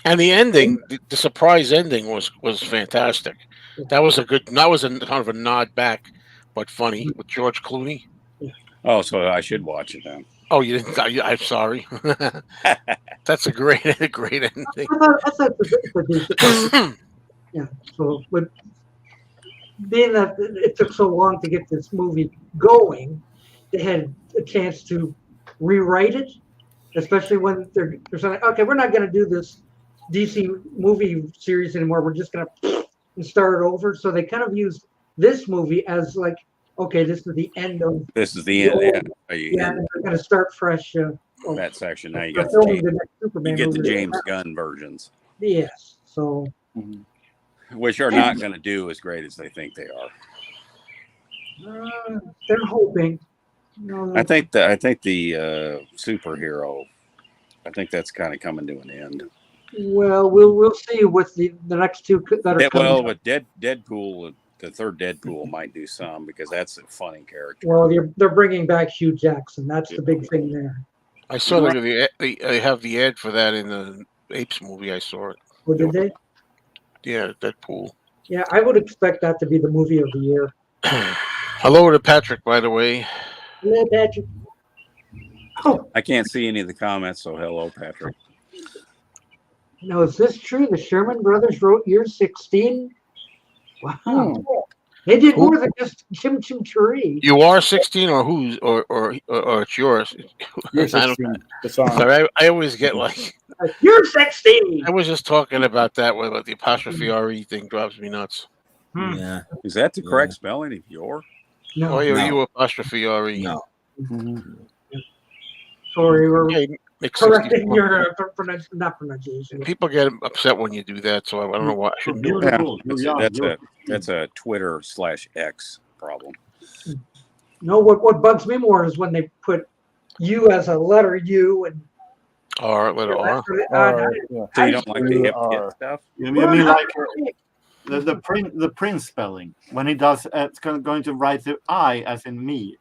And the ending, the surprise ending was fantastic. That was kind of a nod back, but funny with George Clooney. Oh, so I should watch it then. Oh, you didn't? I'm sorry. That's a great ending. I thought it yeah. So, but being that it took so long to get this movie going, they had a chance to rewrite it, especially when they're saying, okay, we're not going to do this DC movie series anymore. We're just going to start over. So they kind of used this movie as like, okay, this is the end of. This is the end. Yeah, they're going to start fresh. That section now you got the James Gunn versions. Yes, so. Which are not going to do as great as they think they are. They're hoping. I think the superhero. I think that's kind of coming to an end. Well, we'll see with the next two that are coming. Well, with Deadpool. The third Deadpool might do some because that's a funny character. Well, they're bringing back Hugh Jackson. That's the big thing there. I saw they have the ad for that in the Apes movie. I saw it. Oh, did they? Yeah, Deadpool. Yeah, I would expect that to be the movie of the year. Hello to Patrick, by the way. Hello, Patrick. Oh, I can't see any of the comments, so hello, Patrick. Now, is this true? The Sherman Brothers wrote Year 16? Wow. They did more than just Chim Chim Cheree. You are 16 or who's or it's yours? You're 16. Sorry, I always get like you're 16. I was just talking about that with the apostrophe RE thing drives me nuts. Yeah. Is that the correct spelling of your? No. Oh, you apostrophe RE. No. Sorry, we're correcting 64. your not pronunciation. People get upset when you do that, so I don't know why I shouldn't do it. That's a Twitter/X problem. No, what bugs me more is when they put U as a letter U and R, letter R. So you don't like the hip stuff? You mean like the Prince spelling when he does. It's going to write the I as in me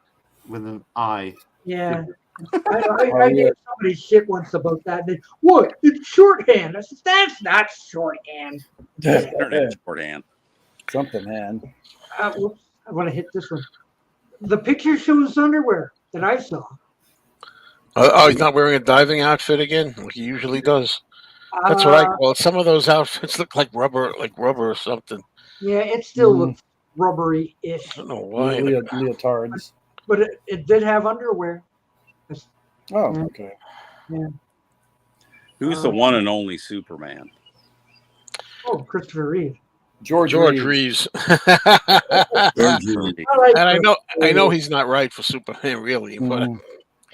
with an I. Yeah. I gave somebody shit once about that. What? It's shorthand. I said, that's not shorthand. Internet shorthand. Something, man. Whoops, I want to hit this one. The picture shows underwear that I saw. He's not wearing a diving outfit again, like he usually does. That's what I call it. Some of those outfits look like rubber or something. Yeah, it still looks rubbery-ish. I don't know why. Leotards. But it did have underwear. Oh, okay. Yeah. Who's the one and only Superman? Oh, Christopher Reeve. George Reeves. And I know he's not right for Superman, really. But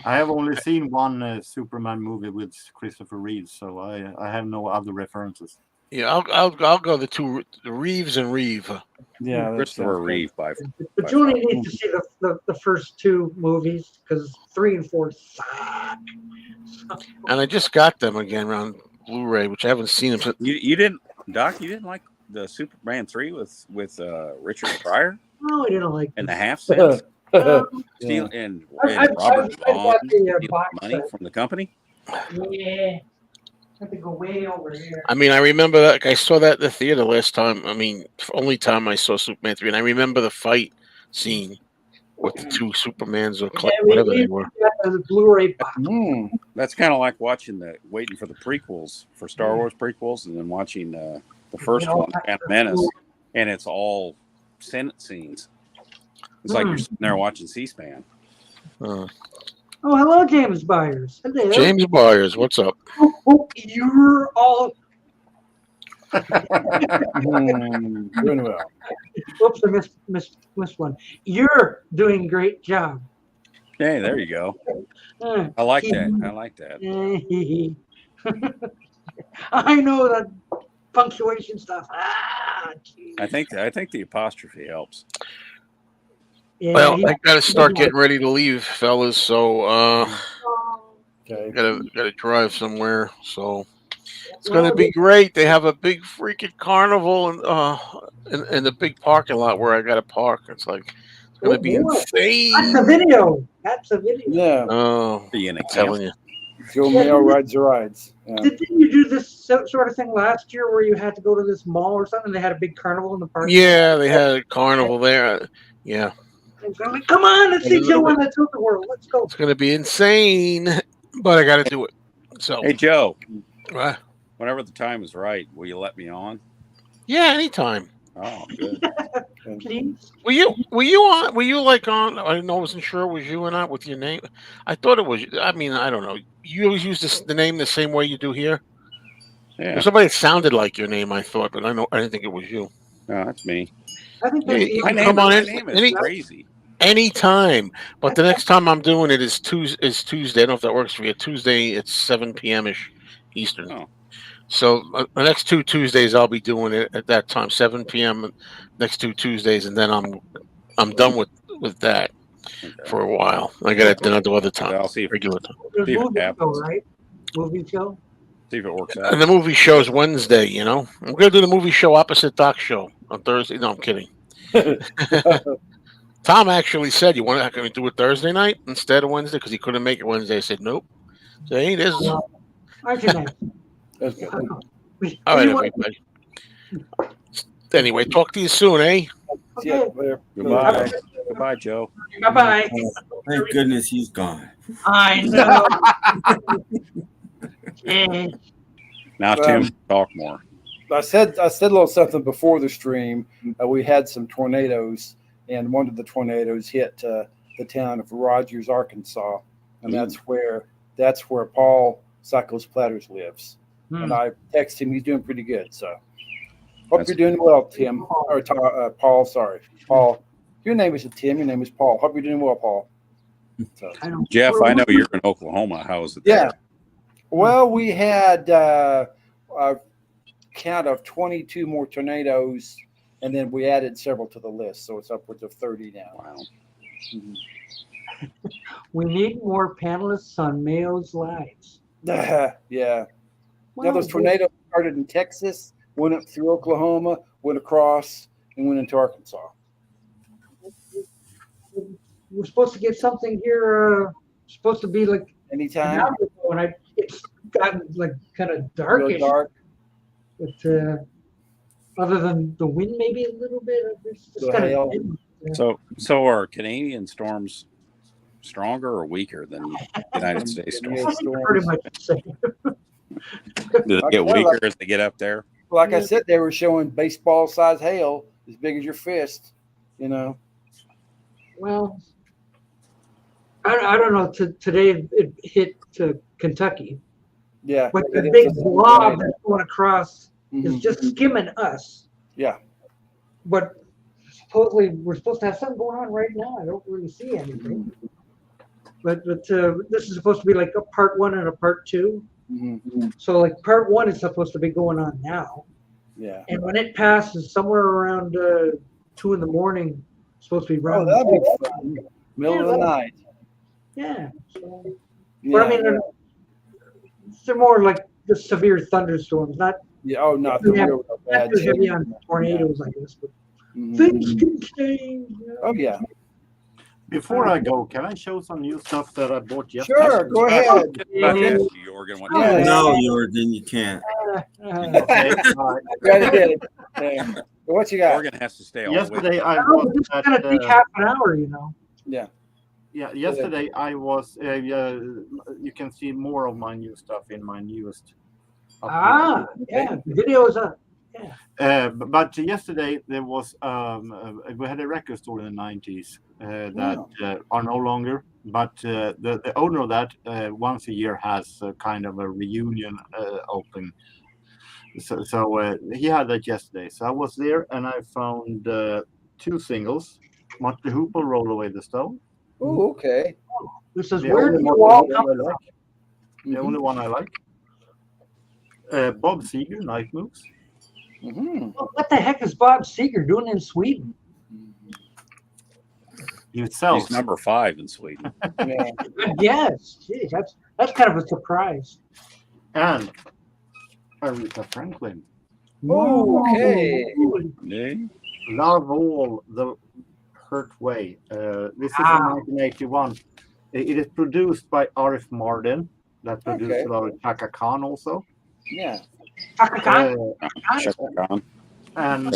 I have only seen one Superman movie with Christopher Reeve, so I have no other references. Yeah, I'll go the Reeves and Reeve. Yeah, Christopher Reeve by. But you only need to see the first two movies because 3 and 4 suck. And I just got them again on Blu-ray, which I haven't seen them since. You didn't, Doc? You didn't like the Superman 3 with Richard Pryor? No, I didn't like. And the half cents. And Robert Vaughn stealing money from the company. Yeah. I have to go way over here. I mean, I remember that I saw that in the theater last time. I mean, only time I saw Superman 3, and I remember the fight scene with the two Supermans or whatever they were. The Blu-ray box. That's kind of like waiting for the prequels, for Star Wars prequels, and then watching the first one, Phantom Menace, and it's all Senate scenes. It's like you're sitting there watching C-SPAN. Oh, hello, James Byers. Hello. James Byers, what's up? Oh, you're all. Doing well. Whoops, I missed one. You're doing a great job. Hey, there you go. I like that. I like that. I know that punctuation stuff. I think the apostrophe helps. Yeah, well, I gotta start getting ready to leave, fellas. So okay. gotta drive somewhere. So it's gonna be great. They have a big freaking carnival in the big parking lot where I gotta park. It's like it's gonna be insane. That's a video. Yeah. Oh, I'm telling you. Joe Mayo rides the rides. Yeah. Didn't you do this sort of thing last year where you had to go to this mall or something? They had a big carnival in the park. Yeah, they had a carnival there. Yeah. Like, come on, let's see Joe on the Tour the World. Let's go. It's gonna be insane, but I got to do it. So, hey Joe, what? Whenever the time is right, will you let me on? Yeah, anytime. Oh, good. Please. Were you on? Were you like on? I wasn't sure it was you or not with your name. I thought it was. I mean, I don't know. You always use the name the same way you do here. Yeah. There's somebody that sounded like your name. I thought, but I didn't think it was you. No, that's me. I think My name is crazy. Anytime, but the next time I'm doing it is Tuesday. I don't know if that works for you. Tuesday, it's 7 p.m. ish Eastern. Oh. So the next 2 Tuesdays I'll be doing it at that time, 7 p.m. Next 2 Tuesdays, and then I'm done with that for a while. I got to do other time. I'll see if regular time. There's movie show, right? Movie show. See if it works out. And the movie show's Wednesday. You know, I'm gonna do the movie show opposite Doc's show on Thursday. No, I'm kidding. Tom actually said, "You want to do it Thursday night instead of Wednesday?" Because he couldn't make it Wednesday. I said, "Nope." So hey, this is. Aren't you nice? That's good. All right, everybody. Anyway, talk to you soon, eh? Okay. Goodbye. Goodbye, Joe. Bye-bye. Thank goodness he's gone. I know. Now Tim, talk more. I said a little something before the stream. We had some tornadoes, and one of the tornadoes hit the town of Rogers, Arkansas, and that's where Paul Cycles Platters lives. And I text him; he's doing pretty good. So, hope you're doing well, Tim or Paul. Sorry, Paul. Your name isn't Tim. Your name is Paul. Hope you're doing well, Paul. So, Jeff, I know you're in Oklahoma. How is it? Yeah. There? Well, we had a count of 22 more tornadoes, and then we added several to the list, so it's upwards of 30 now. Wow. Mm-hmm. We need more panelists on Mayo's lives. Yeah. Wow. Now those tornadoes started in Texas, went up through Oklahoma, went across and went into Arkansas. We're supposed to get something here. Supposed to be like anytime. an hour ago, and it's gotten like kind of darkish. Real dark. But other than the wind, maybe a little bit. It's kind of So are Canadian storms stronger or weaker than United States storms? Pretty much the same. Do they get weaker as they get up there? Like I said, they were showing baseball-sized hail as big as your fist. You know. Well, I don't know. Today it hit Kentucky. Yeah. But the big blob that's going across is just skimming us. Yeah. But supposedly we're supposed to have something going on right now. I don't really see anything. But this is supposed to be like a part 1 and a part 2. Mm-hmm. So like part 1 is supposed to be going on now. Yeah. And when it passes somewhere around 2 in the morning, it's supposed to be around. Oh, that'd be fun. Middle of the night. Yeah. So, but I mean, they're more like the severe thunderstorms, not. Yeah. Oh, not the real bad. Not heavy on tornadoes, I guess, but things can change. Oh yeah. Before I go, can I show some new stuff that I bought yesterday? Sure, go ahead. No, Jorgen, you can't. Okay, what you got? Jorgen has to stay all yesterday the way. I was it's gonna take half an hour, you know. Yeah. Yeah, yesterday I was. You can see more of my new stuff in my newest. Yeah, video is up. Yeah. But yesterday there was we had a record store in the 90s that are no longer. But the owner of that once a year has kind of a reunion open. So he had that yesterday. So I was there and I found 2 singles. Motley Hoople, Roll Away the Stone. Oh, okay. This is The weird. only You one all I like. The only one I like. Bob Seger, Night Moves. What the heck is Bob Seger doing in Sweden? Himself. He's number 5 in Sweden. Yes, geez, that's kind of a surprise. And Aretha Franklin. Oh, okay. Love All the Hurt Way. This is in 1981. It is produced by Arif Mardin, that produced a lot of Chaka Khan also. Yeah. Chaka Khan. And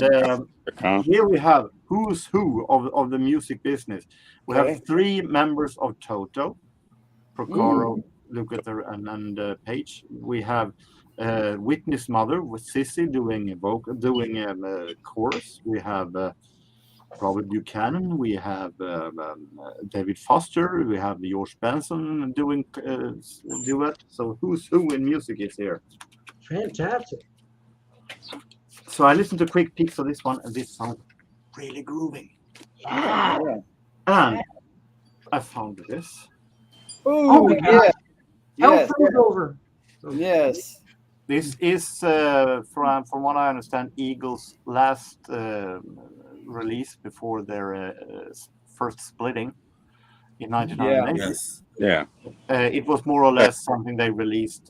here we have who's who of the music business. We have 3 members of Toto, Procaro, Lukather, and Page. We have Whitney's mother with Sissy doing a chorus. We have Robert Buchanan. We have David Foster. We have George Benson doing duet. So who's who in music is here? Fantastic. So I listened to quick peeks of this one, and this sounds really groovy. Yeah. And I found this. Oh, yeah. Yes. Over. Yes. This is, from what I understand, Eagles' last release before their first splitting in 1998. Yes. Yeah. It was more or less something they released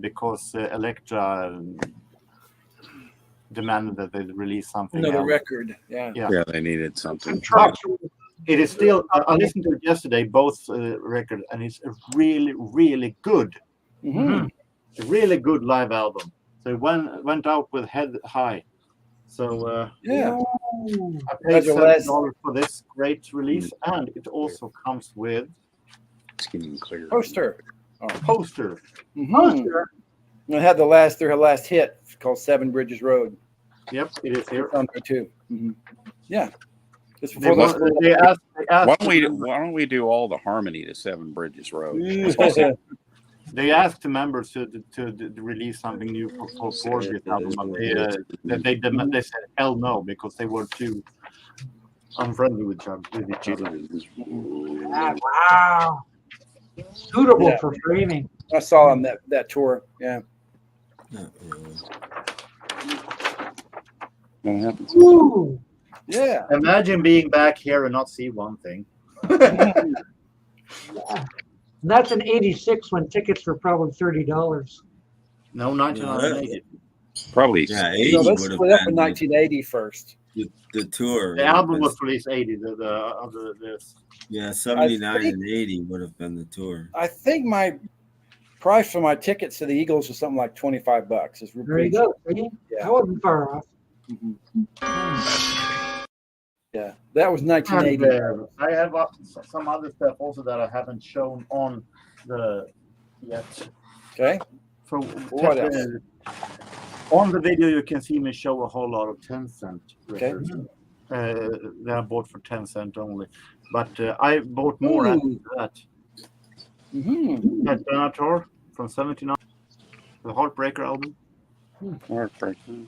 because Elektra demanded that they release something. Another record. Yeah. Yeah, they needed something. It is still. I listened to it yesterday, both records, and it's a really, really good, a really good live album. So it went out with head high. So yeah, I paid $7 for this great release, and it also comes with poster. Poster. Poster. It had their last hit called 7 Bridges Road. Yep, it is here. On there too. Yeah. Why don't we do all the harmony to 7 Bridges Road? They asked the members to release something new for this album, but they said hell no because they were too unfriendly with each other. Wow. Suitable for framing. I saw on that tour. Yeah. Ooh. Yeah. Imagine being back here and not see one thing. Yeah. And that's in '86 when tickets were probably $30. No, 1980. Probably. Yeah, So 80 let's would have split up in been 1980 first. the tour. The album was released 80. Yeah, 79 think- and 80 would have been the tour. I think my price for my tickets to the Eagles was something like $25. It's There you go. See? I wasn't far off. Yeah, that was 1980. And, I have some other stuff also that I haven't shown on the yet. Okay. So What else? on the video, you can see me show a whole lot of 10-cent Okay. records. That I bought for 10 cents only, but I bought more after that. That Benatar from '79, the Heartbreaker album. Heartbreaker.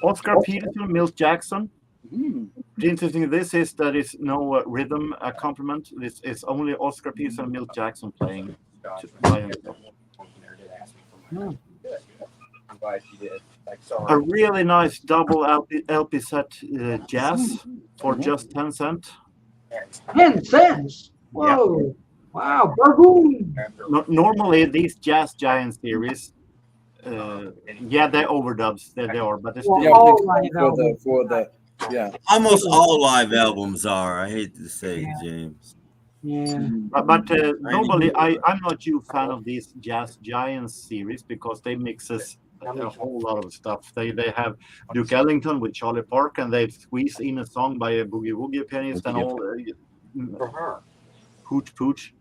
Oscar Peterson, Milt Jackson. The interesting this is that it's no rhythm accompaniment. This is only Oscar Peterson and Milt Jackson playing by himself. I'm glad she did. A really nice double LP set jazz for just 10 cents. 10 cents? Whoa. Yeah. Wow. Barragree. Normally, these Jazz Giant series, they overdubs. They are, but it's Well, still all live albums. for the Almost all live albums are. I hate to say, James. Yeah. But normally, I'm not a huge fan of these Jazz Giants series because they mixes a whole lot of stuff. They have Duke Ellington with Charlie Parker, and they squeeze in a song by a boogie woogie pianist and all hooch pooch.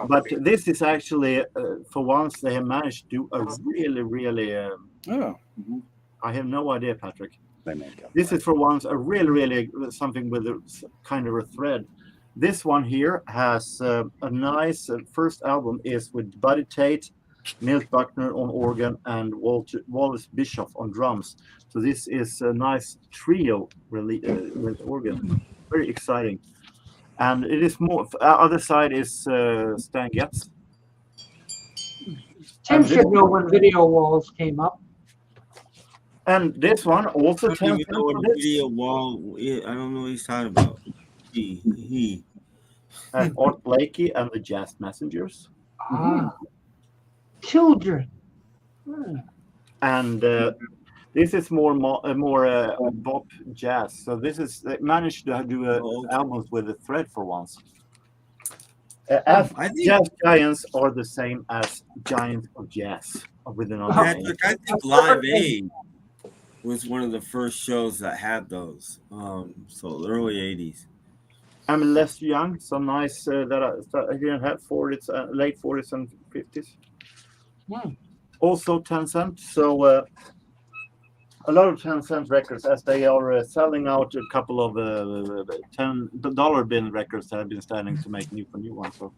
But this is actually, for once, they have managed to do a really. I have no idea, Patrick. This is for once a really something with a kind of a thread. This one here has a nice first album is with Buddy Tate, Milt Buckner on organ, and Wallace Bischoff on drums. So this is a nice trio really with organ. Very exciting. And it is more. Other side is Stan Getz. Tim should know when Video Walls came up. And this one also I don't 10 even know what a video wall is. I don't know what he's talking about. He. Art Blakey and the Jazz Messengers. Children. And this is more bop jazz. So this is they managed to do albums with a thread for once. I think Jazz Giants are the same as Giants of Jazz with another name. Patrick, I think Live Aid was one of the first shows that had those. So the early 80s. I'm less young, so nice that I didn't have 40s, late 40s and 50s. Also 10 cents. So a lot of 10-cent records, as they are selling out a couple of $10 bin records that have been standing to make new ones. So,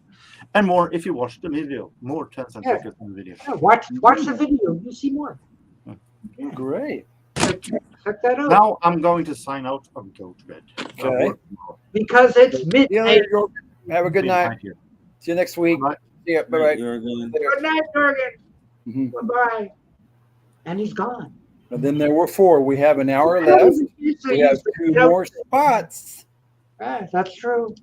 and more if you watch the video, more 10-cent records in the video. Yeah, watch the video. You see more. Yeah. Great. Check that out. Now I'm going to sign out of Goat Red. Okay. Because it's midnight. Have a good night. See you next week. See ya. Bye-bye. Good night, Jorgen. Bye-bye. And he's gone. And then there were 4. We have an hour left. We have 2 more spots. That's true.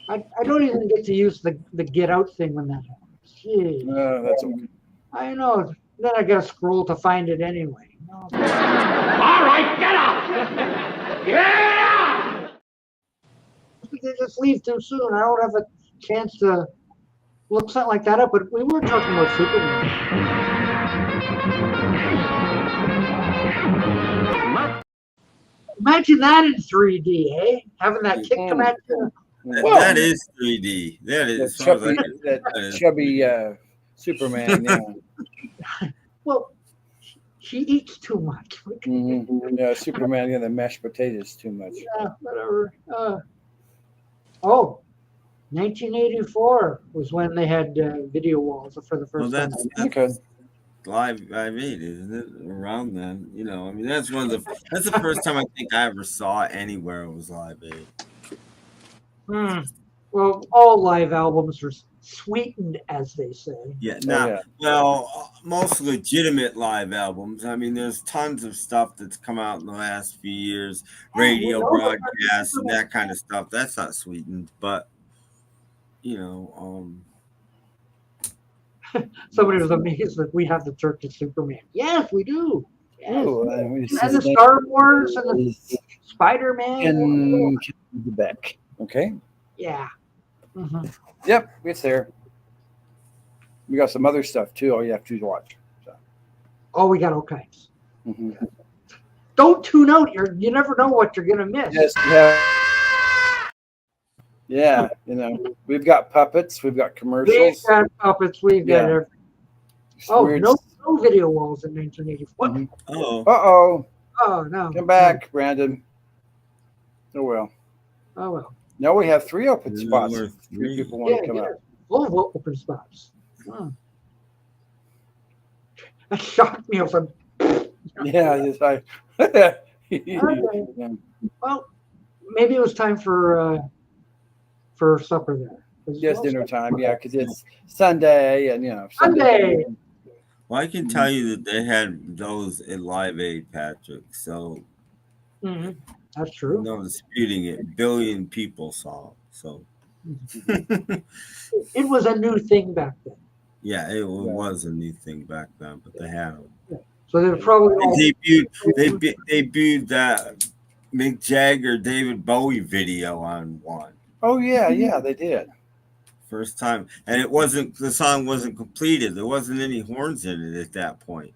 I don't even get to use the get out thing when that happens. Jeez. That's okay. I know. Then I got to scroll to find it anyway. No. All right, get out! Get out! They just leave too soon. I don't have a chance to look something like that up. But we were talking about Superman. Imagine that in 3D, eh? Having that kick come at you. That is 3D. That is that chubby Superman. Yeah. Well, she eats too much. Yeah, Superman and the mashed potatoes too much. Yeah, whatever. 1984 was when they had video walls for the first time. That's Live Aid, isn't it? Around then, I mean, that's the first time I think I ever saw it anywhere. It was Live Aid. Well, all live albums are sweetened, as they say. Yeah, well, most legitimate live albums. I mean, there's tons of stuff that's come out in the last few years, radio broadcasts and that kind of stuff. That's not sweetened, but Somebody was amazed that we have the Turkish Superman. Yes, we do. Yes. Ooh, And the Star Wars and the Spider-Man. And the back. Okay. Yeah. Mhm. Yep, it's there. We got some other stuff too. All you have to watch. So. Oh, we got all kinds. Mm-hmm. Don't tune out. You never know what you're gonna miss. Yes, yeah. Yeah, we've got puppets, we've got commercials. We've got puppets. We've got everything. Oh, Weird. no video walls in 1984. Mm-hmm. Oh. Oh no. Come back, Brandon. Oh well. Oh well. Now we have 3 open Yeah, spots. we're 3 people want to come out. Full of open spots. Oh. That shocked me. I was like, Yeah, yes, okay. yeah. Well, maybe it was time for supper there. Just dinner time, yeah, because it's Sunday and Sunday. Well, I can tell you that they had those at Live Aid, Patrick. So that's true. No disputing it. 1 billion people saw it. So it was a new thing back then. yeah, it was a new thing back then, but they had them. Yeah. So they're probably all They debuted that Mick Jagger, David Bowie video on one. Oh yeah, they did. First time, and the song wasn't completed. There wasn't any horns in it at that point.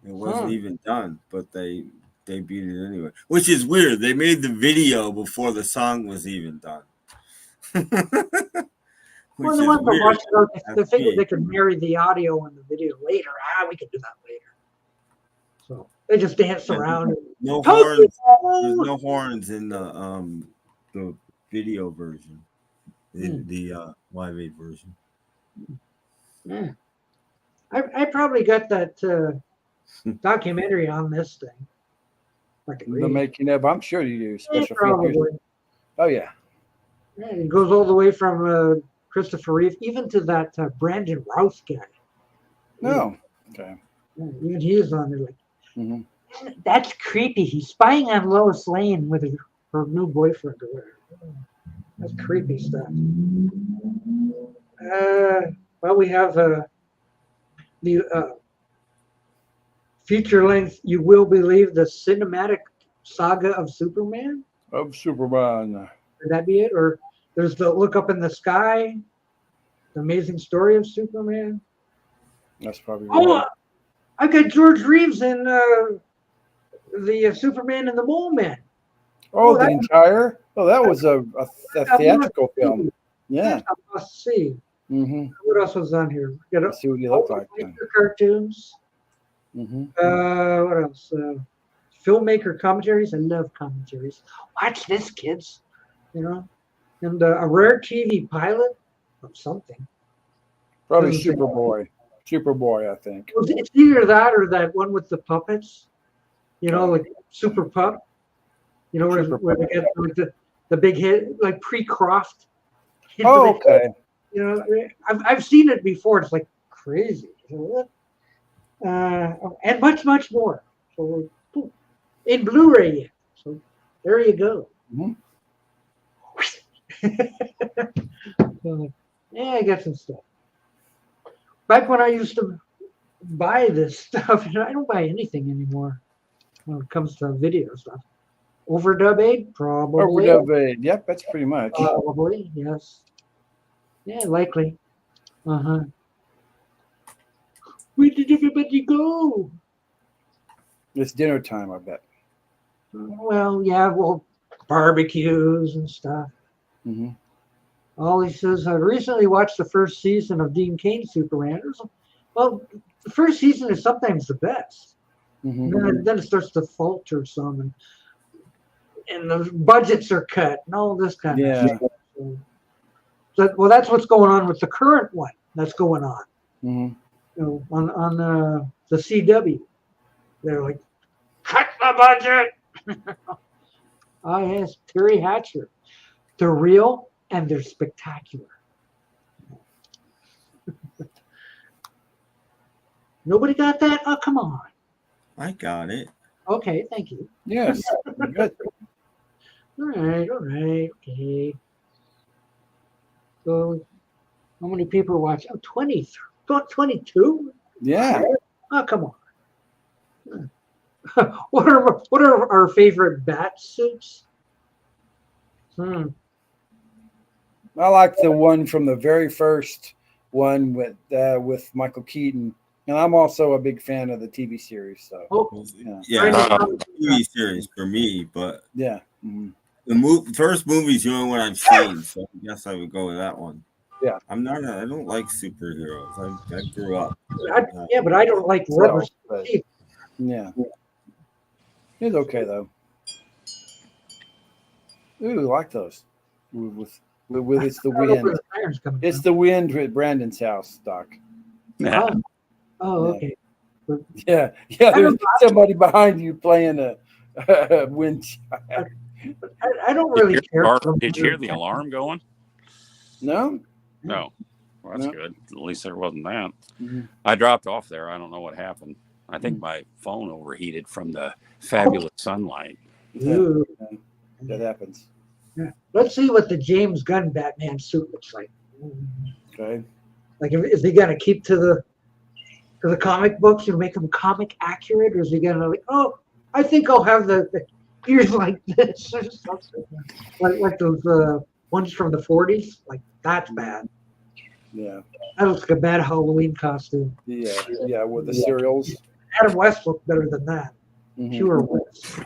It wasn't even done, but they debuted it anyway, which is weird. They made the video before the song was even done. Well, the ones that watched it, they figured they could marry the audio and the video later. We could do that later. So they just dance around. No horns. There's no horns in the video version. The Live Aid version. Yeah. I probably got that documentary on this thing. The making of, I'm sure you do. Special probably. features. Oh yeah. Yeah, it goes all the way from Christopher Reeve, even to that Brandon Routh guy. No. Okay. Yeah, even he is on there. That's creepy. He's spying on Lois Lane with her new boyfriend or whatever. That's creepy stuff. Well, we have the feature length. You will believe the cinematic saga of Superman. Would that be it? Or there's the Look Up in the Sky, the amazing story of Superman. That's probably right. I got George Reeves in the Superman and the Mole Man. Oh, the entire? Oh, that was a theatrical film. Yeah. I must see. What else was on here? Let's see what you look like. Cartoons. What else? Filmmaker commentaries. I love commentaries. Watch this, kids. And a rare TV pilot of something. Probably Superboy. Superboy, I think. It's either that or that one with the puppets. Like Super Pup. Where they get like the big hit, like pre-Croft. Oh, okay. I've seen it before. It's like crazy. And much, much more. So in Blu-ray yet. So there you go. Yeah, I got some stuff. Back when I used to buy this stuff, I don't buy anything anymore when it comes to video stuff. Overdub aid? Probably. Overdub aid. Yep, that's pretty much. Probably, yes. Yeah, likely. Where did everybody go? It's dinner time, I bet. Well, yeah, barbecues and stuff. Ollie says, I recently watched the first season of Dean Cain's Superman. Well, the first season is sometimes the best. Then it starts to falter some, and the budgets are cut and all this kind of shit. So, that's what's going on with the current one that's going on. On the CW. They're like, cut the budget. Yes, Terry Hatcher. They're real and they're spectacular. Nobody got that? Oh, come on. I got it. Okay, thank you. Yes. Good. All right, okay. So, how many people watch? 23. 22? Yeah. Oh, come on. What are our favorite bat suits? I like the one from the very first one with Michael Keaton, and I'm also a big fan of the TV series. So TV series for me, but yeah, the first movie's the only one I've seen, so I guess I would go with that one. Yeah, I don't like superheroes. I grew up. But I don't like rubber. Yeah, it's okay though. Ooh, I like those. With it's the wind. It's the wind at Brandon's house, Doc. Yeah. Oh, okay. Yeah. There's somebody behind you playing a wind chime. I don't really care. Did you hear the alarm going? No. No. Well, that's good. At least there wasn't that. Mm-hmm. I dropped off there. I don't know what happened. I think my phone overheated from the fabulous sunlight. Ooh. That happens. Yeah. Let's see what the James Gunn Batman suit looks like. Okay. Like, is he gonna keep to the comic books and make them comic accurate, or is he gonna I think I'll have the ears like this or something, like those ones from the 40s? Like, that's bad. Yeah. That looks like a bad Halloween costume. Yeah, with the cereals. Adam West looked better than that. Mm-hmm. Pure West.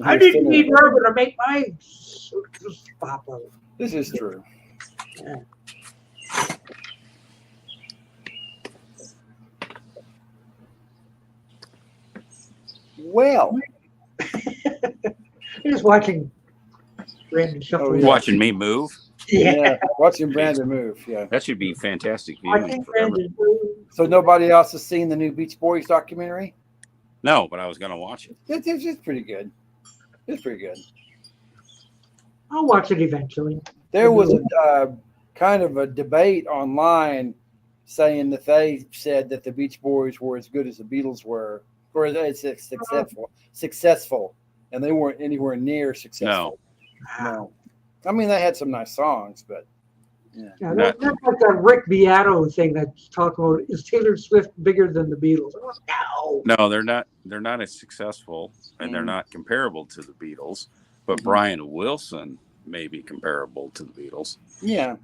I didn't need rubber to make my suit just pop out. This is true. Yeah. Well, You're just watching Brandon shuffle. Watching me move. Yeah. Watching Brandon move. Yeah, that should be fantastic viewing. So nobody else has seen the new Beach Boys documentary? No, but I was going to watch it. It's pretty good. It's pretty good. I'll watch it eventually. There was a kind of a debate online saying that they said that the Beach Boys were as good as the Beatles were, or as successful, and they weren't anywhere near successful. No. I mean, they had some nice songs, but yeah, that's like that Rick Beato thing that's talking about, is Taylor Swift bigger than the Beatles? No, they're not. They're not as successful, and they're not comparable to the Beatles. But Brian Wilson may be comparable to the Beatles. Yeah,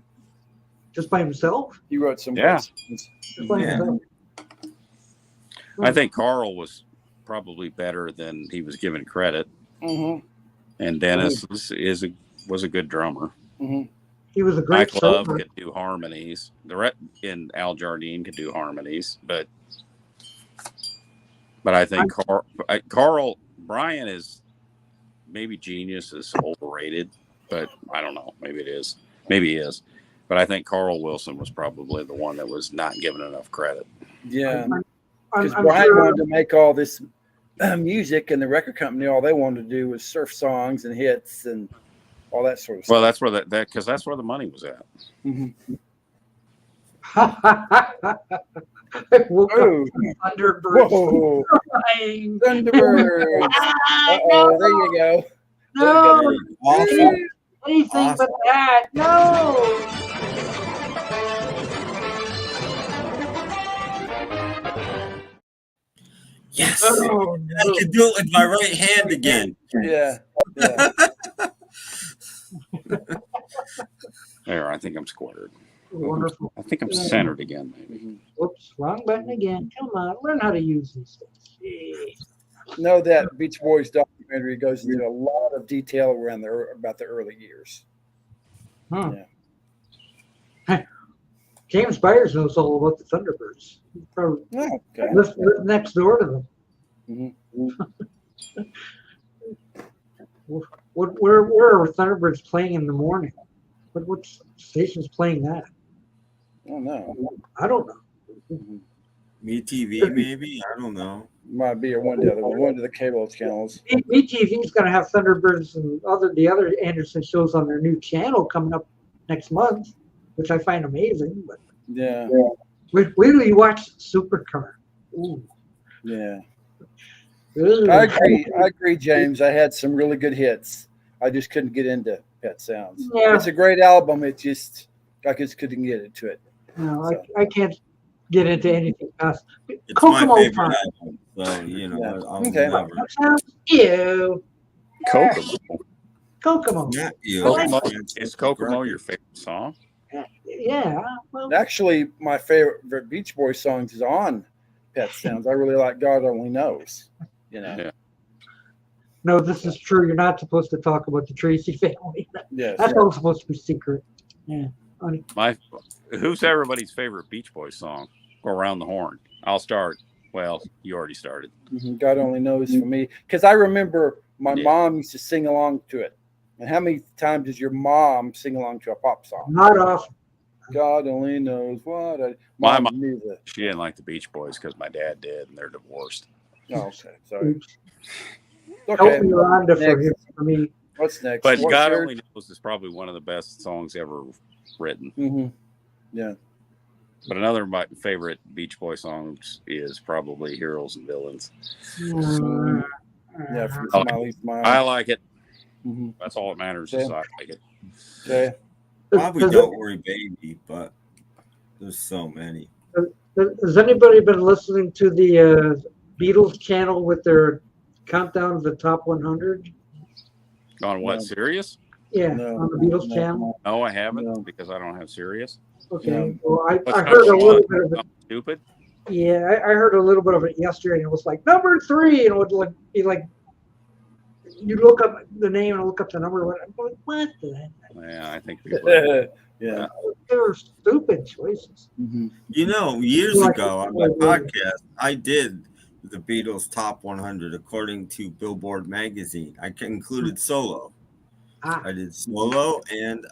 just by himself. He wrote some. Yeah. Just by himself. I think Carl was probably better than he was given credit. Mm-hmm. And Dennis was a good drummer. Mm-hmm. He was a great Mike Love could do harmonies. And Al Jardine could do harmonies, but I think Brian is maybe genius is overrated, but I don't know. Maybe it is. Maybe he is. But I think Carl Wilson was probably the one that was not given enough credit. Yeah, because Brian wanted to make all this music, and the record company, all they wanted to do was surf songs and hits and all that sort of stuff. Well, that's where because that's where the money was at. Mm-hmm. Thunderbirds. Thunderbirds. No. There you go. No. Awesome. Anything but that. No. Yes. Oh, no. I can do it with my right hand again. Yeah. There, I think I'm squared. Wonderful. I think I'm centered again, maybe. Whoops, wrong button again. Come on, learn how to use these things. Jeez. Know that Beach Boys documentary goes into a lot of detail around about the early years. Huh. Yeah. James Byers knows all about the Thunderbirds. Probably lives next door to them. Mm-hmm. Where are Thunderbirds playing in the morning? What station's playing that? I don't know. Mm-hmm. MeTV, maybe? I don't know. Might be one of the cable channels. MeTV's going to have Thunderbirds and the other Anderson shows on their new channel coming up next month, which I find amazing. But yeah. Wait till you watch Supercar. Ooh. Yeah. I agree, James. I had some really good hits. I just couldn't get into Pet Sounds. Yeah. It's a great album. I just couldn't get into it. No, so. I can't. get into anything past It's Kokomo my favorite time. album, so you know, Yeah. I'll Okay. never. That sounds ew. Kokomo. Kokomo. Not you. Kokomo. It's Is Kokomo your favorite song? Yeah. Well, Actually, my favorite Beach Boys songs is on Pet Sounds. I really like God Only Knows. You know. Yeah. no, this is true. You're not supposed to talk about the Tracy family. Yes. That's all supposed to be secret. Yeah. Honey. Who's everybody's favorite Beach Boys song? Go around the horn. I'll start. Well, you already started. God Only Knows for me. Because I remember my Yeah. mom used to sing along to it. And how many times does your mom sing along to a pop song? Not often. God only knows what. My mom, knew that. she didn't like the Beach Boys because my dad did, and they're divorced. Oh, okay. Sorry. Oops. Okay. Help me, Rhonda, for Next. him. I mean, What's next? But What's God yours? Only Knows is probably one of the best songs ever written. Mm-hmm. Yeah. But another of my favorite Beach Boy songs is probably Heroes and Villains. Yeah. From Smiley Smile. I like it. Mm-hmm. That's all that matters is I like it. Okay. Probably Don't Worry Baby, but there's so many. has anybody been listening to the Beatles channel with their countdown of the top 100? On what, Sirius? Yeah, No. on the Beatles channel. No, I haven't No. because I don't have Sirius. Okay. Well, I What's heard a number little one? bit of it. Something stupid? Yeah, I heard a little bit of it yesterday, and it was like number 3, and it would be like you look up the name and look up the number. I'm like, what the heck? Yeah, I think people are. Yeah. They were stupid choices. Mm-hmm. You know, years Like- ago on my podcast, I did the Beatles top 100 according to Billboard magazine. I included solo. I did solo, and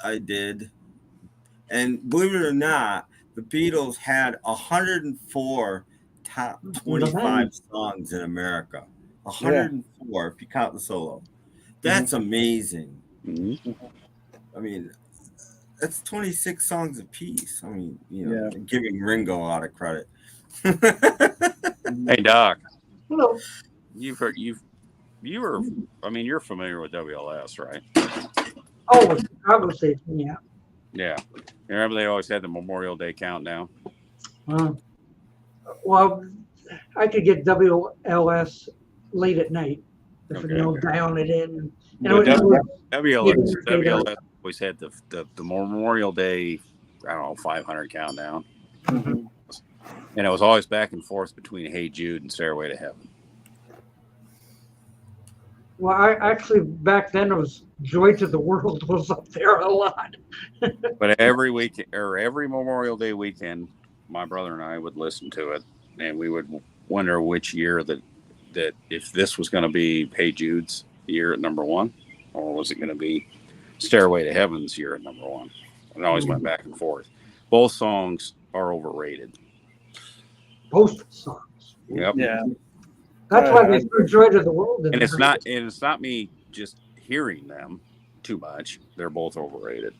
believe it or not, the Beatles had 104 top 25 songs in America. 104 if you count the solo. That's amazing. Mm-hmm. I mean, that's 26 songs apiece. I mean, you know, giving Ringo a lot of credit. Hey, Doc. Hello. You're familiar with WLS, right? Oh, Chicago State, yeah. Yeah. You remember they always had the Memorial Day countdown? Well, I could get WLS late at night if dial it in. WLS always had the Memorial Day, I don't know, 500 countdown. Mm-hmm. And it was always back and forth between Hey Jude and Stairway to Heaven. Well, I actually back then it was Joy to the World was up there a lot. But every week or every Memorial Day weekend, my brother and I would listen to it, and we would wonder which year that if this was going to be Hey Jude's year at number 1, or was it going to be Stairway to Heaven's year at number 1. And it always went back and forth. Both songs are overrated. Both songs. Yep. Yeah. That's why they threw Joy to the World. And it's not me just hearing them too much. They're both overrated.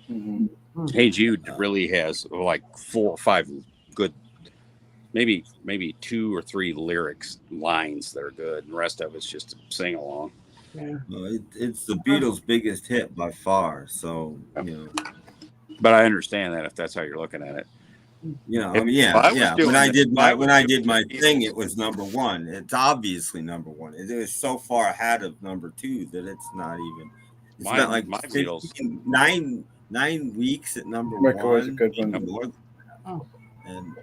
Mm-hmm. Hey Jude really has like 4 or 5 good, maybe 2 or 3 lines that are good. And the rest of it's just a sing along. Yeah. It's the Beatles' biggest hit by far. So, you know. But I understand that if that's how you're looking at it. You know, If I mean, I was yeah. doing When I it- did if I was my doing thing, it was number 1. It's obviously number 1. It was so far ahead of number 2 that it's not even. It's My- not like my Beatles. 9 weeks at number Record 1. was a good one. And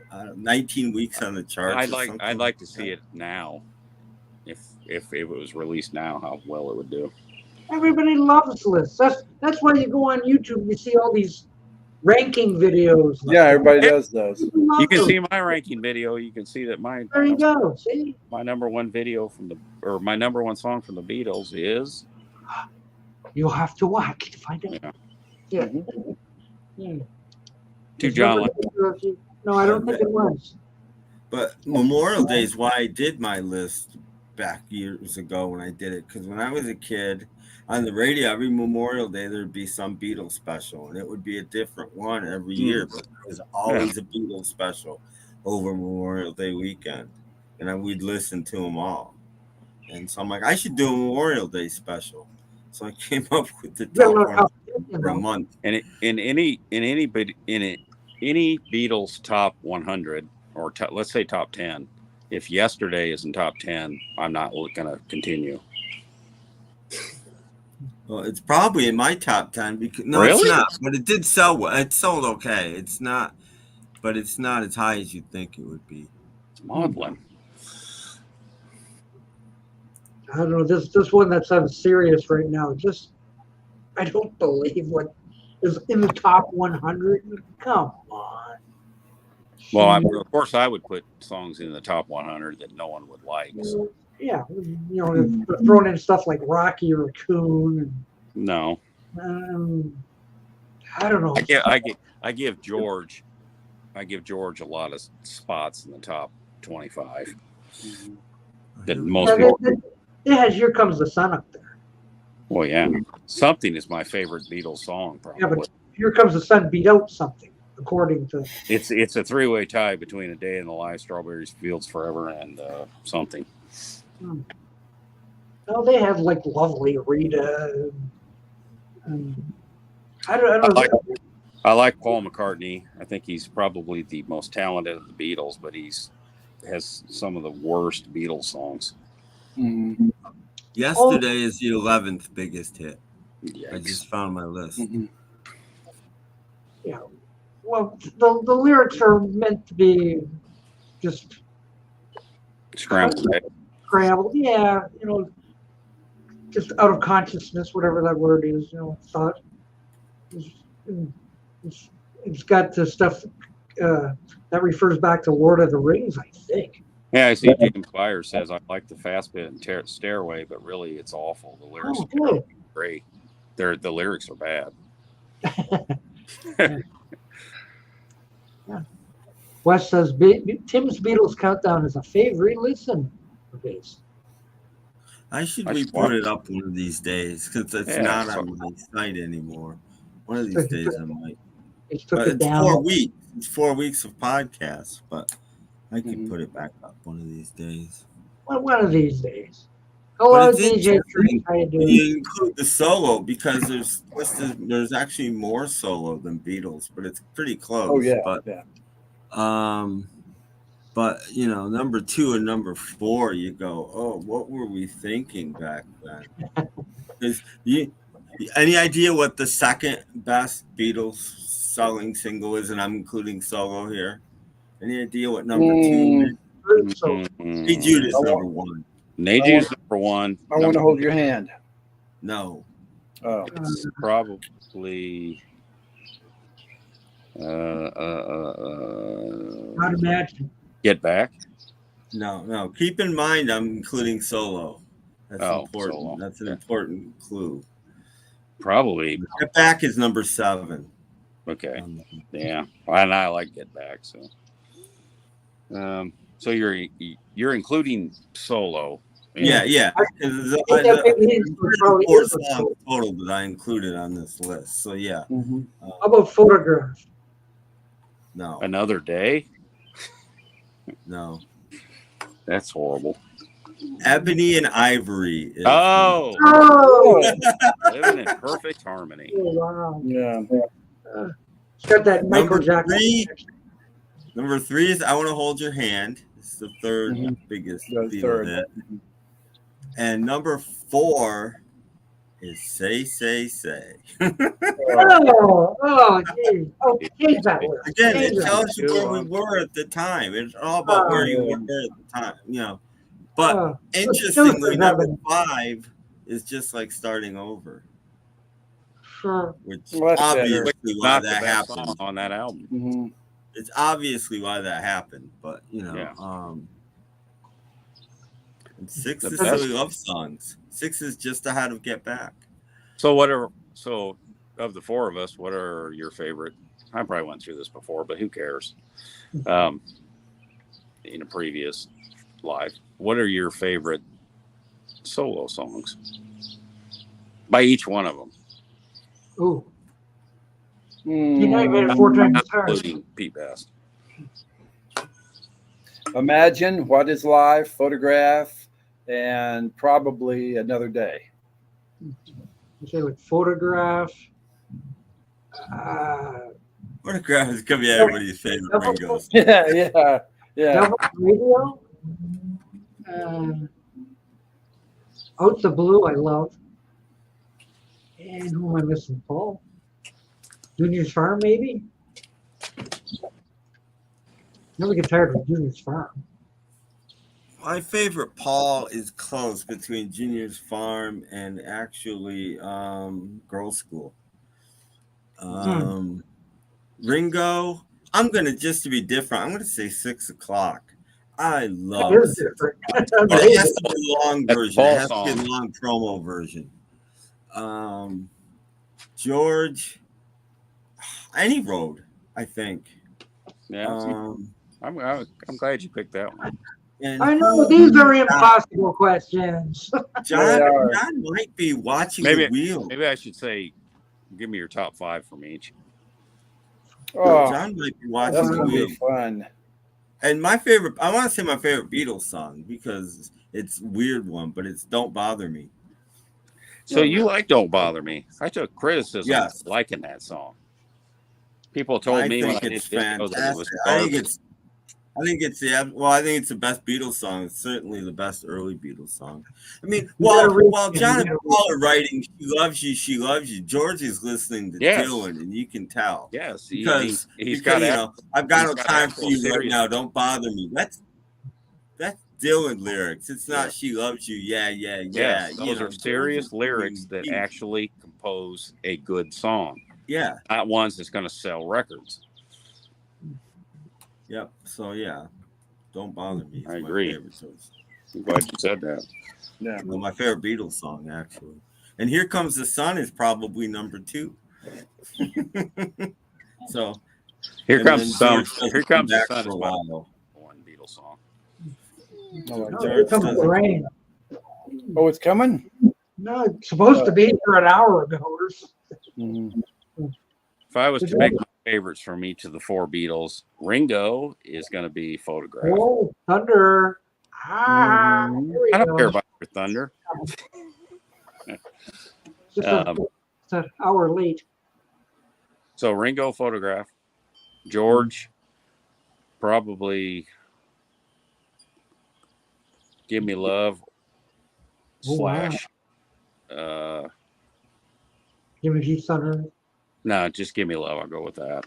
19 weeks on the charts. I'd like to see it now. If it was released now, how well it would do. Everybody loves lists. That's why you go on YouTube and you see all these ranking videos. Yeah, everybody does those. You can see my ranking video. You can see that There you go. See? my number 1 video my number 1 song from the Beatles is. You'll have to watch to find out. Yeah. To John Lennon. No, I don't think it was. But Memorial Day is why I did my list back years ago when I did it. Because when I was a kid, on the radio, every Memorial Day, there'd be some Beatles special. And it would be a different one every year. But there was always a Beatles special over Memorial Day weekend. And we'd listen to them all. And so I'm like, I should do a Memorial Day special. So I came up with the top one for a month. And any Beatles top 100 or let's say top 10. If Yesterday is in top 10, I'm not going to continue. Well, it's probably in my top 10 because no, Really? it's not. But it did sell well. It sold okay. It's not, but it's not as high as you'd think it would be. It's maudlin. I don't know, this one that's on serious right now. Just, I don't believe what is in the top 100. Come on. Well, of course, I would put songs in the top 100 that no one would like. So. Yeah, you know, if throwing in stuff like Rocky Raccoon. No. I don't know. I give George a lot of spots in the top 25. That most people. It has "Here Comes the Sun" up there. Well, yeah, Something is my favorite Beatles song. Probably. Yeah, but "Here Comes the Sun" beat out Something, according to. It's a 3-way tie between "A Day in the Life," "Strawberries Fields Forever," and Something. Oh, they have like Lovely Rita. I don't know. I like Paul McCartney. I think he's probably the most talented of the Beatles, but has some of the worst Beatles songs. Mm-hmm. Yesterday is the 11th biggest hit. Yikes. I just found my list. Yeah. Well, the lyrics are meant to be just scrambled. Yeah, you know, just out of consciousness, whatever that word is. You know, thought. It's got the stuff that refers back to Lord of the Rings, I think. Yeah, I see James Fire says, I like the fast bit and Stairway, but really it's awful. The lyrics are great. The lyrics are bad. Yeah. Wes says, Tim's Beatles Countdown is a favorite listen of his. I should re-put it up one of these days because it's not on my site anymore. One of these days I might. But it's 4 weeks. It's 4 weeks of podcasts, but I can put it back up one of these days. Well, one of these days. Hello, DJ Tree. How you doing? You include the solo because there's actually more solo than Beatles, but it's pretty close. Oh yeah, but you know, number 2 and number 4, you go, oh, what were we thinking back then? Because any idea what the second best Beatles selling single is? And I'm including solo here. Any idea what number 2 is? Hey Jude is number 1. Naju's number 1. I want to hold your hand. No. Oh. It's probably Not imagine. Get Back. No. Keep in mind I'm including solo. That's important. Solo. That's an important clue. Probably. Get Back is number 7. Okay. Yeah. And I like Get Back, so. So you're including solo. Yeah. There's 4 songs total that I included on this list. So yeah. How about Photograph? No. Another Day? No. That's horrible. Ebony and Ivory. Living in perfect harmony. Oh, wow. Yeah. It's got that Michael Jackson. Number 3 is I Want to Hold Your Hand. It's the third biggest Beatle hit. And number 4 is Say, Say, Say. geez. Change that word. Again, it tells you where we were at the time. It's all about where you were at the time, you know. But interestingly, number 5 is just like starting over. Sure. Which obviously why that happened on that album. It's obviously why that happened, but you know, and 6 is silly love songs. 6 is just ahead of Get Back. So of the 4 of us, what are your favorite? I probably went through this before, but who cares? In a previous live, what are your favorite solo songs by each one of them? Ooh. You know, you made it 4 times including Pete Best. Imagine, What Is Life, Photograph, and probably Another Day. You say like Photograph. Photograph is gonna be everybody's favorite Ringo song. Yeah. Double Radio. Oats of Blue, I love. And who am I missing? Paul? Junior's Farm, maybe? Never get tired of Junior's Farm. My favorite Paul is close between Junior's Farm and actually Girls School. Ringo, I'm gonna just to be different. I'm gonna say 6 o'clock. I love That is 6 different. o'clock. But it has to be a long That's version. It Paul has to be a song. long promo version. George, any road, I think. Yeah, I'm glad you picked that one. And I know these are impossible questions. John might be watching the wheel. Maybe I should say, give me your top 5 from each. Oh, John might be watching that's the gonna wheel. be fun. And my favorite, I want to say my favorite Beatles song because it's a weird one, but it's "Don't Bother Me." So you like "Don't Bother Me"? I took criticism Yes. for liking that song. People told me when I did it's videos that it was fantastic. I think garbage. I think it's the best Beatles song. It's certainly the best early Beatles song. I mean, You gotta read- while you John and gotta Paul are writing she loves you," George is listening to Yes. Dylan, and you can tell. Yes, Because he's got I've got no he's got time for actual you right serious- now. Don't bother me. That's Dylan lyrics. It's not "She loves you." Yeah. Yes, those are serious George is lyrics doing that deep. actually compose a good song, Yeah. not ones that's going to sell records. Yep. So yeah, "Don't Bother Me." Is I my agree. favorite choice. I'm glad you said that. Yeah. Well, my favorite Beatles song, actually. And "Here Comes the Sun" is probably number 2. So Here and comes then the sun. George doesn't Here come comes the back sun for is a my while. one Beatles song. Oh, Oh, here comes the rain. Oh, it's coming. No, it's supposed to be for an hour ago or something. If I was to make my favorites from each of the 4 Beatles, Ringo is going to be "Photograph." Oh, Thunder. Here we I don't go. care about your Thunder. Just Um, it's an hour late. So Ringo, "Photograph." George, probably "Give Me Love" Oh, wow. / Jimmy G. Thunder. no, just "Give Me Love." I'll go with that.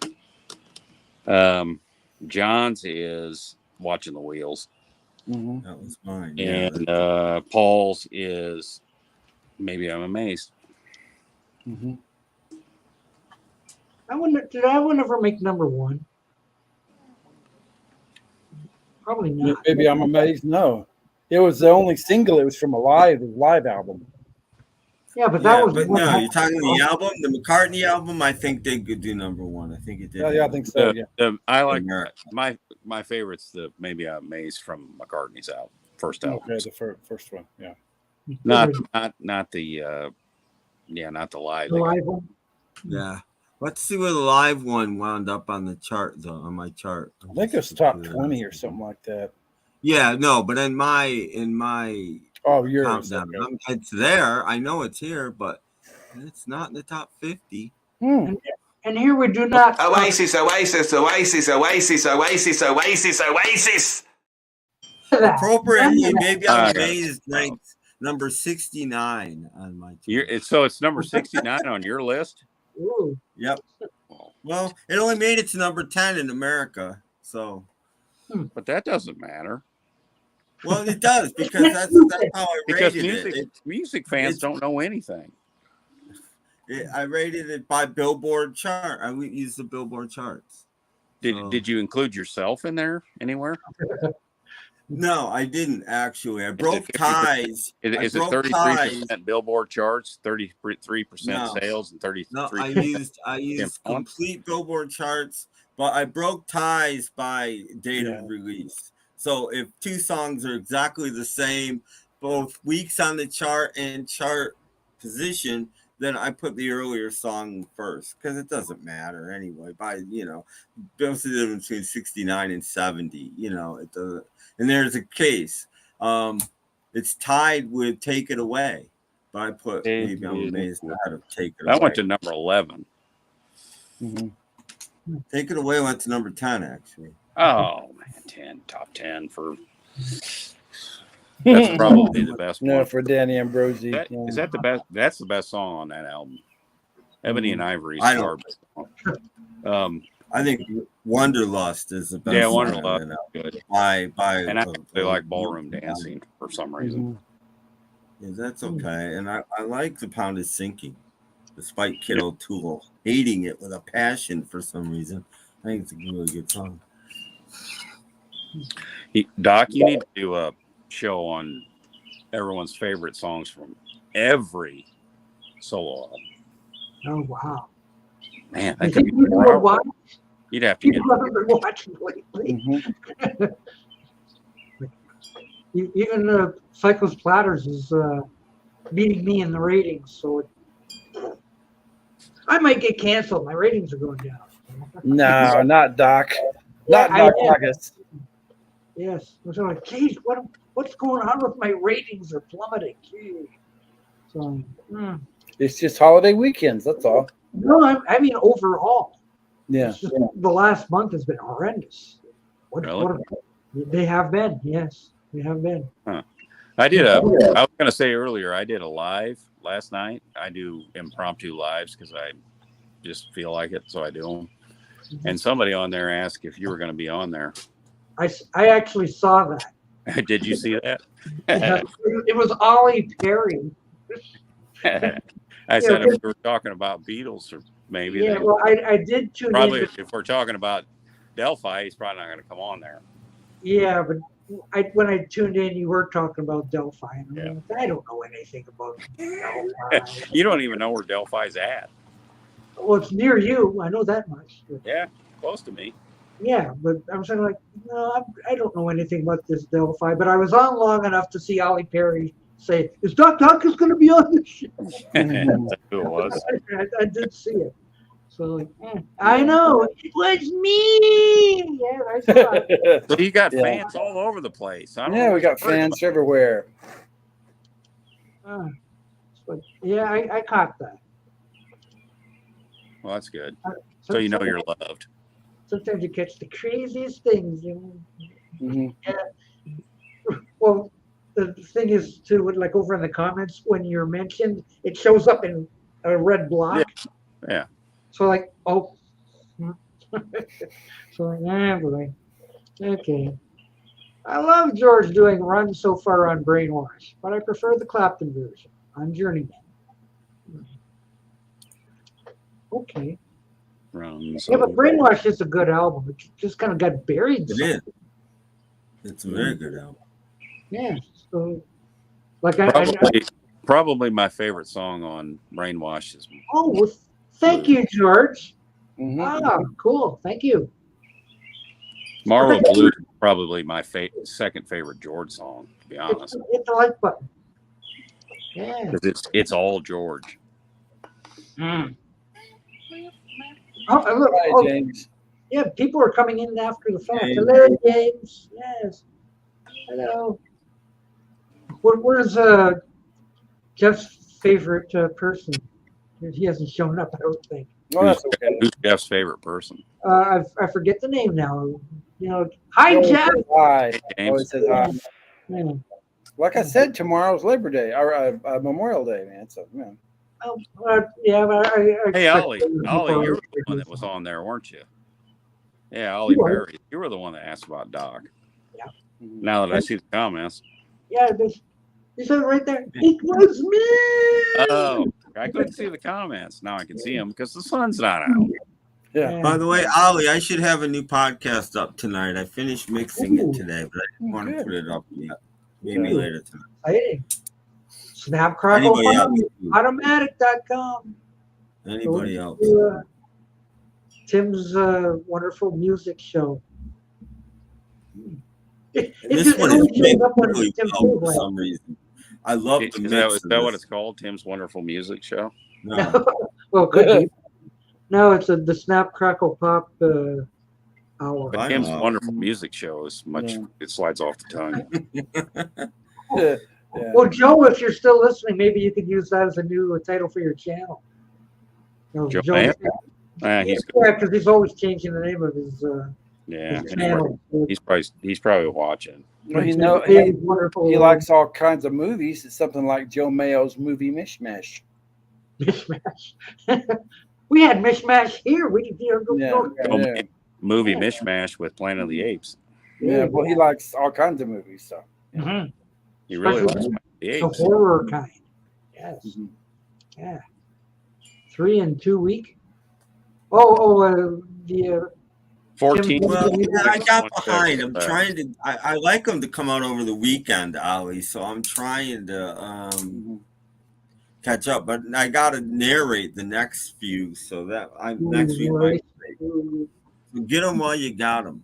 John's is "Watching the Wheels," That was mine. and Paul's is "Maybe I'm Amazed." I wonder, did I ever make number 1? Probably not. Maybe I'm amazed. No, it was the only single. It was from a live album. Yeah, but that was. But no, you're talking the album, the McCartney album. I think they could do number 1. I think it did. Yeah, I think so. Yeah. I like my favorite's the "Maybe I'm Amazed" from McCartney's album, first album. Okay, the first one. Yeah. Not the not the live. The live one? Yeah. Let's see where the live one wound up on the chart, though. On my chart, I think it was top 20 or something like that. Yeah, no, but in my yours. countdown, it's there. I know it's here, but it's not in the top 50. And here we do not. Oasis. Appropriately, maybe I'm amazed. Ranked number 69 on my chart. So it's number 69 on your list. Ooh. Yep. Well, it only made it to number 10 in America, so. But that doesn't matter. Well, it does because that's how I Because rated music fans don't know anything. I rated it by Billboard chart. I used the Billboard charts. Did you include yourself in there anywhere? No, I didn't actually. I broke ties. Is it 33% Billboard charts, 33% sales, and 33%? No, I used complete Billboard charts, but I broke ties by date of release. So if 2 songs are exactly the same, both weeks on the chart and chart position, then I put the earlier song first because it doesn't matter anyway. What's the difference between 69 and 70? It doesn't. And there's a case. It's tied with "Take It Away," but I put "Maybe I'm Amazed" how to "Take It Away." I went to number 11. Take it away. What's number 10, actually? Oh man, top 10 for. That's probably the best one. No, for Danny Ambrosi. Is that the best? That's the best song on that album. Ebony and Ivory. I don't. I think Wanderlust is the best. Yeah, song Wanderlust on is good. And I actually like ballroom dancing for some reason. Yeah, that's okay. And I like The Pound is Sinking, despite Kid O'Toole hating it with a passion for some reason. I think it's a really good song. Doc, you need to do a show on everyone's favorite songs from every solo album. Oh wow! Man, that could be You'd have to get. Watching lately. Even Cyclops Platters is beating me in the ratings, so I might get canceled. My ratings are going down. No, not Doc. Not Doc August. Yes, I was like, geez, what's going on with my ratings? Are plummeting. Geez. So, It's just holiday weekends. That's all. No, I mean overall. Yeah. The last month has been horrendous. Really? They have been. Yes, they have been. Huh. I was going to say earlier, I did a live last night. I do impromptu lives because I just feel like it, so I do them. And somebody on there asked if you were going to be on there. I actually saw that. Did you see that? It was Ollie Perry. I said if we were talking about Beatles or maybe. Yeah, well, I did tune probably in. If we're talking about Delphi, he's probably not going to come on there. Yeah, but when I tuned in, you were talking about Delphi. And I don't know anything about Delphi. You don't even know where Delphi's at. Well, it's near you. I know that much. Yeah, close to me. Yeah, but I was like, no, I don't know anything about this Delphi. But I was on long enough to see Ollie Perry say, "Is Doc is going to be on this show?" That's who it was. I did see it. So I know it was me. Yeah, I saw it. So you got fans all over the place. We got fans everywhere. But yeah, I caught that. Well, that's good. So you know you're loved. Sometimes you catch the craziest things. Yeah. Well, the thing is too, like over in the comments when you're mentioned, it shows up in a red block. Yeah. So like, oh. So boy. Okay. I love George doing Run So Far on Brainwash, but I prefer the Clapton version on Journeyman. Okay. Yeah, but Brainwash is a good album. It just kind of got buried. It is. It's a very good album. Yeah. So, like probably my favorite song on Brainwash is. Oh, well, thank you, George. Cool. Thank you. Marlowe Blue is probably my second favorite George song, to be honest. Hit the like button. Yeah. Because it's all George. Oh, look, Hi, James. Yeah, people are coming in after the fact. Hello, James. Yes. Hello. Where's Jeff's favorite person? He hasn't shown up, I don't think. Oh, that's okay. Who's Jeff's favorite person? I forget the name now. Hi, Jeff. Hi. James. Always says hi. Yeah. Like I said, tomorrow's Labor Day or Memorial Day, man. So, man. Yeah, but Hey, Ollie, you were the one that was on there, weren't you? Yeah, Ollie Perry. You were the one that asked about Doc. Yeah. Now that I see the comments. Yeah, you said it right there. It was me. Oh, I couldn't see the comments. Now I can see them because the sun's not out. Yeah. By the way, Ollie, I should have a new podcast up tonight. I finished mixing it today, but I didn't want to put it up yet. Maybe later tonight. Hey. Snapcrackle automatic.com. Anybody else? Tim's wonderful music show. This one is made really well for some reason. I love the mix. Is that what it's called? Tim's Wonderful Music Show? No. Well, could be. No, it's the Snap Crackle Pop hour. But Tim's Wonderful Music Show is much. It slides off the tongue. Yeah. Well, Joe, if you're still listening, maybe you could use that as a new title for your channel. Joe Mayhem? He's Yeah, because he's always changing the name of his. yeah. His channel. He's probably watching. Well, he likes all kinds of movies. It's something like Joe Mayo's movie Mishmash. Mishmash. We had Mishmash here. We Movie Mishmash with Planet of the Apes. Yeah, well, he likes all kinds of movies, so he really likes Planet of the the Apes. horror kind. Yes. Yeah. 3 and 2 week. The 14. Well, I got behind. I'm trying to. I like them to come out over the weekend, Ali. So I'm trying to catch up, but I got to narrate the next few. So that next week. So get them while you got them.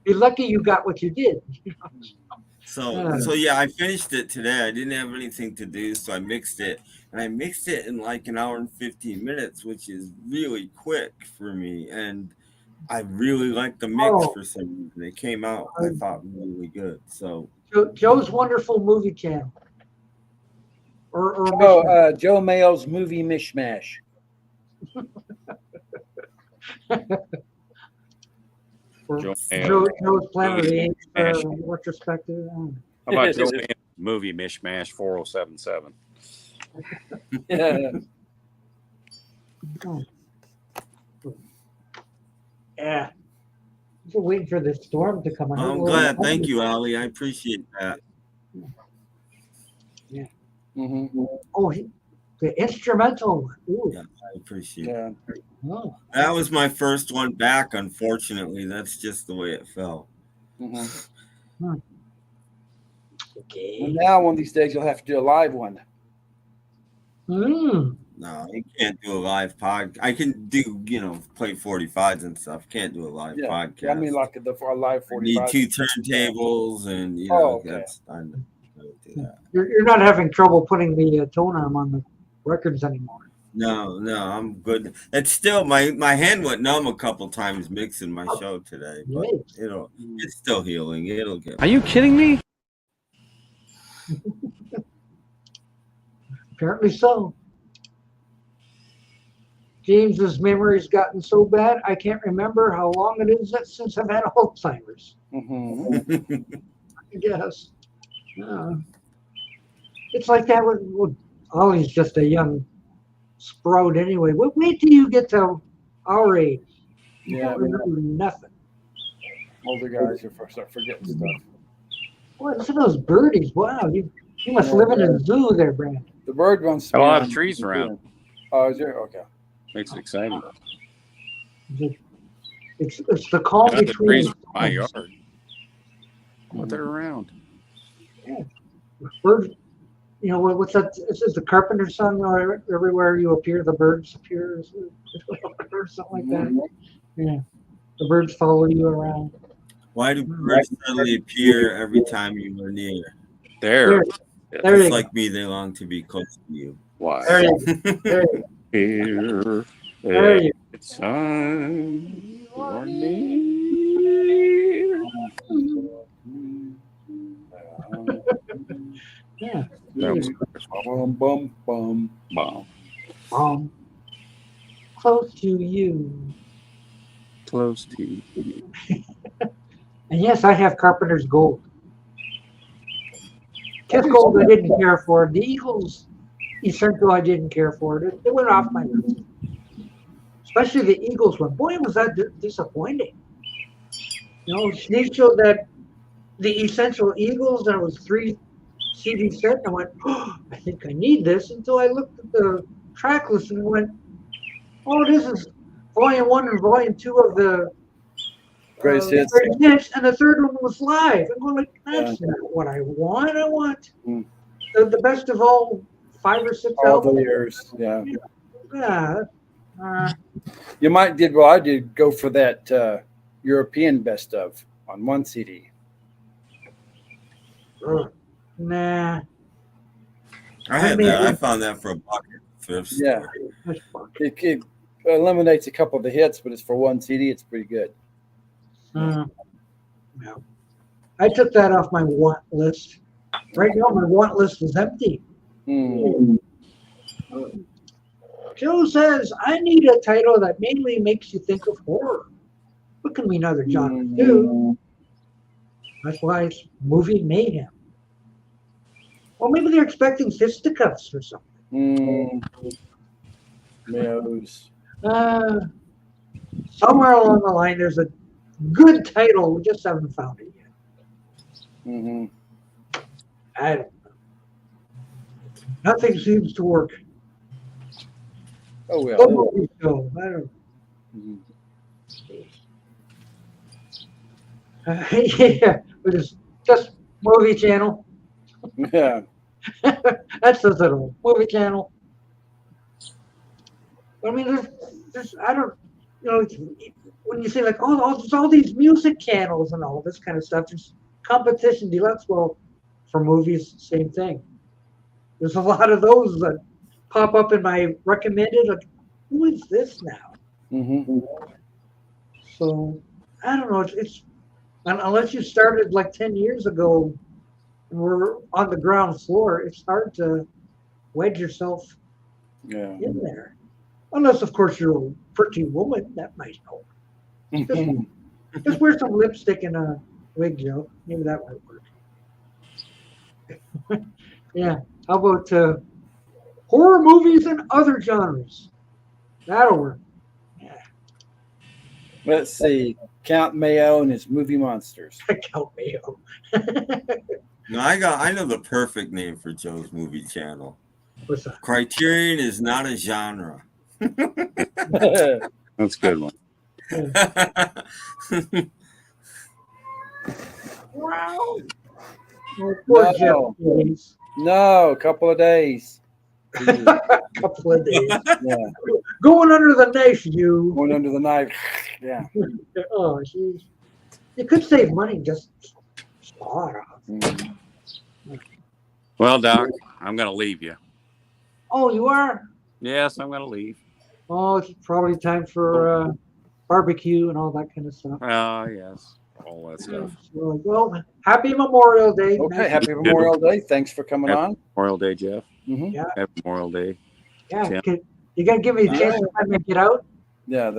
You're lucky you got what you did. So yeah, I finished it today. I didn't have anything to do, so I mixed it. And I mixed it in like an hour and 15 minutes, which is really quick for me. And I really like the mix for some reason. It came out, I thought, really good. So Joe's Wonderful Movie Channel. Joe Mayo's movie Mishmash. Joe's Planet of the Apes retrospective. How about Joe Mayo's movie Mishmash 4077? Yeah. We're waiting for the storm to come out. I'm glad. Thank you, Ali. I appreciate that. Yeah. Oh, the instrumental. Ooh. Yeah, I appreciate it. Oh. That was my first one back, unfortunately. That's just the way it fell. Okay. Well, now one of these days you'll have to do a live one. No, you can't do a live pod. I can do, play 45s and stuff. Can't do a live podcast. I mean, like a live 45. Need 2 turntables and that's time to do that. You're not having trouble putting the tone arm on the records anymore. No, I'm good. It's still my hand went numb a couple times mixing my show today, but it's still healing. It'll get. Are you kidding me? Apparently so. James's memory's gotten so bad I can't remember how long it is since I've had Alzheimer's. I guess. It's like that with Ollie's just a young sprout anyway. Wait till you get to our age. You don't remember nothing. Older guys start forgetting stuff. Boy, listen to those birdies. Wow, you must live in a zoo there, Brandon. The bird ones. A lot of trees around. Oh, is there? Okay. Makes it exciting. It's the calm The between trees in my yard. But they're around. Yeah. Birds, what's that? This is the Carpenter song, or everywhere you appear, the birds appear, or something like that. Yeah. The birds follow you around. Why do birds suddenly appear every time you are near? There It's like me, they long to be close to you. Why? There Here, it's time for me. Yeah. That was bum. Close to you. Close to you. And yes, I have Carpenter's Gold. Kiss Gold I didn't care for. The Eagles Essential I didn't care for. It went off my list. Especially the Eagles one. Boy, was that disappointing. Schnee showed that the Essential Eagles, and it was 3 CD set, and I went, I think I need this, until I looked at the track list and went, this is Volume 1 and Volume 2 of the Greatest Hits. And the third one was live. I'm going that's not what I want. I want the best of all 5 or 6 all albums. the years. Yeah. You might did well. I did go for that European best of on 1 CD. Nah. I had that. I found that for $1 at thrift store. It eliminates a couple of the hits, but it's for 1 CD. It's pretty good. I took that off my want list. Right now, my want list is empty. Joe says, I need a title that mainly makes you think of horror. What can mean other genres too? That's why it's movie mayhem. Or maybe they're expecting fisticuffs or something. Mayos. Somewhere along the line, there's a good title. We just haven't found it yet. I don't know. Nothing seems to work. Oh, well. I don't yeah, but it's just movie channel. Yeah. That says it all. Movie channel. I mean, there's I don't, when you say like, oh, there's all these music channels and all this kind of stuff, there's competition deluxe. Well, for movies, same thing. There's a lot of those that pop up in my recommended. Like, who is this now? So I don't know. It's unless you started like 10 years ago and we're on the ground floor, it's hard to wedge yourself in there. Unless, of course, you're a pretty woman, that might help. Just wear some lipstick and a wig, Joe. Maybe that might work. Yeah. How about horror movies and other genres? That'll work. Yeah. Let's see. Count Mayo and his movie monsters. Count Mayo. No, I know the perfect name for Joe's movie channel. What's that? Criterion is not a genre. That's a good one. Wow. No, a couple of days. Couple of days. Yeah. Going under the knife, you. Going under the knife. Yeah. Oh, jeez. You could save money just spot off. Well, Doc, I'm going to leave you. Oh, you are? Yes, I'm going to leave. Oh, it's probably time for barbecue and all that kind of stuff. Oh, yes. All that stuff. So, well, happy Memorial Day. Okay, Nice happy Memorial Day. Thanks for coming on. Memorial Day, Jeff. Yeah. Happy Memorial Day. Yeah. You got to give me a chance to get out. Yeah.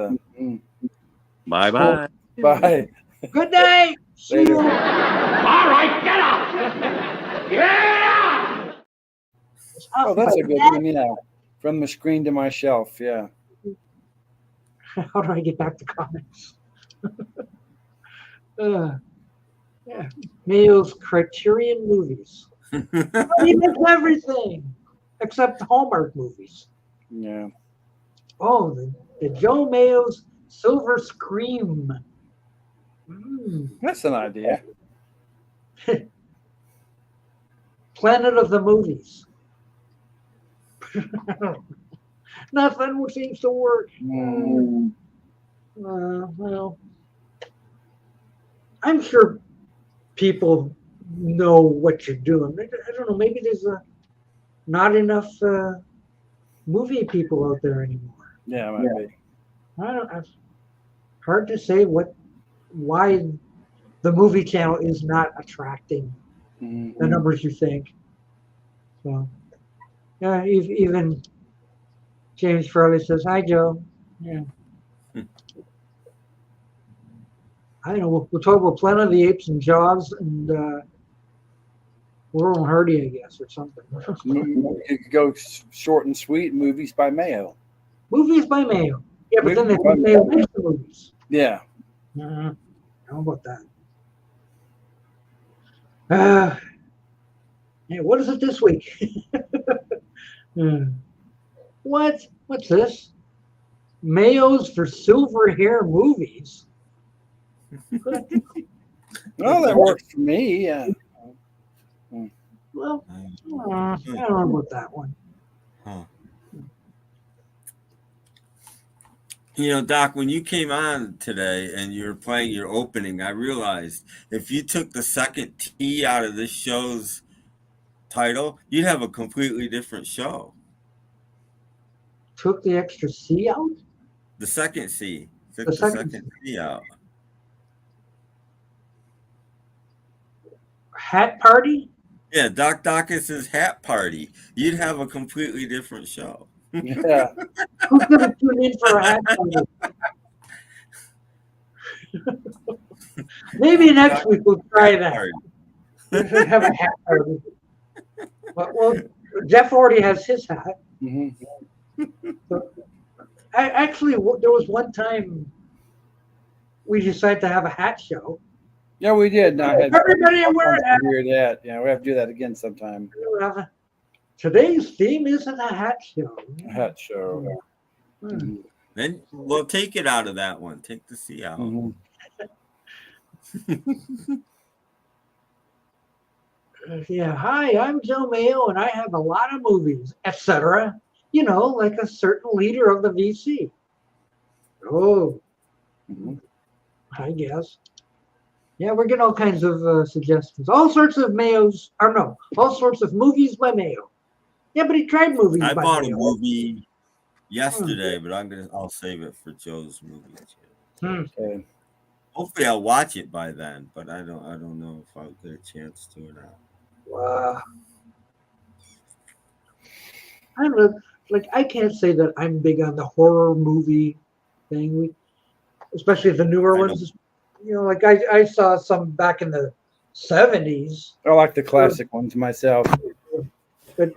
Bye-bye. Bye. Good day. See you. All right, get up! Yeah! Oh, that's a good one. Yeah. From the screen to my shelf. Yeah. How do I get back to comics? Yeah. Mayo's Criterion movies. He makes everything except Hallmark movies. Yeah. Oh, the Joe Mayo's Silver Scream. That's an idea. Planet of the Movies. Nothing seems to work. Well, I'm sure people know what you're doing. I don't know. Maybe there's not enough movie people out there anymore. Yeah, maybe. I don't. It's hard to say why the movie channel is not attracting the numbers you think. So, yeah, even James Farley says, "Hi, Joe." Yeah. I don't know. We'll talk about Planet of the Apes and Jaws and Laurel and Hardy, I guess, or something. You could go short and sweet. Movies by Mayo. Movies by Mayo. Yeah, but then they make the movies. Yeah. How about that? Yeah, what is it this week? What's this? Mayo's for silver hair movies. Well, that works for me. Yeah. Well, I don't know about that one. Huh. You know, Doc, when you came on today and you were playing your opening, I realized if you took the second T out of this show's title, you'd have a completely different show. Took the extra C out? The second C. Took the second C out. Hat party? Yeah, Doc Dawkins' hat party. You'd have a completely different show. Yeah. Who's going to tune in for a hat party? Maybe next week we'll try that. We should have a hat party. But, well, Jeff already has his hat. Mm-hmm. So, there was one time we decided to have a hat show. Yeah, we did. Now, Everybody wear a hat. Weird hat. Yeah, we have to do that again sometime. Today's theme isn't a hat show. A hat show. Hmm. Then we'll take it out of that one. Take the C out. Mm-hmm. Yeah, hi, I'm Joe Mayo, and I have a lot of movies, etc. You know, like a certain leader of the VC. Oh, I guess. Yeah, we're getting all kinds of suggestions. All sorts of all sorts of movies by Mayo. Yeah, but he tried movies. I by bought Mayo. a movie yesterday, but I'll save it for Joe's movie. Okay. Hopefully, I'll watch it by then, but I don't know if I'll get a chance to or not. I don't know. Like, I can't say that I'm big on the horror movie thing, especially the newer ones. You know, like I saw some back in the 70s. I like the classic ones myself. But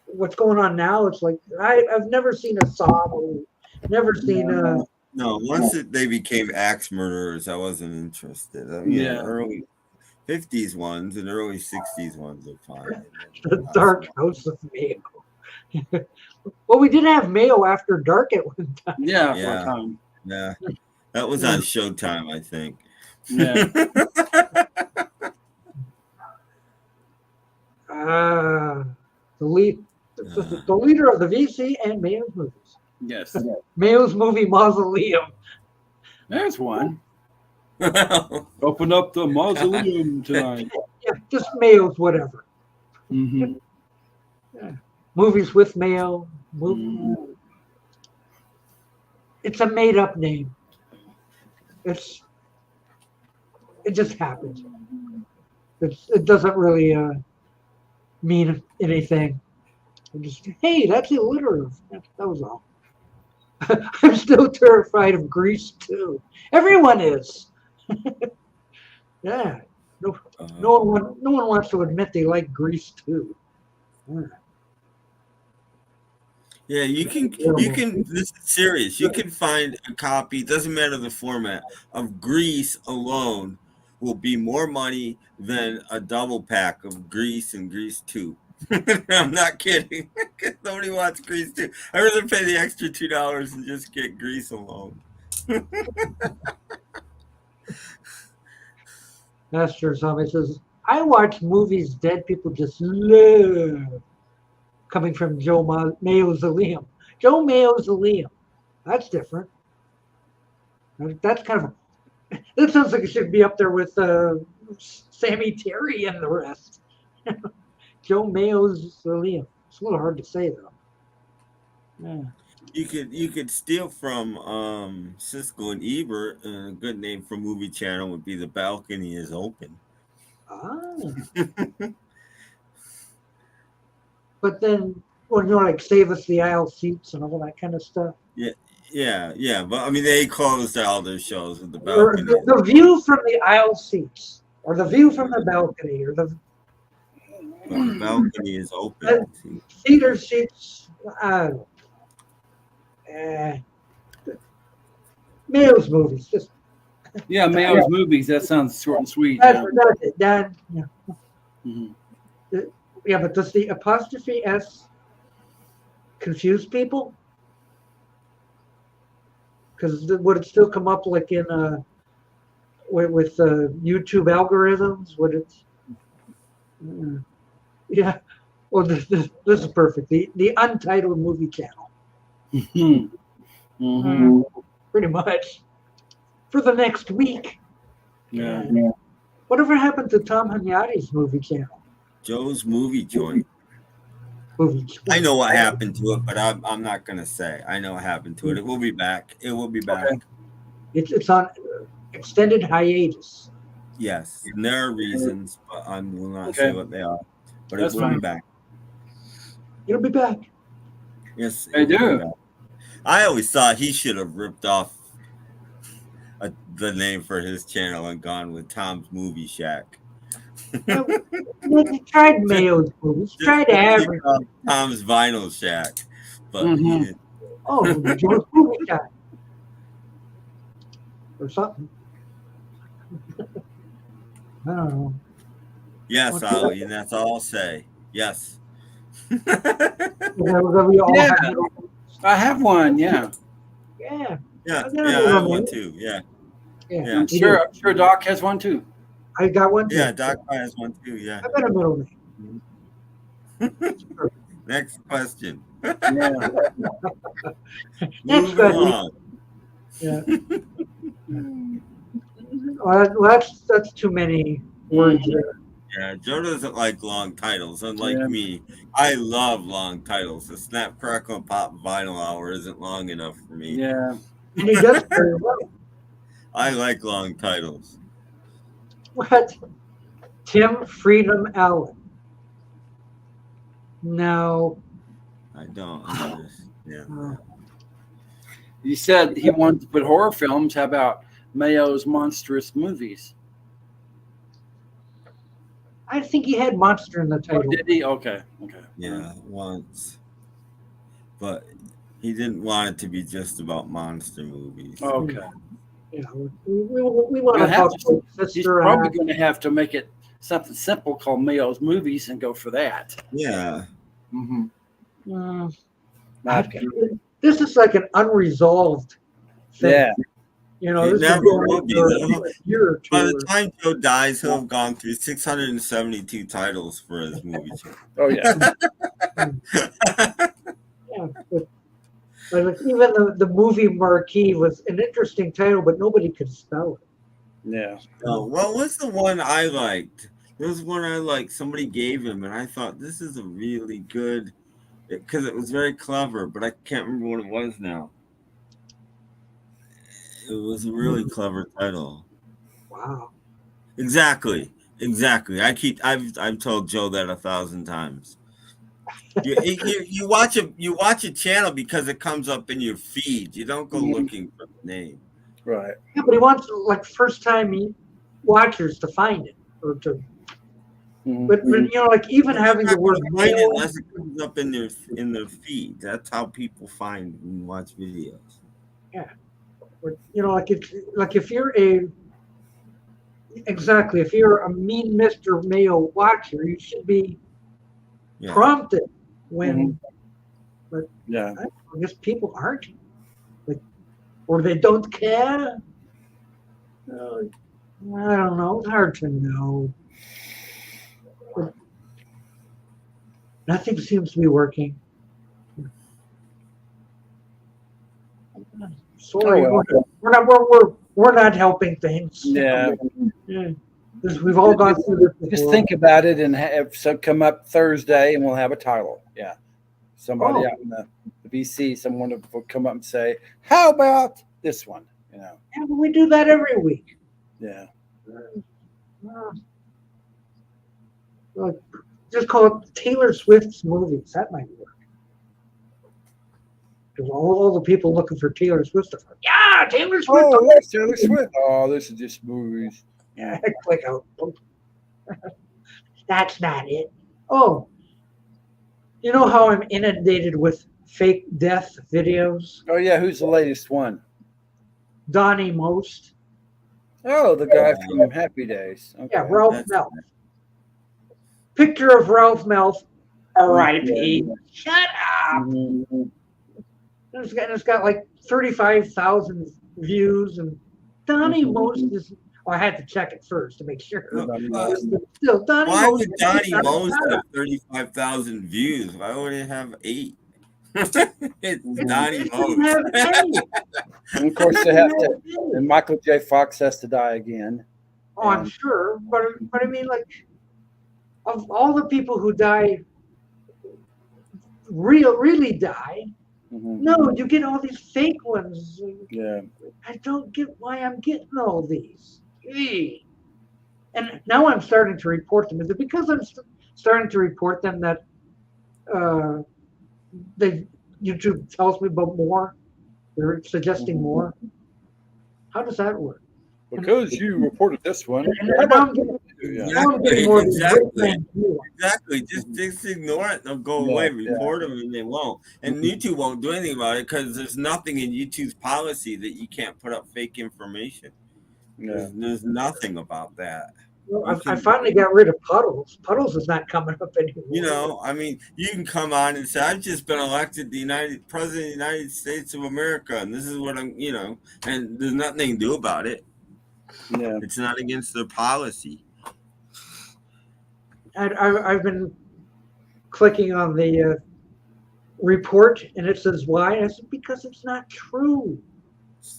what's going on now? It's like I've never seen a Saw movie. Never seen a. No, once they became axe murderers, I wasn't interested. I mean, early 50s ones and early 60s ones are fine. The Dark House of Mayo. Well, we did have Mayo After Dark at one time. Yeah, Yeah. for a time. Yeah, that was on Showtime, I think. Yeah. The leader of the VC and Mayo's movies. Yes. Mayo's movie Mausoleum. There's one. Open up the mausoleum tonight. Yeah, just Mayo's whatever. Mm-hmm. Yeah. Movies with Mayo. It's a made-up name. It just happens. It doesn't really mean anything. Just, hey, that's alliterative. That was all. I'm still terrified of Grease too. Everyone is. Yeah. No one wants to admit they like Grease too. Yeah, you can. This is serious. You can find a copy. Doesn't matter the format of Grease alone will be more money than a double pack of Grease and Grease 2. I'm not kidding. Nobody wants Grease 2. I'd rather pay the extra $2 and just get Grease alone. Master Zombie says, I watch movies dead people just love. Coming from Joe Mayo's Liam. Joe Mayo's Liam. That's different. That's kind of. That sounds like it should be up there with Sammy Terry and the rest. Joe Mayo's Liam. It's a little hard to say though. Yeah. You could steal from Siskel and Ebert, and a good name for movie channel would be The Balcony is Open. But then, well, you know, like Save Us the Aisle Seats and all that kind of stuff. Yeah. But I mean, they closed all their shows with The Or Balcony. the view from the aisle seats, or the view from the balcony, or the Balcony is Open. theater seats. Mayo's movies, just Yeah, Mayo's movies. That sounds short and sweet. that's it. Done. Yeah. Mhm. Yeah, but does the apostrophe S confuse people? Because would it still come up like in with YouTube algorithms? Would it? Yeah. Well, this is perfect. The Untitled Movie Channel. Mm-hmm. Pretty much for the next week. Yeah. Whatever happened to Tom Hunyadi's movie channel? Joe's Movie Joint. I know what happened to it, but I'm not gonna say. I know what happened to it. It will be back. It will be back. Okay. It's on extended hiatus. Yes, and there are reasons, but I will not say what they are. But That's it will fine. be back. It'll be back. Yes, They do. I always thought he should have ripped off the name for his channel and gone with Tom's Movie Shack. He tried Mayo's movies. Tried everything. Tom's Vinyl Shack, but he Mhm. didn't. Oh, Joe's Movie Shack. Or something. I don't know. Yes, Ali, and that's all I'll say. Yes. We all Yeah. have little- I have one. Yeah. yeah. Yeah, I got a yeah, I little have one one. too. Yeah, Yeah. yeah. I'm sure Doc has one too. I got one too. Yeah, Doc has one too. Yeah. I got a middle name. Next question. Yeah. Next Moving question. along. Yeah. Well, that's too many words there. Yeah, Joe doesn't like long titles, unlike Yeah. me. I love long titles. The Snap, Crackle, and Pop Vinyl Hour isn't long enough for me. Yeah. And he does very well. I like long titles. What? Tim Freedom Allen. No. I don't. Yeah. You said he wanted to put horror films. How about Mayo's monstrous movies? I think he had monster in the Oh, title. did he? Okay. Okay. Yeah, once. But he didn't want it to be just about monster movies. Okay. You know, we want He'll to have talk to- to He's Sister probably Act. going to have to make it something simple called Mayo's Movies and go for that. Yeah. Mm-hmm. This is like an unresolved thing. Yeah. You know, It this never is going will be, for though. a year or two. By the time Joe dies, he'll have gone through 672 titles for his movie. Oh, yeah. Yeah, but like even the movie Marquee was an interesting title, but nobody could spell it. Yeah. Oh, what was the one I liked? There was one I liked. Somebody gave him, and I thought this is a really good, because it was very clever, but I can't remember what it was now. It was a really clever title. Wow. Exactly. I've told Joe that 1,000 times. You watch a channel because it comes up in your feed. You don't go looking for the name. Right. Yeah, but he wants like first time watchers to find it or to. But you know, like even having the word Find it Mayo, unless it comes up in their feed. That's how people find and watch videos. yeah, or, you know, like if you're if you're a mean Mr. Mayo watcher, you should be prompted when. But yeah, I guess people aren't, like, or they don't care. I don't know. It's hard to know. But nothing seems to be working. Sorry, Oh, well. we're not helping things. Yeah. Yeah. 'Cause we've all gone through this before. Just think about it and have so come up Thursday and we'll have a title. Yeah. Somebody out in the BC, someone will come up and say, how about this one? You know. Yeah, but we do that every week. Yeah. Like, just call it Taylor Swift's movies. That might work. Because all the people looking for Taylor Swift stuff. Yeah, Taylor Swift. Oh, that's Taylor Swift. Oh, this is just movies. Yeah, click out. That's not it. Oh, you know how I'm inundated with fake death videos? Oh, yeah. Who's the latest one? Donnie Most. Oh, the guy from Happy Days. Okay. Yeah, Ralph Melf. Picture of Ralph Melf. R.I.P. Shut up. Mm-hmm. It's got like 35,000 views, and Donnie Most is. Oh, I had to check it first to make sure. Still, Donnie Why Most would Donnie Most have 35,000 views? Why would it have 8? It's Donnie Most. And of course, they have to. And Michael J. Fox has to die again. Oh, I'm sure, but I mean, like, of all the people who die, really die. Mm-hmm. No, you get all these fake ones. Yeah. I don't get why I'm getting all these. Gee. And now I'm starting to report them. Is it because I'm starting to report them that YouTube tells me about more. They're suggesting more. How does that work? Because you reported this one. Exactly. Just ignore it. They'll go away. Report them, and they won't. And YouTube won't do anything about it because there's nothing in YouTube's policy that you can't put up fake information. There's nothing about that. Well, I finally got rid of Puddles. Puddles is not coming up anymore. You know, I mean, you can come on and say, "I've just been elected President of the United States of America, and this is what I'm," you know, and there's nothing they can do about it. Yeah, it's not against their policy. I've been clicking on the report, and it says why. And I said because it's not true.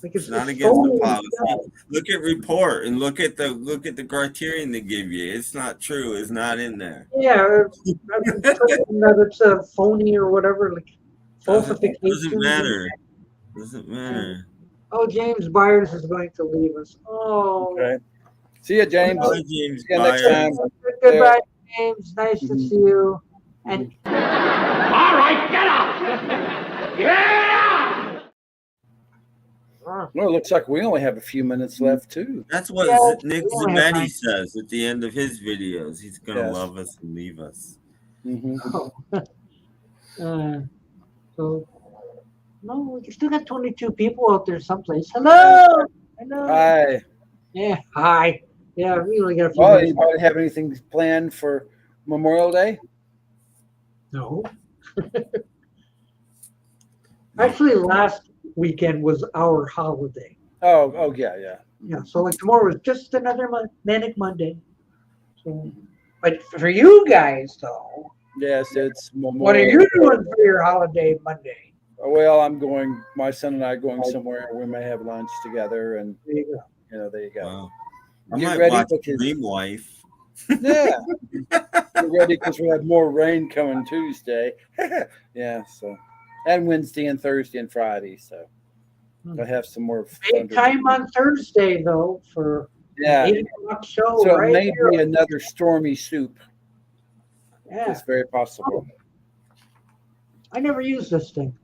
Like it's not against the policy. Look at report and look at the criterion they give you. It's not true. It's not in there. Yeah, I've been clicking that it's a phony or whatever. Like falsification. Doesn't matter. Oh, James Byers is going to leave us. Oh. Okay. See you, James. Bye, James. See you next time. Goodbye, James. Nice to see you. And all right, get up. Yeah. Well, it looks like we only have a few minutes left too. That's what Nick Zanetti says at the end of his videos. He's gonna love us and leave us. So. No, we still got 22 people out there someplace. Hello. Hello. Hi. Yeah. Hi. Yeah, we only got a few. Oh, anybody have anything planned for Memorial Day? No. Actually, last weekend was our holiday. Oh, yeah. Yeah. So like tomorrow is just another Manic Monday. So, but for you guys though. Yes, it's Memorial. What are you doing for your holiday Monday? Well, my son and I are going somewhere. We may have lunch together, and there you go. There you go. Wow. I might watch Dream Wife. Yeah, we're ready because we have more rain coming Tuesday. Yeah, so and Wednesday and Thursday and Friday. So I have some more. Big time on Thursday though for 8 o'clock show. So right it may here. be another stormy soup. Yeah, it's very possible. I never used this thing.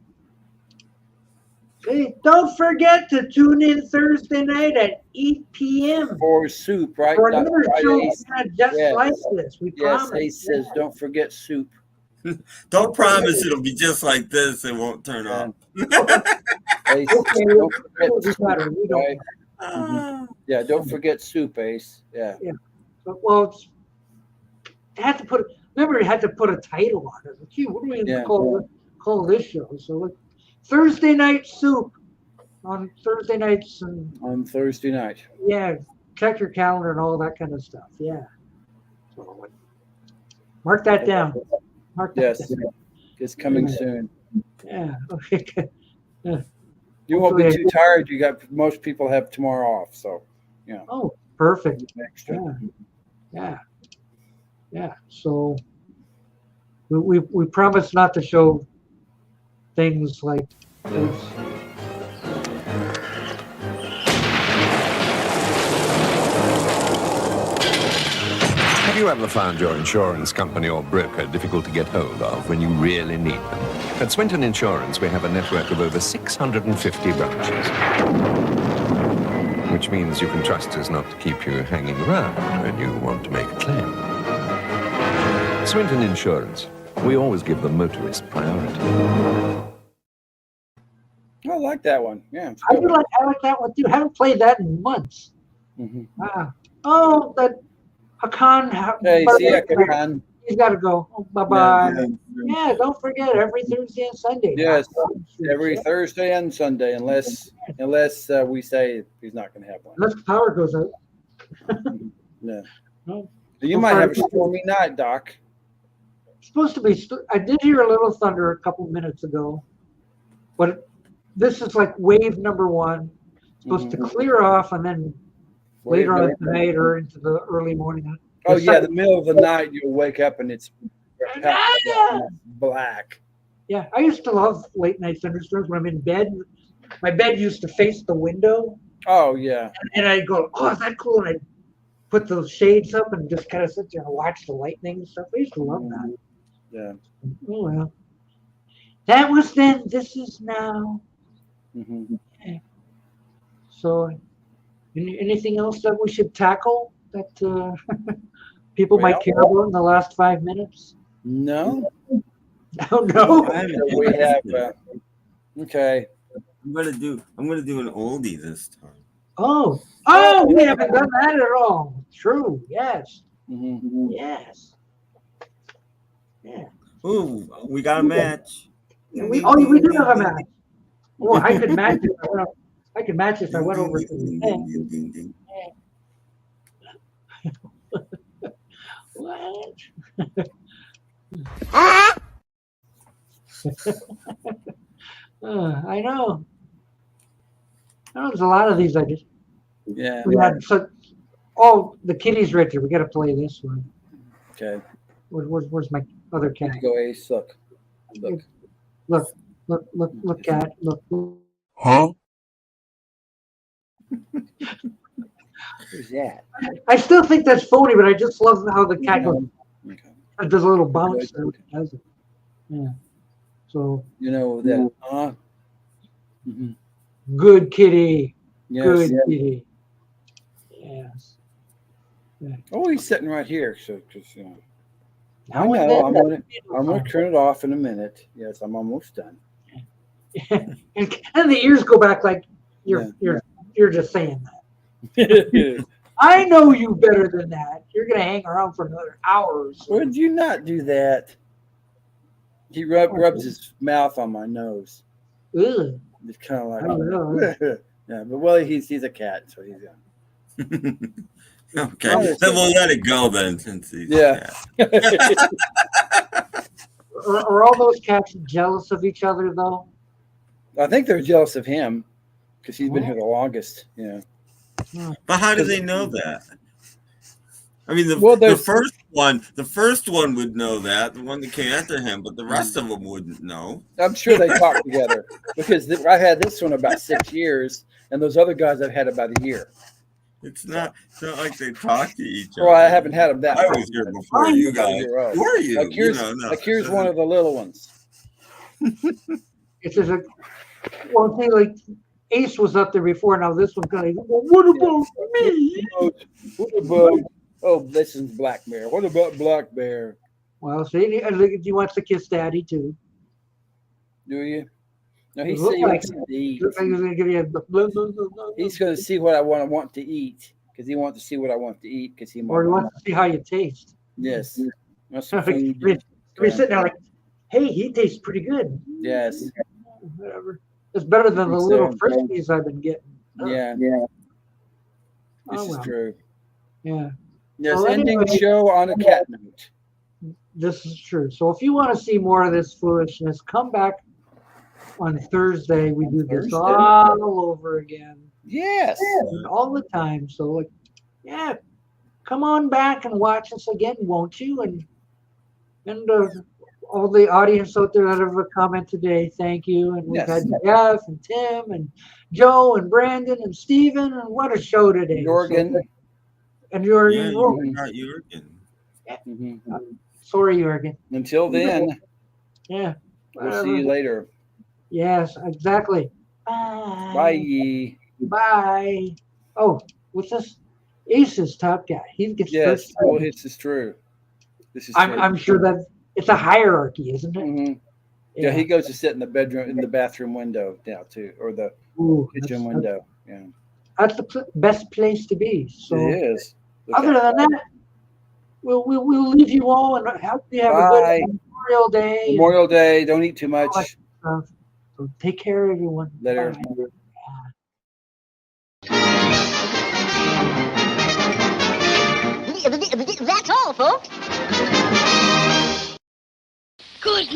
Hey, don't forget to tune in Thursday night at 8 p.m. for soup, right? For another show just like this. We promise. Ace says, don't forget soup. Don't promise it'll be just like this. It won't turn off. Ace, don't forget soup, yeah, don't forget soup, Ace. Yeah. Well, I had to put. Remember, you had to put a title on it. Gee, what do we call this show? So. Like, Thursday night soup on Thursday nights and on Thursday night. Yeah, check your calendar and all that kind of stuff. Yeah. So, mark that down. Mark that down. It's coming soon. Yeah. Okay. Yeah. You won't be too tired. Most people have tomorrow off, so yeah. Oh, perfect. Extra. Yeah. So we promise not to show things like this. Have you ever found your insurance company or broker difficult to get hold of when you really need them? At Swinton Insurance, we have a network of over 650 branches, which means you can trust us not to keep you hanging around when you want to make a claim. Swinton Insurance. We always give the motorist priority. I like that one. Yeah. I like that one too. I haven't played that in months. That Hakan. Hey, see ya, Hakan. He's got to go. Oh, bye-bye. Yeah, don't forget, every Thursday and Sunday. Yes, every Thursday and Sunday, unless we say he's not going to have one. Unless the power goes out. No. No. You might have a stormy night, Doc. Supposed to be. I did hear a little thunder a couple minutes ago, but this is like wave number one. It's supposed to clear off, and then later on tonight or into the early morning. Oh yeah, the middle of the night you'll wake up and it's black. Yeah, I used to love late night thunderstorms when I'm in bed. My bed used to face the window. Oh yeah. And I'd go, oh, is that cool? And I'd put those shades up and just kind of sit there and watch the lightning and stuff. I used to love that. Yeah. Oh well. That was then. This is now. Mm-hmm. Okay. So, anything else that we should tackle that people might care about in the last 5 minutes? No. Oh no. We have. Okay. I'm gonna do an oldie this time. Oh, we haven't done that at all. True. Yes. Mm-hmm. Yes. Yeah. Ooh, we got a match. We do have a match. Oh, I could match it. I could match it if I went over to the thing. What? I know. There's a lot of these. Yeah. We had the kitty's Richard. We got to play this one. Okay. Where's my other cat? Go Ace. Look. Look, cat. Look. Huh? Who's that? I still think that's phony, but I just love how the cat goes. It does a little bounce. Does it? Yeah. So you know that. Mm-hmm. Good kitty. Yes, good kitty. Yes. Yeah. Oh, he's sitting right here. So, because Now I know I'm gonna turn it off in a minute. Yes, I'm almost done. and the ears go back like you're just saying that. I know you better than that. You're gonna hang around for another hour or so. Would you not do that? He rubs his mouth on my nose. Ugh. It's kind of like, I don't know. Yeah, but well, he's a cat, so he's Okay, then we'll let it go then, since he's Are all those cats jealous of each other though? I think they're jealous of him because he's been here the longest. Yeah. But how do they know that? I mean, the first one would know that, the one that came after him, but the rest of them wouldn't know. I'm sure they talk together because I had this one about 6 years, and those other guys I've had about a year. It's not like they talk to each other. Well, I haven't had them that. I was here before you guys. Who are you? Like here's one of the little ones. It's just one thing like Ace was up there before. Now this one's gonna go, well, what about me? What about? Oh, this is Black Bear. What about Black Bear? Well, see, he wants to kiss Daddy too. Do you? No, he Like wants to eat. He's gonna give you He's going to see what I want to eat because he wants to see what I want to eat because he wants to see how you taste. Yes. If you're sitting there like, hey, he tastes pretty good. Yes. Whatever. It's better than the little Friskies I've been getting. Yeah. This is true. Yeah. Yes, well, ending anyway, show on a cat note. This is true. So if you want to see more of this foolishness, come back on Thursday. We do this all over again. Yes. All the time. So come on back and watch us again, won't you? And all the audience out there that have a comment today, thank you. And we've had Jeff and Tim and Joe and Brandon and Steven, and what a show today. Jorgen. And Jorgen. Yeah, not Jorgen. Sorry, Jorgen. Until then. Yeah. We'll see you later. Yes, exactly. Bye. Bye. Bye. Oh, what's this? Ace's top guy. He gets first. Well, this is true. This is. I'm sure that it's a hierarchy, isn't it? Mm-hmm. Yeah, he goes to sit in the bathroom window now too, or the kitchen window. Yeah, that's the best place to be. So it is. Other than that, we'll leave you all and help you have a good Memorial Day. Memorial Day. Don't eat too much. So take care, everyone. Later. That's all, folks. Good.